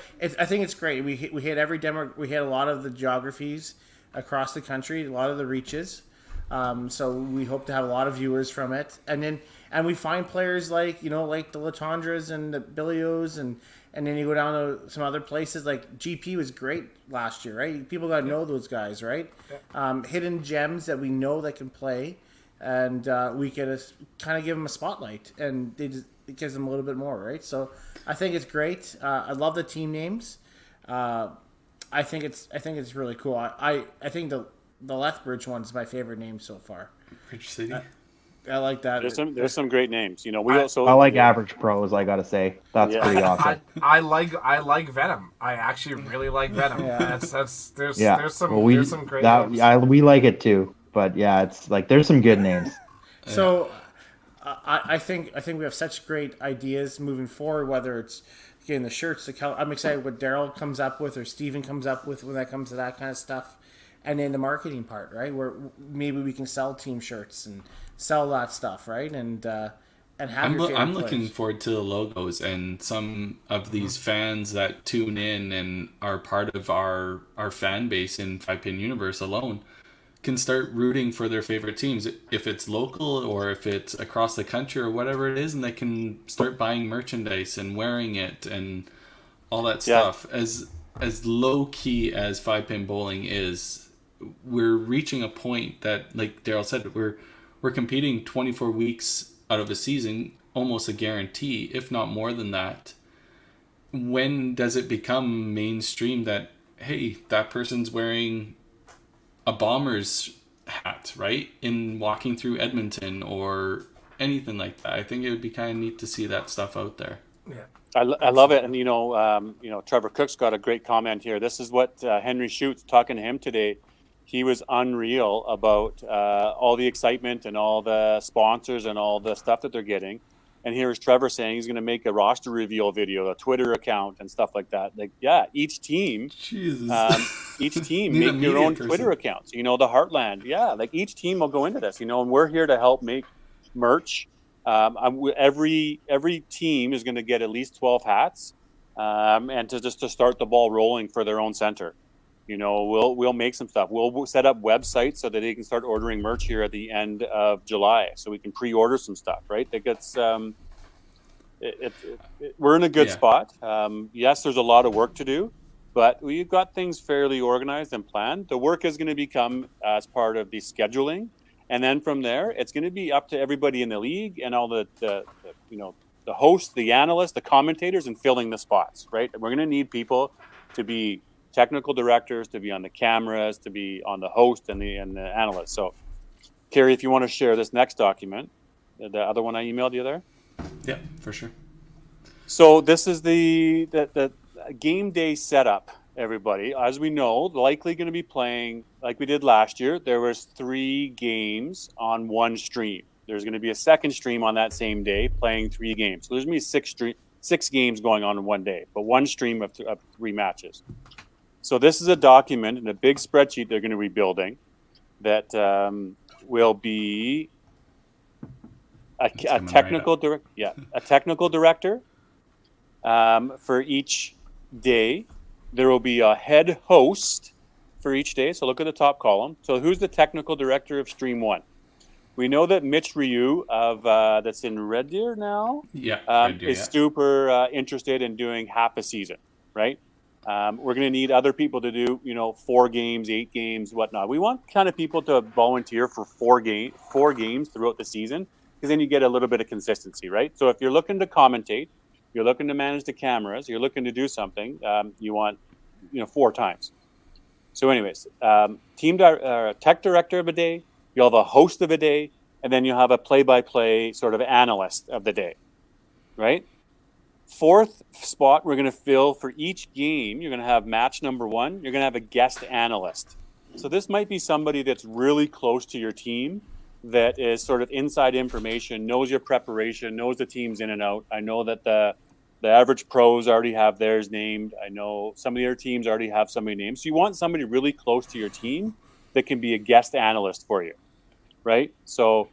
think it's great. We hit every demo. We hit a lot of the geographies across the country, a lot of the reaches. So we hope to have a lot of viewers from it, and we find players like the Latondras and the Billios, and then you go down to some other places like GP was great last year, right? People got to know those guys, right? Yeah. Hidden gems that we know that can play, and we can kind of give them a spotlight, and it gives them a little bit more, right? So I think it's great. I love the team names. I think it's really cool. I think the Lethbridge one's my favorite name so far. Bridge City. I like that. There's some great names. I like Average Pros. I gotta say that's pretty awesome. I like Venom. I actually really like Venom. There's some great names. We like it too, but it's like there's some good names. So I think we have such great ideas moving forward. Whether it's getting the shirts, I'm excited what Daryl comes up with or Steven comes up with when that comes to that kind of stuff. And then the marketing part, right, where maybe we can sell team shirts and sell that stuff, right, and have I'm looking forward to the logos and some of these fans that tune in and are part of our fan base in 5-Pin Universe alone can start rooting for their favorite teams, if it's local or if it's across the country or whatever it is, and they can start buying merchandise and wearing it and all that stuff. As low key as 5-Pin bowling is, we're reaching a point that, like Daryl said, we're competing 24 weeks out of a season, almost a guarantee, if not more than that. When does it become mainstream that, hey, that person's wearing a Bombers hat, right, in walking through Edmonton or anything like that? I think it would be kind of neat to see that stuff out there. Yeah. I love it, and Trevor Cook's got a great comment here. This is what Henry Schutz, talking to him today. He was unreal about all the excitement and all the sponsors and all the stuff that they're getting. And here's Trevor saying he's going to make a roster reveal video, a Twitter account, and stuff like that. Like, each team, make your own Twitter accounts. The Heartland, like each team will go into this. And we're here to help make merch. Every team is going to get at least 12 hats, and to start the ball rolling for their own center. We'll make some stuff. We'll set up websites so that they can start ordering merch here at the end of July, so we can pre-order some stuff. Right? That gets we're in a good spot. Yes, there's a lot of work to do, but we've got things fairly organized and planned. The work is going to become as part of the scheduling. And then from there, it's going to be up to everybody in the league and all the the host, the analyst, the commentators, and filling the spots, right? We're going to need people to be technical directors, to be on the cameras, to be on the host and the analyst. So, Carrie, if you want to share this next document, the other one I emailed you there. Yeah, for sure. So this is the game day setup, everybody. As we know, likely going to be playing like we did last year. There was 3 games on one stream. There's going to be a second stream on that same day playing 3 games. So there's going to be 6 games going on in one day, but one stream of 3 matches. So this is a document in a big spreadsheet they're going to be building that will be a technical director for each day. There will be a head host for each day. So look at the top column. So who's the technical director of Stream 1? We know that Mitch Ryu of that's in Red Deer now is super interested in doing half a season, right? We're going to need other people to do, 4 games, 8 games, whatnot. We want kind of people to volunteer for 4 games throughout the season, because then you get a little bit of consistency, right? So if you're looking to commentate, you're looking to manage the cameras, you're looking to do something, you want, 4 times. So anyways, tech director of a day, you'll have a host of a day, and then you'll have a play-by-play sort of analyst of the day, right? 4th spot we're going to fill for each game. You're going to have match number 1. You're going to have a guest analyst. So this might be somebody that's really close to your team, that is sort of inside information, knows your preparation, knows the teams in and out. I know that the average pros already have theirs named. I know some of your teams already have somebody named. So you want somebody really close to your team that can be a guest analyst for you, right? So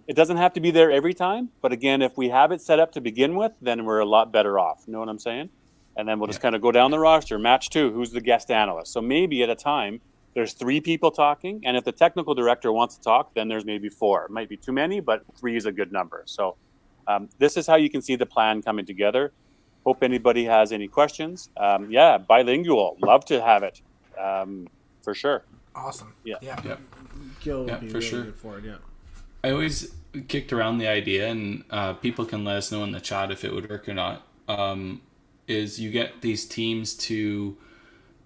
it doesn't have to be there every time. But again, if we have it set up to begin with, then we're a lot better off. You know what I'm saying? And then we'll just kind of go down the roster. Match 2, who's the guest analyst? So maybe at a time, there's 3 people talking. And if the technical director wants to talk, then there's maybe 4. It might be too many, but 3 is a good number. So this is how you can see the plan coming together. Hope anybody has any questions. Bilingual. Love to have it, for sure. Awesome. Yeah. Gil would be for really sure. good for it, yeah. I always kicked around the idea, and people can let us know in the chat if it would work or not, is you get these teams to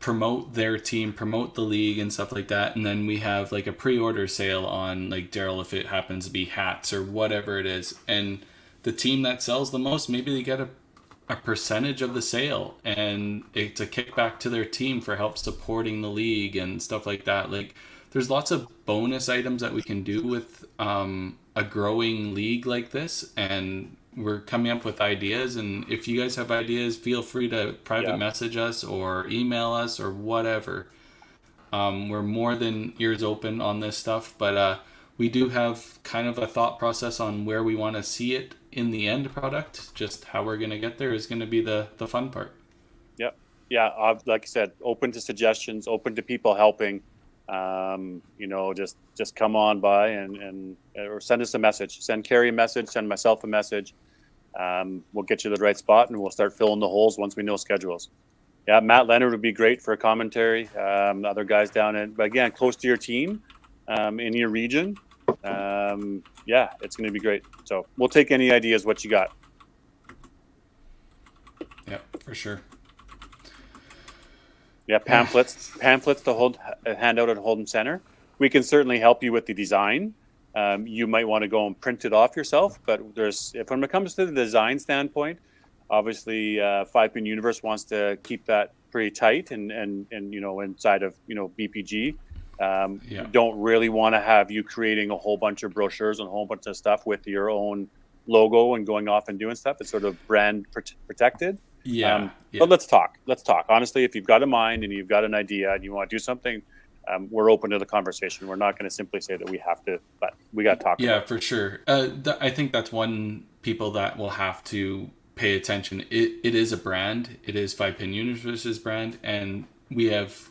promote their team, promote the league and stuff like that, and then we have like a pre-order sale on, like, Daryl, if it happens to be hats or whatever it is, and the team that sells the most, maybe they get a percentage of the sale, and it's a kickback to their team for help supporting the league and stuff like that. Like, there's lots of bonus items that we can do with a growing league like this, and we're coming up with ideas. And if you guys have ideas, feel free to private message us or email us or whatever. We're more than ears open on this stuff, but we do have kind of a thought process on where we want to see it in the end product. Just how we're going to get there is going to be the fun part. Like I said, open to suggestions, open to people helping. Just come on by and or send us a message. Send Carrie a message, send myself a message. We'll get you to the right spot, and we'll start filling the holes once we know schedules. Yeah, Matt Leonard would be great for a commentary. Other guys down in, but again, close to your team, in your region. It's going to be great. So we'll take any ideas, what you got. Yeah, for sure. Yeah, pamphlets to hand out at Holden Center. We can certainly help you with the design. You might want to go and print it off yourself, but when it comes to the design standpoint, obviously 5-Pin Universe wants to keep that pretty tight and inside of BPG. Don't really want to have you creating a whole bunch of brochures and a whole bunch of stuff with your own logo and going off and doing stuff. It's sort of brand protected. But let's talk. Honestly, if you've got a mind and you've got an idea and you want to do something, we're open to the conversation. We're not going to simply say that we have to, but we got to talk. Yeah, for sure. I think that's one people that will have to pay attention. It is a brand. It is 5-Pin Universe's brand, and we have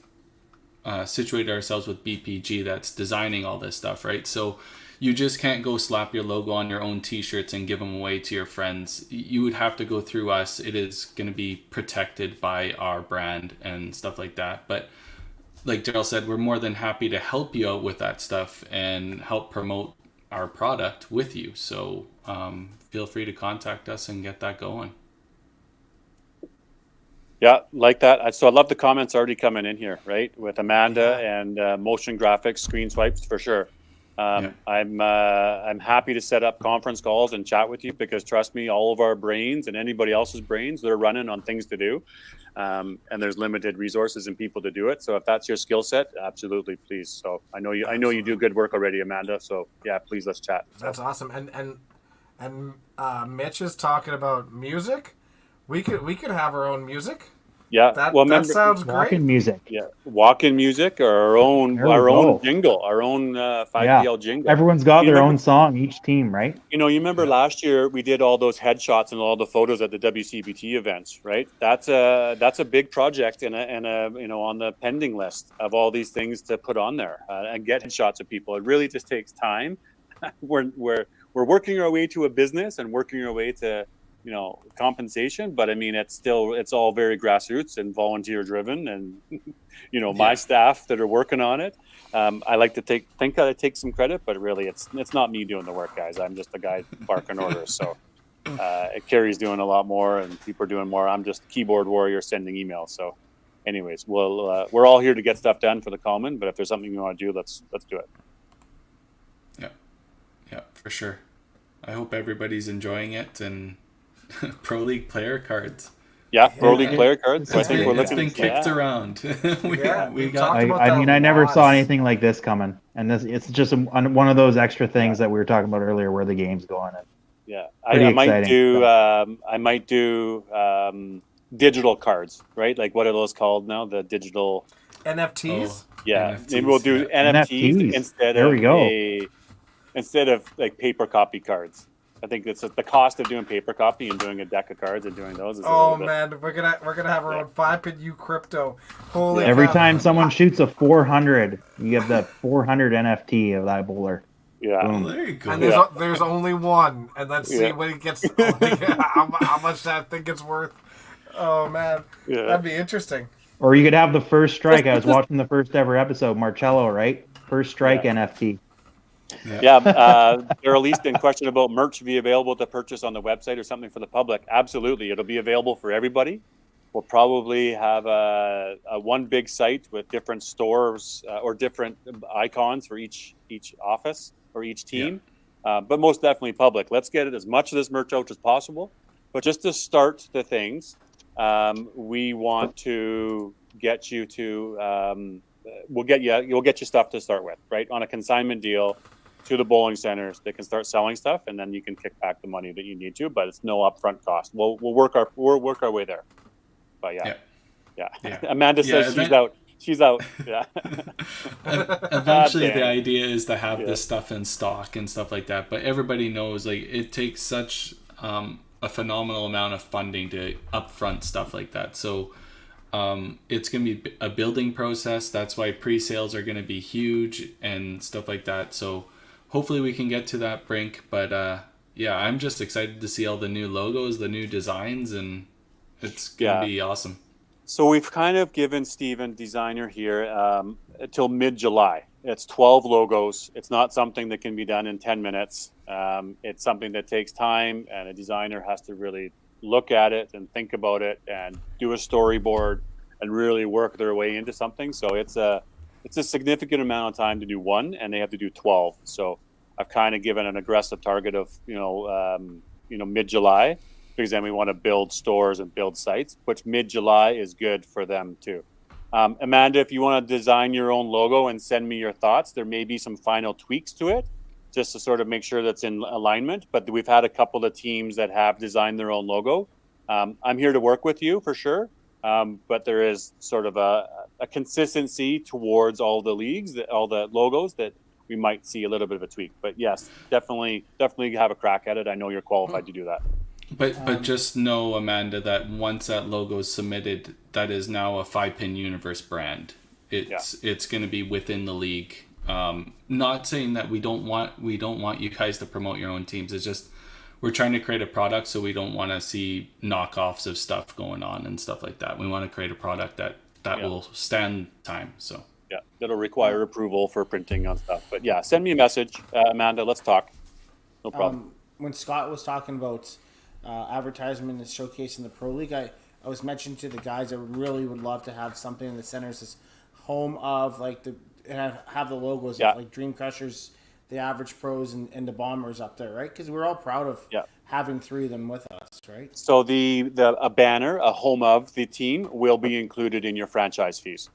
situated ourselves with BPG that's designing all this stuff, right? So you just can't go slap your logo on your own t-shirts and give them away to your friends. You would have to go through us. It is going to be protected by our brand and stuff like that. But like Daryl said, we're more than happy to help you out with that stuff and help promote our product with you. So feel free to contact us and get that going. Yeah, like that. So I love the comments already coming in here, right? With Amanda and motion graphics, screen swipes for sure. I'm happy to set up conference calls and chat with you, because trust me, all of our brains and anybody else's brains, they're running on things to do, and there's limited resources and people to do it. So if that's your skill set, absolutely, please. So I know you do good work already, Amanda. So yeah, please, let's chat. That's awesome. And Mitch is talking about music. We could have our own music. Yeah, that sounds great. Walk-in music. Yeah, walk-in music, or our own jingle, our own 5PL jingle. Everyone's got their own song, each team, right? You remember last year we did all those headshots and all the photos at the WCBT events, right? That's a big project and a on the pending list of all these things to put on there and get headshots of people. It really just takes time. We're working our way to a business and working our way to compensation, but I mean, it's all very grassroots and volunteer driven, and my staff that are working on it. I like to think that I take some credit, but really it's not me doing the work, guys. I'm just the guy barking orders. So Carrie's doing a lot more and people are doing more. I'm just keyboard warrior sending emails. So anyways, we're all here to get stuff done for the common, but if there's something you want to do, let's do it. Yeah, for sure. I hope everybody's enjoying it. And Pro League player cards. Yeah, Pro League player cards. It's been kicked around. we got. I never saw anything like this coming, and it's just one of those extra things that we were talking about earlier, where the game's going. Yeah, I might do digital cards, right? Like, what are those called now? The digital NFTs. Maybe we'll do NFTs instead of like paper copy cards. I think it's the cost of doing paper copy and doing a deck of cards and doing those. Man, we're gonna have our own 5-pin U crypto. Holy! Every time someone shoots a 400, you get the 400 NFT of that bowler. Yeah, there you go. And there's only one, and let's see what it gets. How much that thing gets worth. Oh man, that'd be interesting. Or you could have the first strike. I was watching the first ever episode, Marcello, right? First strike NFT. There are at least in question about merch be available to purchase on the website or something for the public. Absolutely, it'll be available for everybody. We'll probably have a one big site with different stores or different icons for each office or each team, but most definitely public. Let's get as much of this merch out as possible. But just to start the things, we want to get you to. You'll get you stuff to start with, right? On a consignment deal to the bowling centers, they can start selling stuff, and then you can kick back the money that you need to, but it's no upfront cost. We'll work our way there. But yeah. Amanda says she's out. Yeah. Eventually, the idea is to have this stuff in stock and stuff like that. But everybody knows, like, it takes such a phenomenal amount of funding to upfront stuff like that. So it's going to be a building process. That's why pre-sales are going to be huge and stuff like that. So hopefully we can get to that brink. But I'm just excited to see all the new logos, the new designs, and it's going to be awesome. So we've kind of given Steven, designer here, until mid-July. It's 12 logos. It's not something that can be done in 10 minutes. It's something that takes time, and a designer has to really look at it and think about it and do a storyboard and really work their way into something. So it's a significant amount of time to do one, and they have to do 12. So I've kind of given an aggressive target of mid-July, because then we want to build stores and build sites, which mid-July is good for them too. Amanda, if you want to design your own logo and send me your thoughts, there may be some final tweaks to it just to sort of make sure that's in alignment. But we've had a couple of teams that have designed their own logo. I'm here to work with you for sure. But there is sort of a consistency towards all the leagues, all the logos, that we might see a little bit of a tweak. But yes, definitely have a crack at it. I know you're qualified to do that. But just know, Amanda, that once that logo is submitted, that is now a 5-Pin Universe brand. It's going to be within the league. Not saying that we don't want you guys to promote your own teams. It's just we're trying to create a product, so we don't want to see knockoffs of stuff going on and stuff like that. We want to create a product that will stand time. So Yeah, that'll require approval for printing on stuff. But yeah, send me a message, Amanda. Let's talk. No problem. When Scott was talking about advertisement and showcasing the Pro League, I was mentioning to the guys I really would love to have something in the centers as home of like and have the logos of like Dream Crushers, the Average Pros, and the Bombers up there, right? Because we're all proud of having 3 of them with us, right? So a banner, a home of the team, will be included in your franchise fees.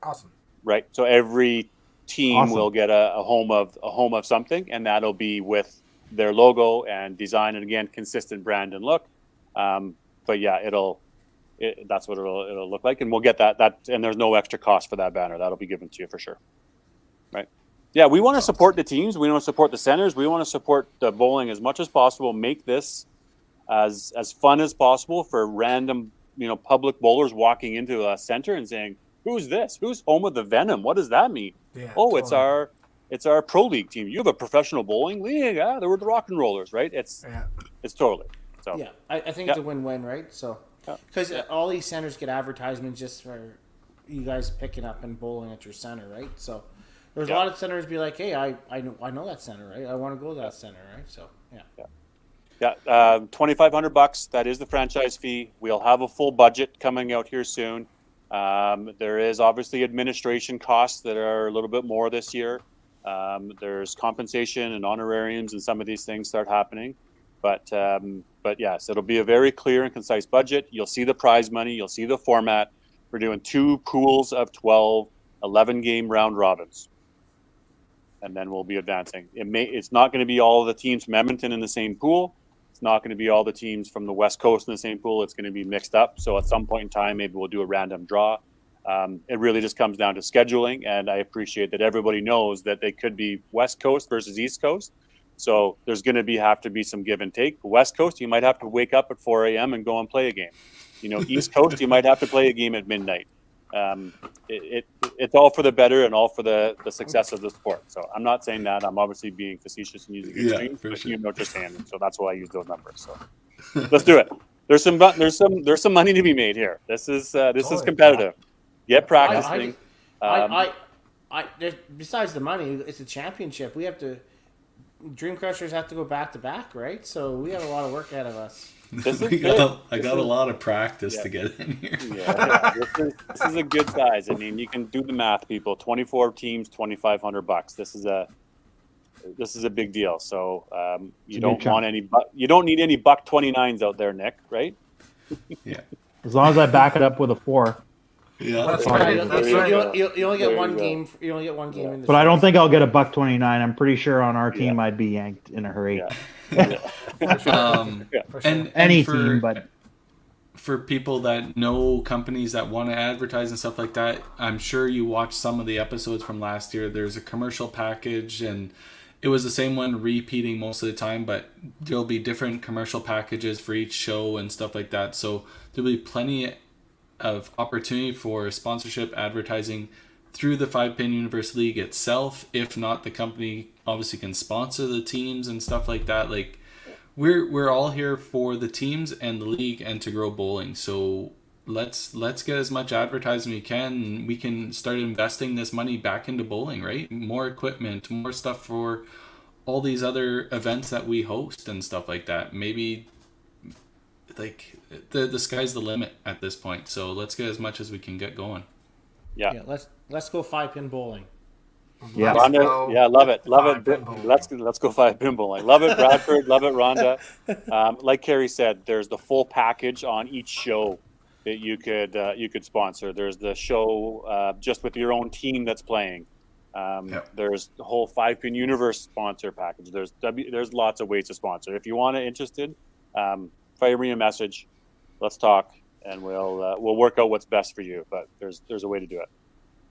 Awesome. Right. So every team will get a home of something, and that'll be with their logo and design, and again, consistent brand and look. But yeah, that's what it'll look like, and we'll get that. And there's no extra cost for that banner. That'll be given to you for sure. Right. Yeah, we want to support the teams. We want to support the centers. We want to support the bowling as much as possible. Make this as fun as possible for random, public bowlers walking into a center and saying, "Who's this? Who's home of the Venom? What does that mean?" Yeah, totally. It's our pro league team. You have a professional bowling league. Yeah, they were the Rock and Rollers, right? It's totally. So yeah, I think it's a win-win, right? So because all these centers get advertisements just for you guys picking up and bowling at your center, right? So there's a lot of centers be like, "Hey, I know that center, right? I want to go to that center, right?" So yeah, $2,500. That is the franchise fee. We'll have a full budget coming out here soon. There is obviously administration costs that are a little bit more this year. There's compensation and honorariums, and some of these things start happening. But yes, it'll be a very clear and concise budget. You'll see the prize money. You'll see the format. We're doing 2 pools of 12, 11-game round robins. And then we'll be advancing. It's not going to be all the teams from Edmonton in the same pool. It's not going to be all the teams from the West Coast in the same pool. It's going to be mixed up. So at some point in time, maybe we'll do a random draw. It really just comes down to scheduling. And I appreciate that everybody knows that they could be West Coast versus East Coast. So there's going to have to be some give and take. West Coast, you might have to wake up at 4 a.m. and go and play a game. East Coast, you might have to play a game at midnight. It's all for the better and all for the success of the sport. So I'm not saying that. I'm obviously being facetious and using extremes, but sure. Understand. So that's why I use those numbers. So let's do it. There's some money to be made here. This is competitive. Get practicing. Besides the money, it's a championship. We have to. Dream Crushers have to go back to back, right? So we have a lot of work ahead of us. I got a lot of practice to get in here. This is a good size. I mean, you can do the math, people. 24 teams, $2,500. This is a big deal. So you don't need any buck 29s out there, Nick. Right? Yeah. As long as I back it up with a 4. Yeah, that's right. You only get one game. You only get one game in the. But I don't think I'll get a buck 29. I'm pretty sure on our team I'd be yanked in a hurry. And any for, team, but for people that know companies that want to advertise and stuff like that, I'm sure you watched some of the episodes from last year. There's a commercial package, and it was the same one repeating most of the time, but there'll be different commercial packages for each show and stuff like that. So there'll be plenty of opportunity for sponsorship advertising through the 5-Pin Universe League itself. If not, the company obviously can sponsor the teams and stuff like that. Like we're all here for the teams and the league and to grow bowling. So let's get as much advertising we can, and we can start investing this money back into bowling, right? More equipment, more stuff for all these other events that we host and stuff like that. Maybe like the sky's the limit at this point. So let's get as much as we can get going. Yeah. Let's go 5-pin bowling. Yeah. Rhonda, love it. Let's go 5-pin bowling. Love it, Bradford. Love it, Rhonda. Like Carrie said, there's the full package on each show that you could sponsor. There's the show just with your own team that's playing. There's the whole 5-Pin Universe sponsor package. There's lots of ways to sponsor. If you want to interested, fire me a message. Let's talk, and we'll work out what's best for you. But there's a way to do it.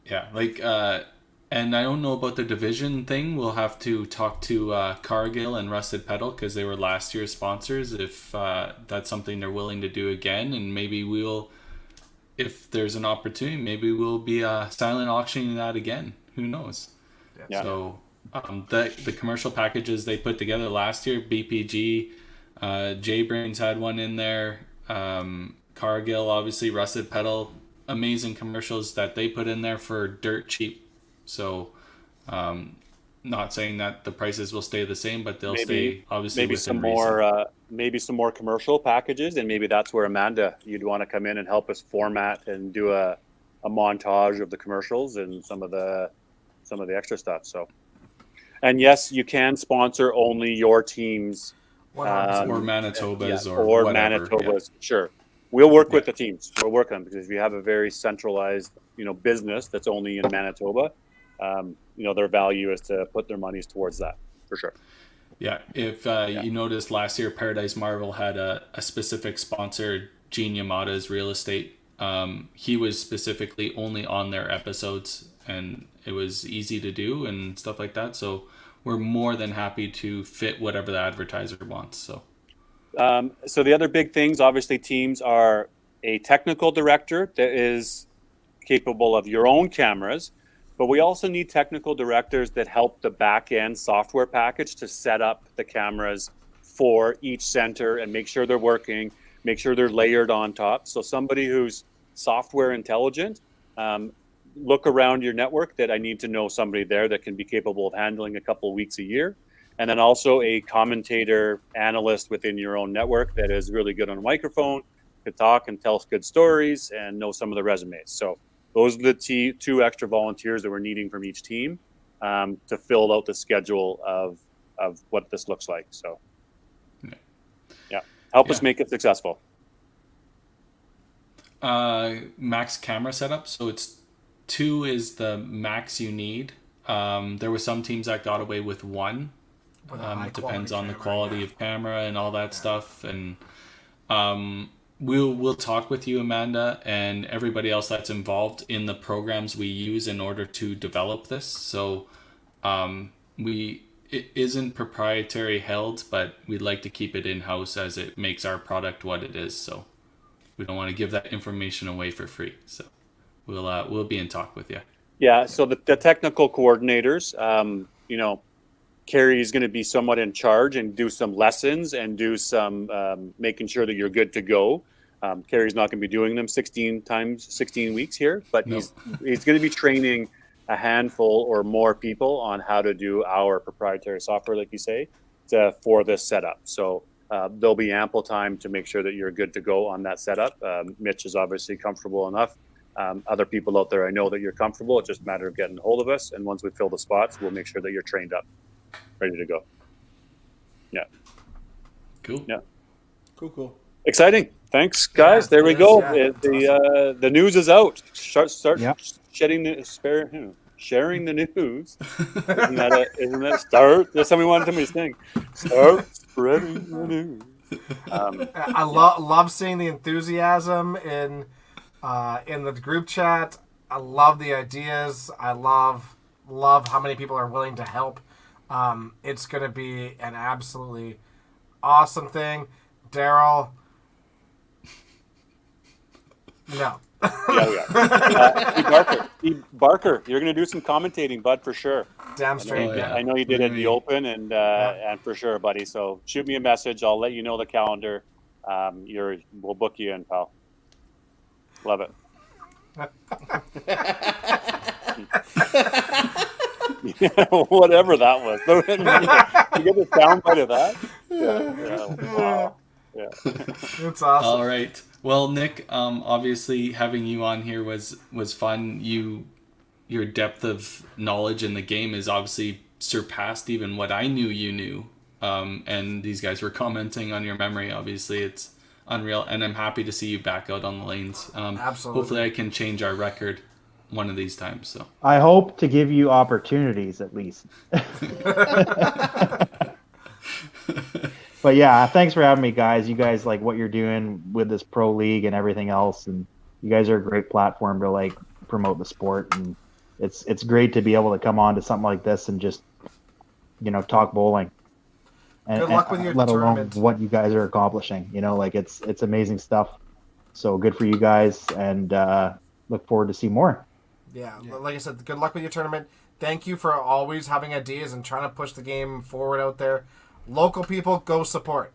Yeah, and I don't know about the division thing. We'll have to talk to Cargill and Rusted Pedal because they were last year's sponsors. If that's something they're willing to do again, and maybe if there's an opportunity, maybe we'll be silent auctioning that again. Who knows? Yeah. So the commercial packages they put together last year, BPG, J-Brains had one in there. Cargill, obviously, Rusted Pedal. amazing commercials that they put in there for dirt cheap. So, not saying that the prices will stay the same, but they'll stay obviously maybe within some reason. more maybe some more commercial packages, and maybe that's where Amanda, you'd want to come in and help us format and do a montage of the commercials and some of the extra stuff. So, and yes, you can sponsor only your teams 100%. Or Manitoba's or whatever. Manitoba's. Sure, we'll work with the teams. We'll work on, because if you have a very centralized, business that's only in Manitoba, their value is to put their monies towards that for sure. Yeah, if you noticed last year, Paradise Marvel had a specific sponsor, Gene Yamada's Real Estate. He was specifically only on their episodes, and it was easy to do and stuff like that. So we're more than happy to fit whatever the advertiser wants. So the other big things, obviously, teams are a technical director that is capable of your own cameras, but we also need technical directors that help the back end software package to set up the cameras for each center and make sure they're working, make sure they're layered on top. So somebody who's software intelligent, look around your network that I need to know somebody there that can be capable of handling a couple of weeks a year. And then also a commentator analyst within your own network that is really good on a microphone, could talk and tell good stories and know some of the resumes. So those are the two extra volunteers that we're needing from each team to fill out the schedule of what this looks like. So, help us make it successful. Max camera setup. So it's 2 is the max you need. There were some teams that got away with 1. It depends on the quality of camera and all that stuff. And we'll talk with you, Amanda, and everybody else that's involved in the programs we use in order to develop this. So it isn't proprietary held, but we'd like to keep it in-house as it makes our product what it is. So we don't want to give that information away for free. So we'll be in talk with you. Yeah. So the technical coordinators, Carrie is going to be somewhat in charge and do some lessons and do some making sure that you're good to go. Carrie's not going to be doing them 16 weeks here, but he's going to be training a handful or more people on how to do our proprietary software, like you say, for this setup. So there'll be ample time to make sure that you're good to go on that setup. Mitch is obviously comfortable enough. Other people out there, I know that you're comfortable. It's just a matter of getting a hold of us. And once we fill the spots, we'll make sure that you're trained up, ready to go. Yeah. Cool. Yeah. Cool. Exciting. Thanks, guys. There we go. Yeah, the news is out. Start sharing the news. Isn't that start? That's somebody to sing. Start spreading the news. I love seeing the enthusiasm in the group chat. I love the ideas. I love how many people are willing to help. It's going to be an absolutely awesome thing. Daryl. No. Yeah, we are. Barker, you're going to do some commentating, bud, for sure. Damn straight. I know you did at the Open, and for sure, buddy. So shoot me a message. I'll let you know the calendar. We'll book you in, pal. Love it. Whatever that was. You get the soundbite of that? Yeah. Wow. Yeah. It's awesome. All right. Well, Nick, obviously having you on here was fun. Your depth of knowledge in the game is obviously surpassed even what I knew you knew. And these guys were commenting on your memory. Obviously, it's unreal, and I'm happy to see you back out on the lanes. Absolutely. Hopefully, I can change our record one of these times. So I hope to give you opportunities at least. But yeah, thanks for having me, guys. You guys like what you're doing with this pro league and everything else, and you guys are a great platform to like promote the sport. And it's great to be able to come on to something like this and just talk bowling. And, good luck with your let tournament. alone what you guys are accomplishing. It's amazing stuff. So good for you guys, and look forward to see more. Yeah, like I said, good luck with your tournament. Thank you for always having ideas and trying to push the game forward out there. Local people, go support.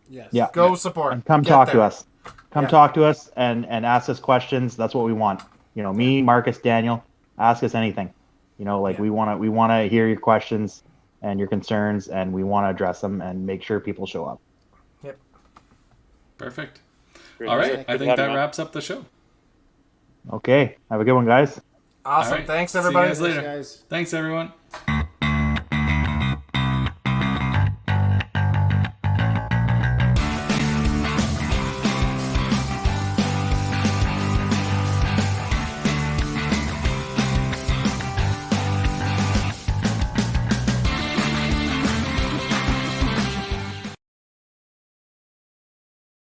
Yes. Yeah. Go support. And come Get talk there. to us. Come Yeah. talk to us and ask us questions. That's what we want. You know, me, Marcus, Daniel, ask us anything. You know, like Yeah. we want to hear your questions and your concerns, and we want to address them and make sure people show up. Yep. Perfect. Great All music. right, Good I to think have that you, man. wraps up the show. Okay, have a good one, guys. Awesome. All right. Thanks, See you everybody. guys later. Guys. Thanks, everyone.